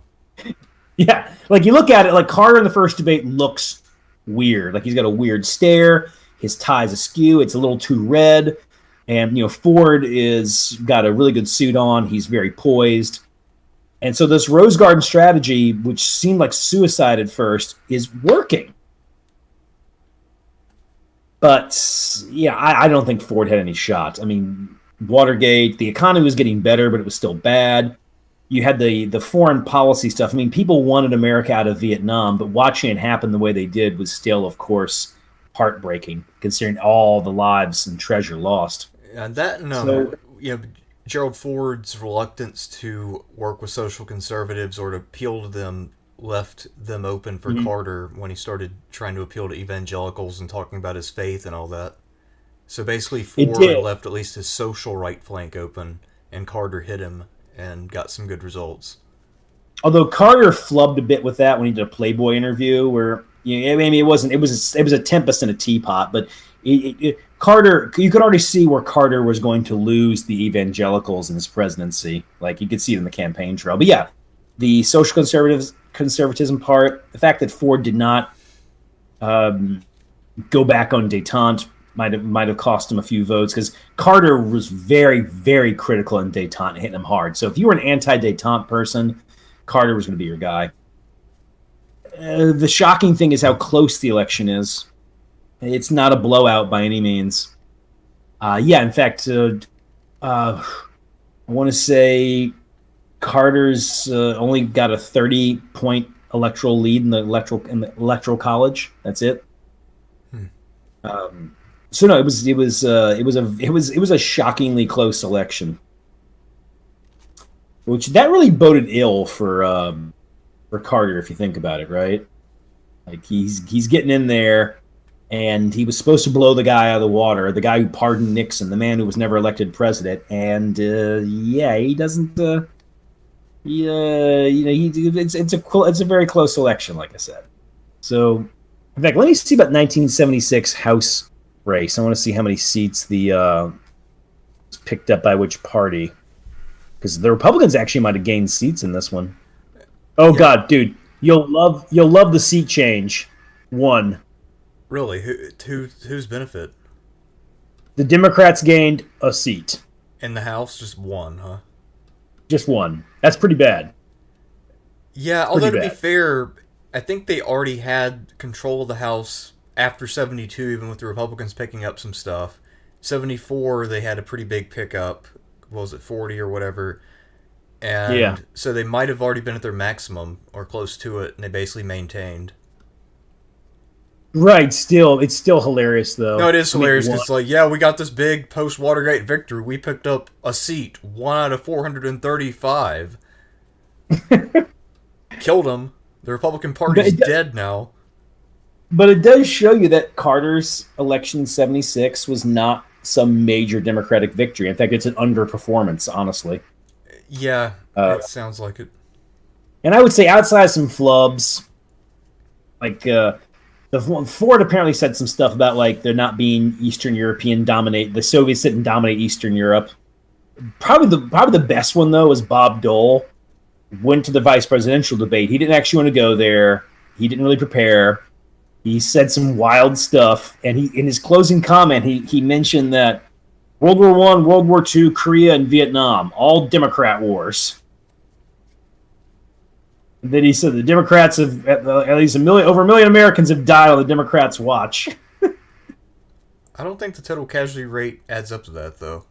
Yeah, like you look at it, like Carter in the first debate looks weird. Like he's got a weird stare. His tie's askew. It's a little too red. And, Ford is got a really good suit on. He's very poised. And so this Rose Garden strategy, which seemed like suicide at first, is working. But, yeah, I don't think Ford had any shot. I mean, Watergate, the economy was getting better, but it was still bad. You had the foreign policy stuff. I mean, people wanted America out of Vietnam, but watching it happen the way they did was still, of course, heartbreaking, considering all the lives and treasure lost. And Gerald Ford's reluctance to work with social conservatives or to appeal to them left them open for Carter when he started trying to appeal to evangelicals and talking about his faith and all that. So basically, Ford left at least his social right flank open, and Carter hit him and got some good results. Although Carter flubbed a bit with that when he did a Playboy interview, where it was a tempest in a teapot, but Carter, you could already see where Carter was going to lose the evangelicals in his presidency. Like you could see it in the campaign trail. But yeah, the social conservatism part, the fact that Ford did not go back on détente might have cost him a few votes, because Carter was very, very critical in détente, hitting him hard. So if you were an anti-détente person, Carter was going to be your guy. The shocking thing is how close the election is. It's not a blowout by any means. In fact, I want to say Carter's only got a 30-point electoral lead in the electoral college. That's it. So no, it was a shockingly close election, which that really boded ill for Carter if you think about it, right? Like he's getting in there, and he was supposed to blow the guy out of the water, the guy who pardoned Nixon, the man who was never elected president, and he doesn't. It's a very close election, like I said. So, in fact, let me see about 1976 House race. I want to see how many seats the picked up by which party, because the Republicans actually might have gained seats in this one. Oh God, dude, you'll love the seat change. One. Really? Whose benefit? The Democrats gained a seat. In the House? Just one, huh? Just one. That's pretty bad. Yeah, although to be fair, I think they already had control of the House after 72, even with the Republicans picking up some stuff. 74, they had a pretty big pickup. What was it, 40 or whatever? And so they might have already been at their maximum or close to it, and they basically maintained. Right, it's still hilarious, though. No, it is hilarious. It's like, we got this big post-Watergate victory. We picked up a seat, 1 out of 435. Killed him. The Republican Party's dead now. But it does show you that Carter's election in 76 was not some major Democratic victory. In fact, it's an underperformance, honestly. Yeah, it sounds like it. And I would say outside some flubs, like... Ford apparently said some stuff about like there not being Eastern European dominate. The Soviets didn't dominate Eastern Europe. Probably the best one though was Bob Dole went to the vice presidential debate. He didn't actually want to go there. He didn't really prepare. He said some wild stuff, and in his closing comment, he mentioned that World War I, World War II, Korea, and Vietnam, all Democrat wars. And then he said the Democrats have, at least over a million Americans have died on the Democrats' watch. I don't think the total casualty rate adds up to that, though.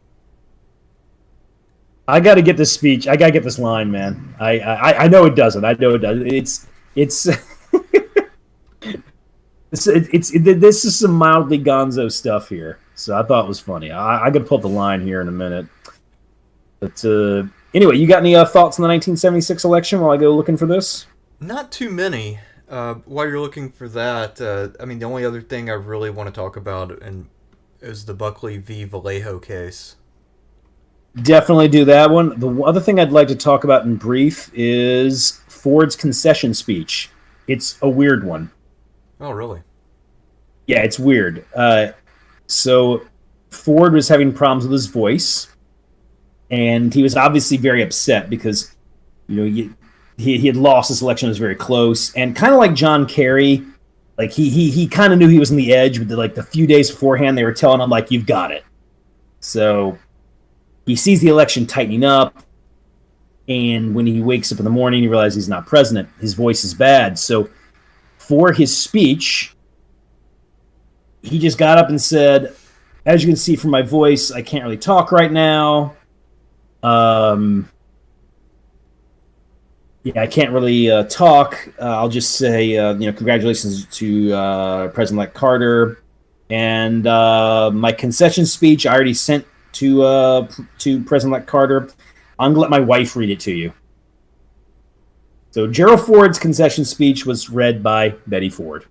I got to get this speech. I got to get this line, man. I know it doesn't. I know it doesn't. It's this is some mildly gonzo stuff here. So I thought it was funny. I could pull up the line here in a minute. But anyway, you got any thoughts on the 1976 election while I go looking for this? Not too many. While you're looking for that, I mean, the only other thing I really want to talk about is the Buckley v. Vallejo case. Definitely do that one. The other thing I'd like to talk about in brief is Ford's concession speech. It's a weird one. Oh, really? Yeah, it's weird. So Ford was having problems with his voice, and he was obviously very upset because, he had lost this election. It was very close, and kind of like John Kerry, like he kind of knew he was on the edge. But the few days beforehand, they were telling him like, "You've got it." So he sees the election tightening up, and when he wakes up in the morning, he realizes he's not president. His voice is bad. So for his speech, he just got up and said, "As you can see from my voice, I can't really talk right now. I can't really talk. I'll just say, congratulations to President-elect Carter. And my concession speech I already sent to President-elect Carter. I'm going to let my wife read it to you." So Gerald Ford's concession speech was read by Betty Ford.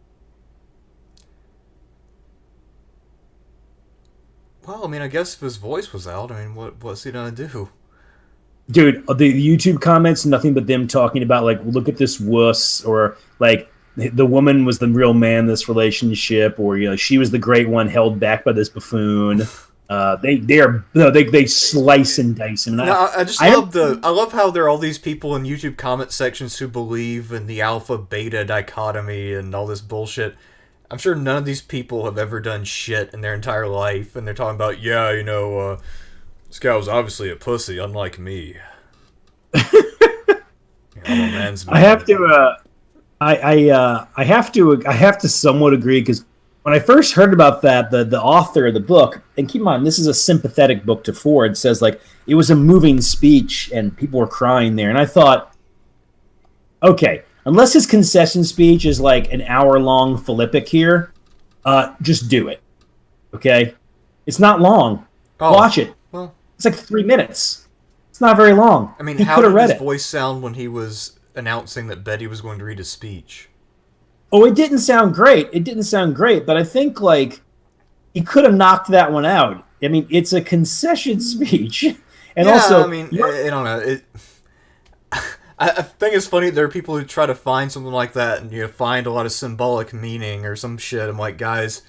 Well, I mean, I guess if his voice was out, I mean, what's he gonna do? Dude, the YouTube comments, nothing but them talking about, like, look at this wuss, or, like, the woman was the real man in this relationship, or, she was the great one held back by this buffoon. They slice and dice him. I love how there are all these people in YouTube comment sections who believe in the alpha-beta dichotomy and all this bullshit. I'm sure none of these people have ever done shit in their entire life, and they're talking about, this guy was obviously a pussy, unlike me. I'm a man's man. I have to somewhat agree, because when I first heard about that, the author of the book, and keep in mind, this is a sympathetic book to Ford, says, like, it was a moving speech and people were crying there. And I thought, okay, unless his concession speech is like an hour-long philippic here, just do it. Okay? It's not long. Oh, watch it. Well, it's like 3 minutes. It's not very long. I mean, he how did his it. voice sound when he was announcing that Betty was going to read his speech? Oh, it didn't sound great. But I think, like, he could have knocked that one out. I mean, it's a concession speech. And also, I mean, I don't know. I think it's funny there are people who try to find something like that and find a lot of symbolic meaning or some shit. I'm like, guys,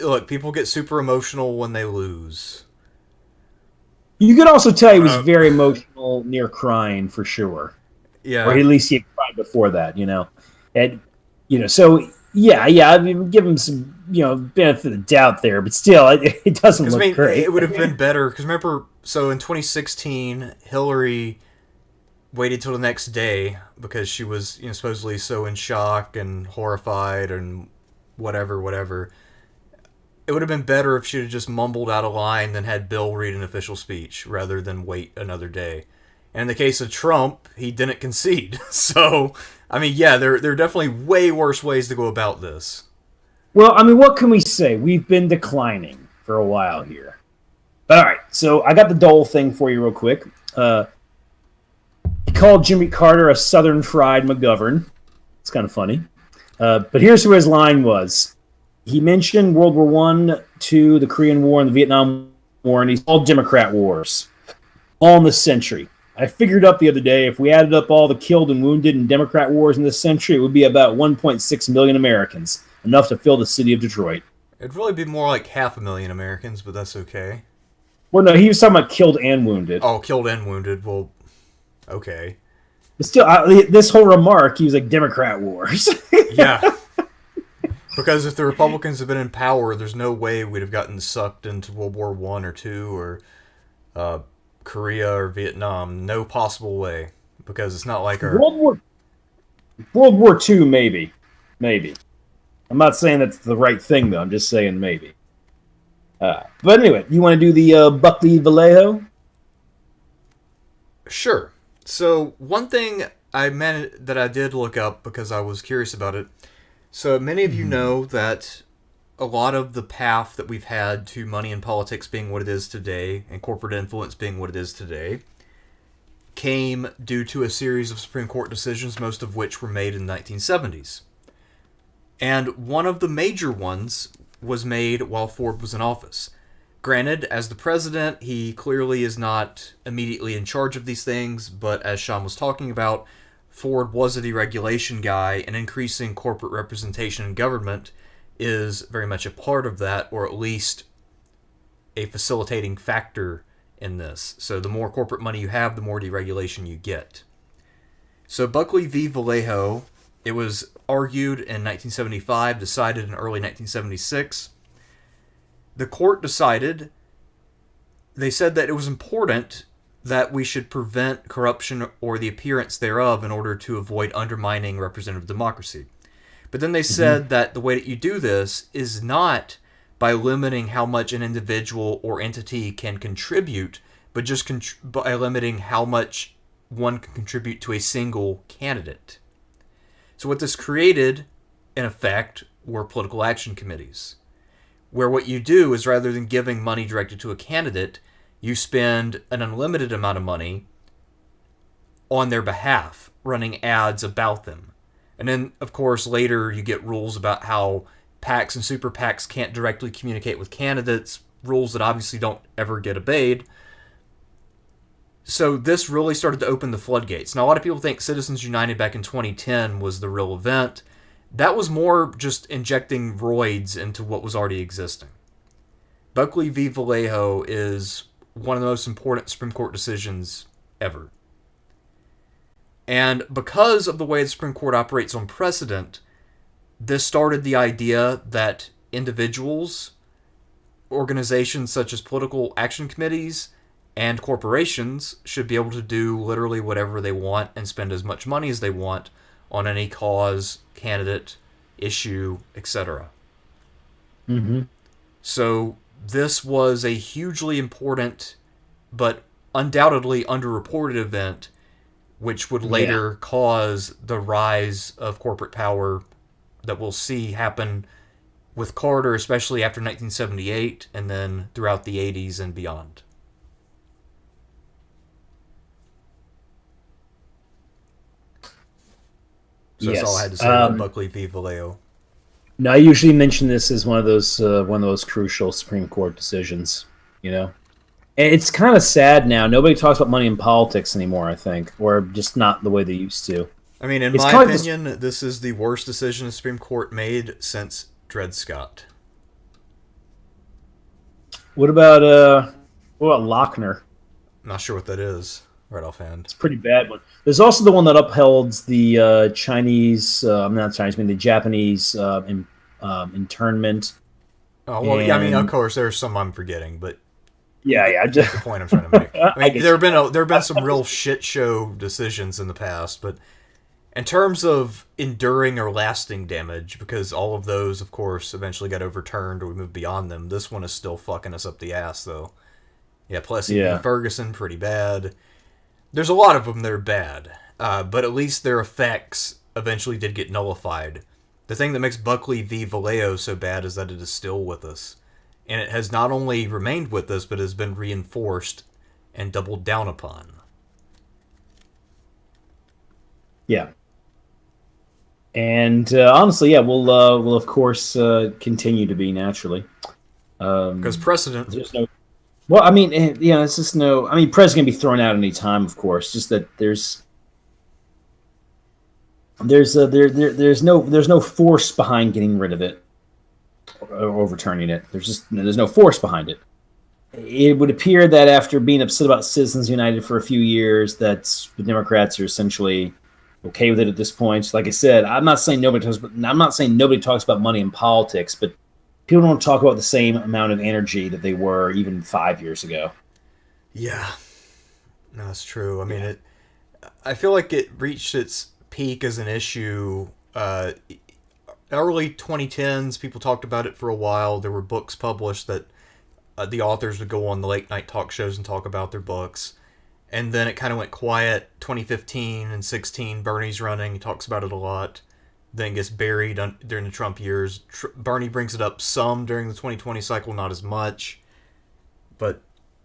look, people get super emotional when they lose. You could also tell he was very emotional, near crying for sure. Yeah. Or at least he had cried before that, And, so, I mean, give him some, benefit of the doubt there, but still, it doesn't look great. It would have been better, because remember, so in 2016, Hillary waited till the next day because she was supposedly so in shock and horrified and whatever. It would have been better if she had just mumbled out a line than had Bill read an official speech rather than wait another day. And in the case of Trump, he didn't concede. So, I mean, there are definitely way worse ways to go about this. Well, I mean, what can we say? We've been declining for a while here. But all right, so I got the Dole thing for you real quick. He called Jimmy Carter a Southern Fried McGovern. It's kind of funny. But here's where his line was. He mentioned World War I, II, the Korean War, and the Vietnam War, and he's all Democrat wars. All in this century. I figured up the other day, if we added up all the killed and wounded in Democrat wars in this century, it would be about 1.6 million Americans, enough to fill the city of Detroit. It'd really be more like 500,000 Americans, but that's okay. Well, no, he was talking about killed and wounded. Oh, killed and wounded. Well, Okay. But still, this whole remark, he was like, Democrat wars. Yeah. Because if the Republicans had been in power, there's no way we'd have gotten sucked into World War I or II or Korea or Vietnam. No possible way. Because it's not like our... World War II, maybe. Maybe. I'm not saying that's the right thing, though. I'm just saying maybe. But anyway, you want to do the Buckley Vallejo? Sure. So one thing that I did look up because I was curious about it. So many of you know that a lot of the path that we've had to money in politics being what it is today and corporate influence being what it is today came due to a series of Supreme Court decisions, most of which were made in the 1970s. And one of the major ones was made while Ford was in office. Granted, as the president, he clearly is not immediately in charge of these things, but as Sean was talking about, Ford was a deregulation guy, and increasing corporate representation in government is very much a part of that, or at least a facilitating factor in this. So the more corporate money you have, the more deregulation you get. So Buckley v. Vallejo, it was argued in 1975, decided in early 1976. The court decided, they said that it was important that we should prevent corruption or the appearance thereof in order to avoid undermining representative democracy. But then they said that the way that you do this is not by limiting how much an individual or entity can contribute, but just by limiting how much one can contribute to a single candidate. So what this created, in effect, were political action committees, where what you do is rather than giving money directed to a candidate, you spend an unlimited amount of money on their behalf, running ads about them. And then, of course, later you get rules about how PACs and super PACs can't directly communicate with candidates, rules that obviously don't ever get obeyed. So this really started to open the floodgates. Now, a lot of people think Citizens United back in 2010 was the real event. That was more just injecting roids into what was already existing. Buckley v. Vallejo is one of the most important Supreme Court decisions ever. And because of the way the Supreme Court operates on precedent, this started the idea that individuals, organizations such as political action committees, and corporations should be able to do literally whatever they want and spend as much money as they want on any cause, candidate, issue, etc. So this was a hugely important but undoubtedly underreported event, which would later cause the rise of corporate power that we'll see happen with Carter, especially after 1978, and then throughout the 80s and beyond. So that's all I had to say about Buckley v. Vallejo. No, I usually mention this as one of those crucial Supreme Court decisions. You know, and it's kind of sad now. Nobody talks about money in politics anymore. I think, or just not the way they used to. I mean, in my opinion, this is the worst decision the Supreme Court made since Dred Scott. What about Lochner? I'm not sure what that is right offhand. It's a pretty bad one. There's also the one that upholds the the Japanese internment. Oh well, yeah. I mean, of course, there's some I'm forgetting, but that's the point I'm trying to make. I mean, there have been some real shit show decisions in the past, but in terms of enduring or lasting damage, because all of those, of course, eventually got overturned or we moved beyond them, this one is still fucking us up the ass, though. Yeah, Plessy v. Ferguson, pretty bad. There's a lot of them that are bad, but at least their effects eventually did get nullified. The thing that makes Buckley v. Vallejo so bad is that it is still with us. And it has not only remained with us, but has been reinforced and doubled down upon. Yeah. And honestly, we'll of course continue to be naturally. Because precedent. There's no. Well, I mean, it's just no. I mean, Prez can be thrown out any time, of course. Just that there's no force behind getting rid of it or overturning it. There's no force behind it. it would appear that after being upset about Citizens United for a few years, that the Democrats are essentially okay with it at this point. Like I said, I'm not saying nobody talks about money in politics, but people don't talk about the same amount of energy that they were even 5 years ago. Yeah, no, that's true. I mean, Yeah. I feel like it reached its peak as an issue. Early 2010s, people talked about it for a while. There were books published that the authors would go on the late night talk shows and talk about their books. And then it kind of went quiet. 2015 and 16, Bernie's running. He talks about it a lot. Then gets buried during the Trump years. Bernie brings it up some during the 2020 cycle, not as much. But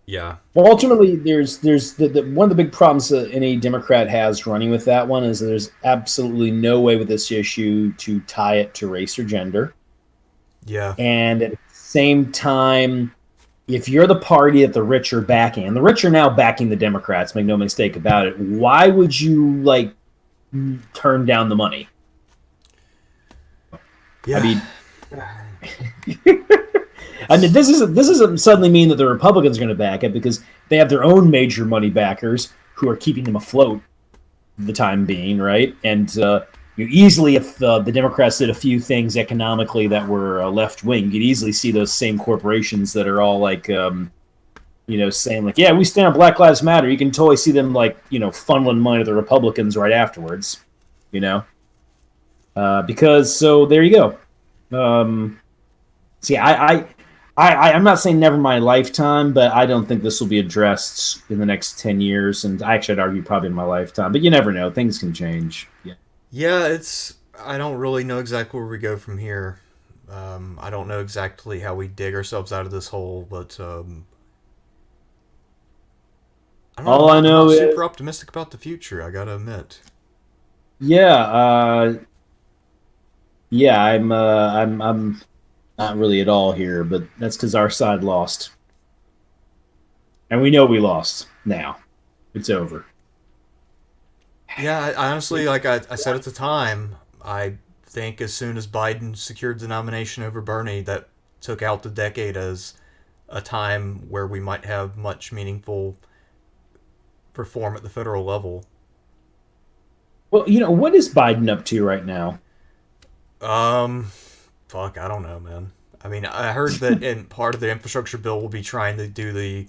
yeah, Well, ultimately, there's one of the big problems that any Democrat has running with that one is that there's absolutely no way with this issue to tie it to race or gender. yeah, And at the same time, if you're the party that the rich are backing, and the rich are now backing the Democrats, make no mistake about it, why would you turn down the money? yeah. I mean, this doesn't suddenly mean that the Republicans are going to back it, because they have their own major money backers who are keeping them afloat for the time being, right? And you easily, if the Democrats did a few things economically that were left wing, you'd easily see those same corporations that are all saying yeah, we stand on Black Lives Matter. You can totally see them funneling money to the Republicans right afterwards, because so there you go. See, I'm not saying never my lifetime, but I don't think this will be addressed in the next 10 years. And actually, I'd argue probably in my lifetime. But you never know. Things can change. Yeah. Yeah, I don't really know exactly where we go from here. I don't know exactly how we dig ourselves out of this hole, but I don't know. All I I'm know not is, super optimistic about the future, I gotta admit. yeah, I'm not really at all here, but that's because our side lost, and we know we lost. Now, it's over. Yeah, I honestly, like I said at the time, I think as soon as Biden secured the nomination over Bernie, that took out the decade as a time where we might have much meaningful reform at the federal level. Well, what is Biden up to right now? Um, Fuck, I don't know, man. I mean, I heard that in part of the infrastructure bill will be trying to do the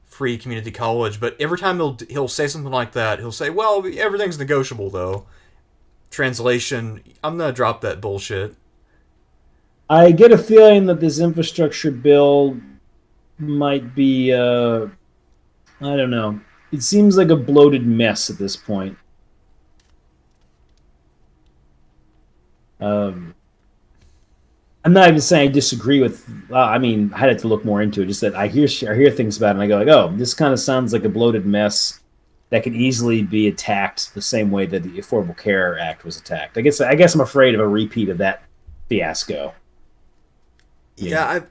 free community college, but every time he'll say something like that, he'll say, "Well, everything's negotiable, though." Translation: I'm gonna drop that bullshit. I get a feeling that this infrastructure bill might be, I don't know. It seems like a bloated mess at this point. I'm not even saying I disagree with. I mean, I had to look more into it. Just that I hear things about it, and I go oh, this kind of sounds like a bloated mess that could easily be attacked the same way that the Affordable Care Act was attacked. I guess I'm afraid of a repeat of that fiasco. Yeah,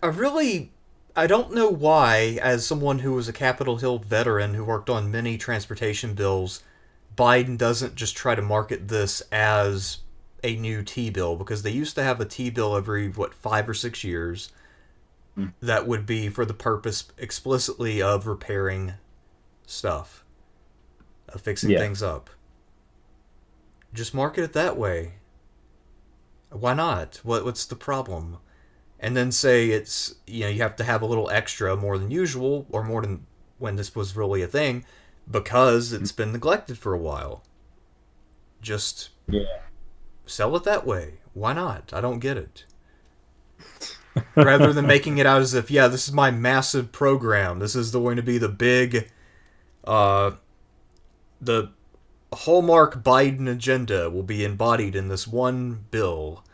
I don't know why, as someone who was a Capitol Hill veteran who worked on many transportation bills, Biden doesn't just try to market this as a new T bill, because they used to have a T bill every 5 or 6 years that would be for the purpose explicitly of repairing stuff, of fixing Yeah. things up. Just market it that way. Why not? What's the problem? And then say it's you have to have a little extra more than usual, or more than when this was really a thing, because it's been neglected for a while. Just Yeah. sell it that way. Why not? I don't get it. Rather than making it out as if, yeah, this is my massive program. This is going to be the big, the hallmark Biden agenda will be embodied in this one bill.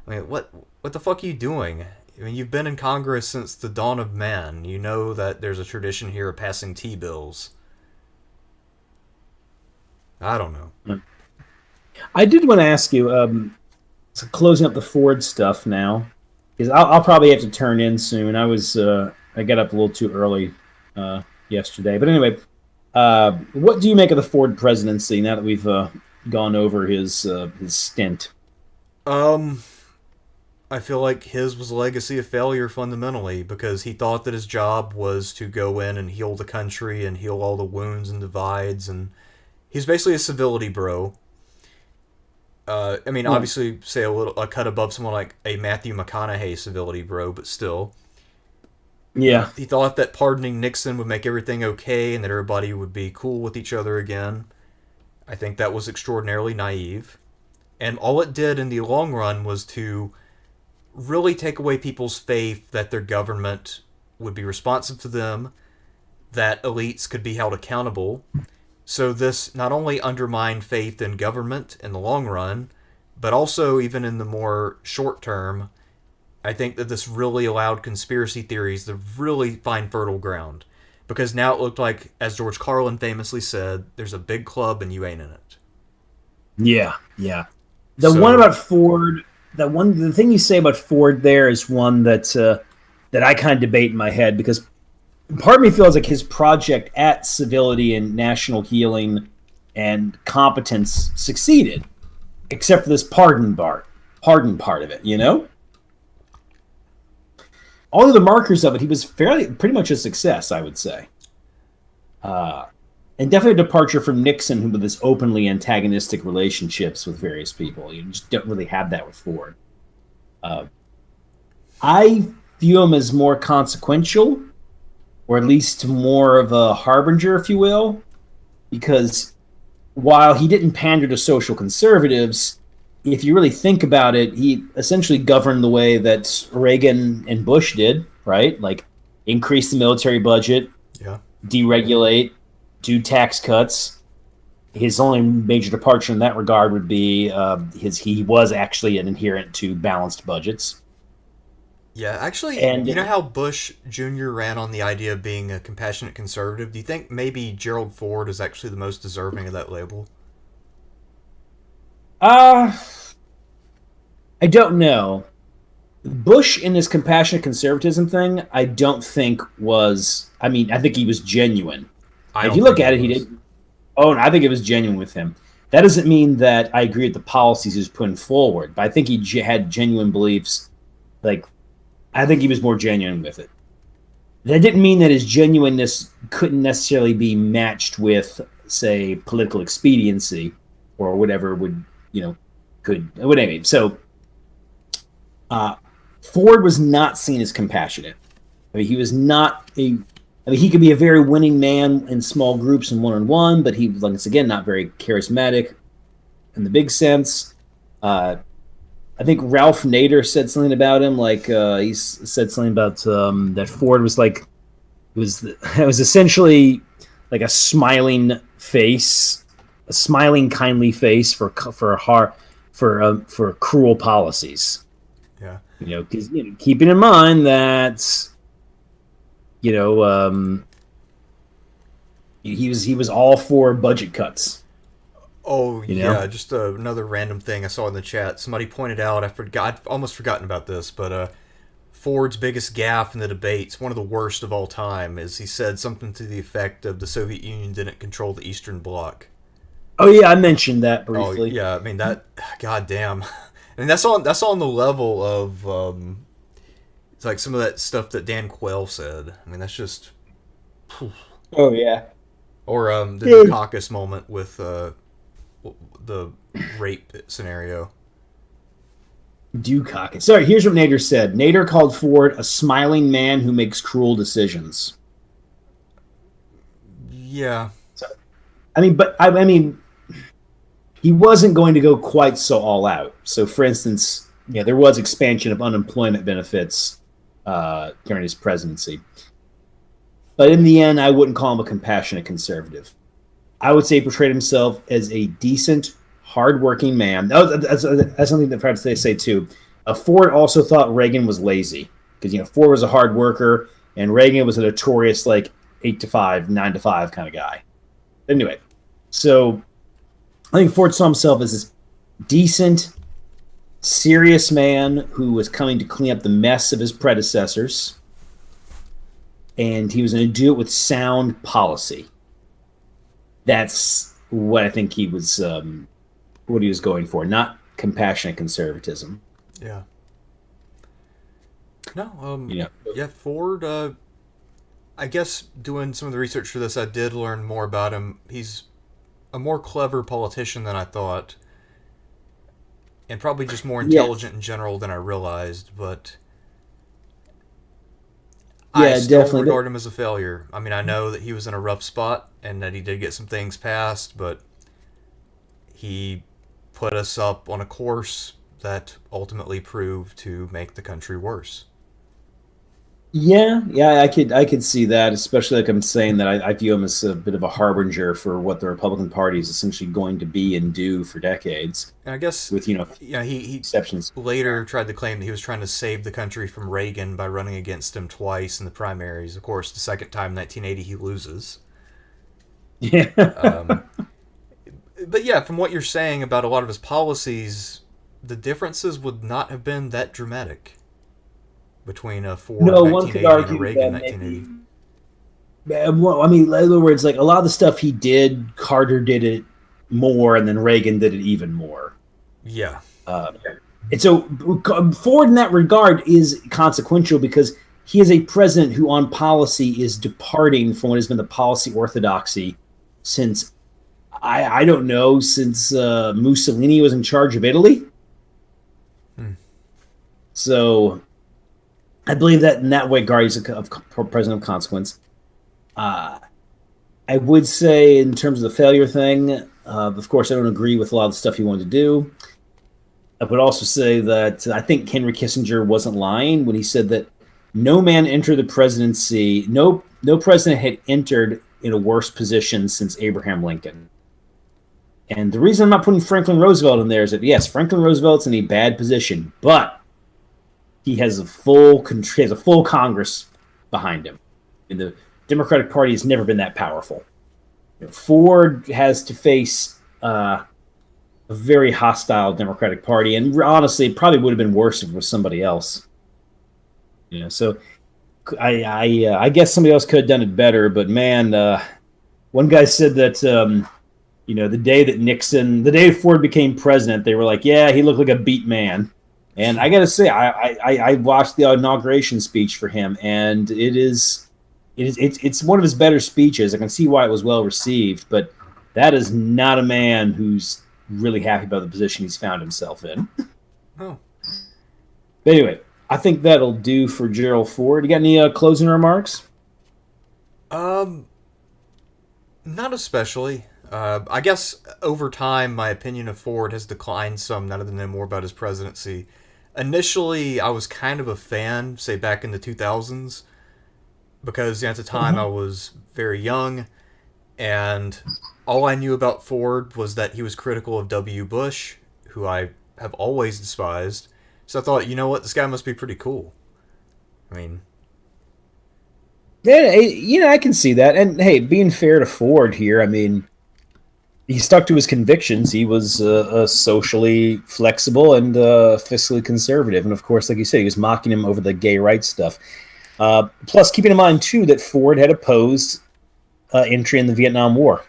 I mean, what the fuck are you doing? I mean, you've been in Congress since the dawn of man. You know that there's a tradition here of passing T bills. I don't know. I did want to ask you, so closing up the Ford stuff now, because I'll probably have to turn in soon. I got up a little too early yesterday, but anyway, what do you make of the Ford presidency now that we've gone over his stint? Um, I feel like his was a legacy of failure fundamentally because he thought that his job was to go in and heal the country and heal all the wounds and divides, and he's basically a civility bro. I mean, Hmm. obviously, say a cut above someone like a Matthew McConaughey civility bro, but still, Yeah. he thought that pardoning Nixon would make everything okay and that everybody would be cool with each other again. I think that was extraordinarily naive, and all it did in the long run was to really take away people's faith that their government would be responsive to them, that elites could be held accountable. So this not only undermined faith in government in the long run, but also even in the more short term, I think that this really allowed conspiracy theories to really find fertile ground. Because now it looked like, as George Carlin famously said, there's a big club and you ain't in it. Yeah. Yeah. The one So, about Ford, the thing you say about Ford there is one that I kind of debate in my head because part of me feels like his project at civility and national healing and competence succeeded, except for this pardon part of it. All of the markers of it, he was pretty much a success, I would say. Uh, and definitely a departure from Nixon, who with his openly antagonistic relationships with various people. You just don't really have that with Ford. Uh, I view him as more consequential, or at least more of a harbinger, if you will, because while he didn't pander to social conservatives, if you really think about it, he essentially governed the way that Reagan and Bush did, right? Like increase the military budget, yeah. deregulate, do tax cuts. His only major departure in that regard would be he was actually an adherent to balanced budgets. Yeah, actually, And you know how Bush Jr. ran on the idea of being a compassionate conservative? Do you think maybe Gerald Ford is actually the most deserving of that label? uh, I don't know. Bush in his compassionate conservatism thing, I don't think was. I mean, I think he was genuine. I If you don't look think he at it, he was. did. Oh, and I think it was genuine with him. That doesn't mean that I agree with the policies he was putting forward, but I think he had genuine beliefs. Like, I think he was more genuine with it. That didn't mean that his genuineness couldn't necessarily be matched with, say, political expediency or whatever would, could. What I mean. So, uh, Ford was not seen as compassionate. I mean, he was not a. I mean, he could be a very winning man in small groups and one-on-one, but he was, once again, not very charismatic in the big sense. Uh, I think Ralph Nader said something about him, like he said something about that Ford was like it was essentially like a smiling face, a smiling, kindly face for cruel policies. Yeah. Because keeping in mind that you know he was all for budget cuts. Oh You know, yeah, just another random thing I saw in the chat. Somebody pointed out, I forgot, I'd almost forgotten about this, but Ford's biggest gaffe in the debates, one of the worst of all time, is he said something to the effect of the Soviet Union didn't control the Eastern Bloc. oh yeah, I mentioned that Oh briefly. yeah, I mean that. God damn. I mean that's on the level of it's like some of that stuff that Dan Quayle said. I mean that's just Oh yeah. or the Dukakis moment with the rape scenario. Dukakis. Sorry, here's what Nader said. Nader called Ford a smiling man who makes cruel decisions. Yeah, So, I mean, he wasn't going to go quite so all out. So, for instance, there was expansion of unemployment benefits during his presidency. But in the end, I wouldn't call him a compassionate conservative. I would say he portrayed himself as a decent, hardworking man. That's something that perhaps they say too. Ford also thought Reagan was lazy because Ford was a hard worker and Reagan was a notorious like 8 to 5, 9 to 5 kind of guy. Anyway, so I think Ford saw himself as this decent, serious man who was coming to clean up the mess of his predecessors, and he was going to do it with sound policy. That's what I think he was, what he was going for, not compassionate conservatism. yeah. No, You know, yeah, Ford. I guess doing some of the research for this, I did learn more about him. He's a more clever politician than I thought, and probably just more yes, intelligent in general than I realized. But I yeah, still definitely. regard him as a failure. I mean, I know that he was in a rough spot and that he did get some things passed, but he put us up on a course that ultimately proved to make the country worse. Yeah, yeah, I could see that, especially like I'm saying that I view him as a bit of a harbinger for what the Republican Party is essentially going to be and do for decades, And I guess, with he exceptions. later tried to claim that he was trying to save the country from Reagan by running against him twice in the primaries. Of course, the second time, 1980, he loses. Yeah. Um, but yeah, from what you're saying about a lot of his policies, the differences would not have been that dramatic between a Ford No, one could 1980 and a argue Reagan that 1980. maybe. Well, I mean, in other words, like a lot of the stuff he did, Carter did it more, and then Reagan did it even more. Yeah. Uh, and so Ford, in that regard, is consequential because he is a president who, on policy, is departing from what has been the policy orthodoxy since I don't know since Mussolini was in charge of Italy. Hmm. So I believe that in that way, Guardi's a president of consequence. Uh, I would say, in terms of the failure thing, of course, I don't agree with a lot of the stuff he wanted to do. I would also say that I think Henry Kissinger wasn't lying when he said that no man entered the presidency, no president had entered in a worse position since Abraham Lincoln. And the reason I'm not putting Franklin Roosevelt in there is that yes, Franklin Roosevelt's in a bad position, but he has a full Congress behind him. And the Democratic Party has never been that powerful. Ford has to face a very hostile Democratic Party, and honestly, it probably would have been worse if it was somebody else. So I guess somebody else could have done it better. But man, one guy said that the day Ford became president, they were like, yeah, he looked like a beat man. And I got to say, I watched the inauguration speech for him, and it's one of his better speeches. I can see why it was well received, but that is not a man who's really happy about the position he's found himself in. Oh. But anyway, I think that'll do for Gerald Ford. You got any closing remarks? Um, Not especially. I guess over time, my opinion of Ford has declined some now that I know more about his presidency. Initially, I was kind of a fan, say back in the 2000s, because at the time I was very young, and all I knew about Ford was that he was critical of W. Bush, who I have always despised. So I thought, you know what, this guy must be pretty cool. I mean, Yeah, I can see that. And hey, being fair to Ford here, I mean, he stuck to his convictions. He was socially flexible and fiscally conservative. And of course, like you said, he was mocking him over the gay rights stuff. Plus, keeping in mind, too, that Ford had opposed entry in the Vietnam War.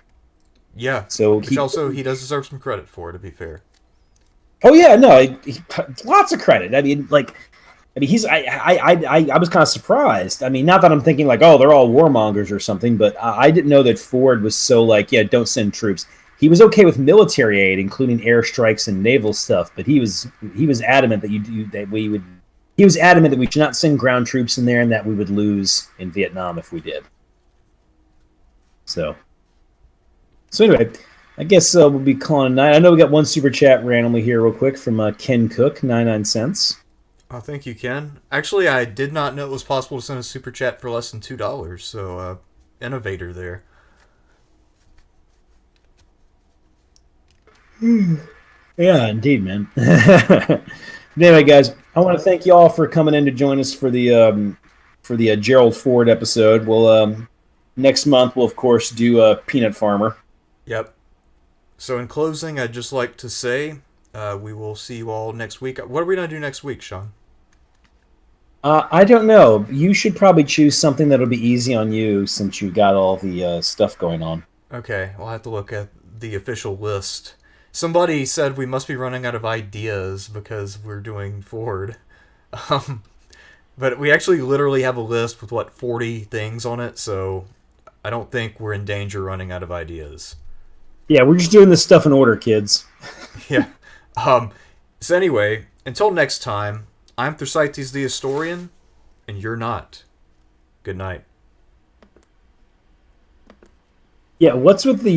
yeah. So Which also he does deserve some credit for, to be fair. oh yeah, no, lots of credit. I was kind of surprised. I mean, not that I'm thinking like, oh, they're all warmongers or something, but I didn't know that Ford was so like, yeah, don't send troops. He was okay with military aid, including airstrikes and naval stuff, but he was adamant that he was adamant that we should not send ground troops in there and that we would lose in Vietnam if we did. So anyway, I guess we'll be calling it a night. I know we got one super chat randomly here, real quick, from Ken Cook, 99 cents. Oh, thank you, Ken. Actually, I did not know it was possible to send a super chat for less than $2, so innovator there. Yeah, indeed, man. Anyway, guys, I want to thank you all for coming in to join us for the Gerald Ford episode. We'll next month we'll of course do Peanut Farmer. Yep. So in closing, I'd just like to say we will see you all next week. What are we going to do next week, Sean? I don't know. You should probably choose something that'll be easy on you since you got all the stuff going on. Okay, I'll have to look at the official list. Somebody said we must be running out of ideas because we're doing Ford. Um, But we actually literally have a list with, 40 things on it, so I don't think we're in danger of running out of ideas. Yeah, we're just doing this stuff in order, kids. Yeah. So anyway, until next time, I'm Thersites the Historian, and you're not. Good night. Yeah, what's with the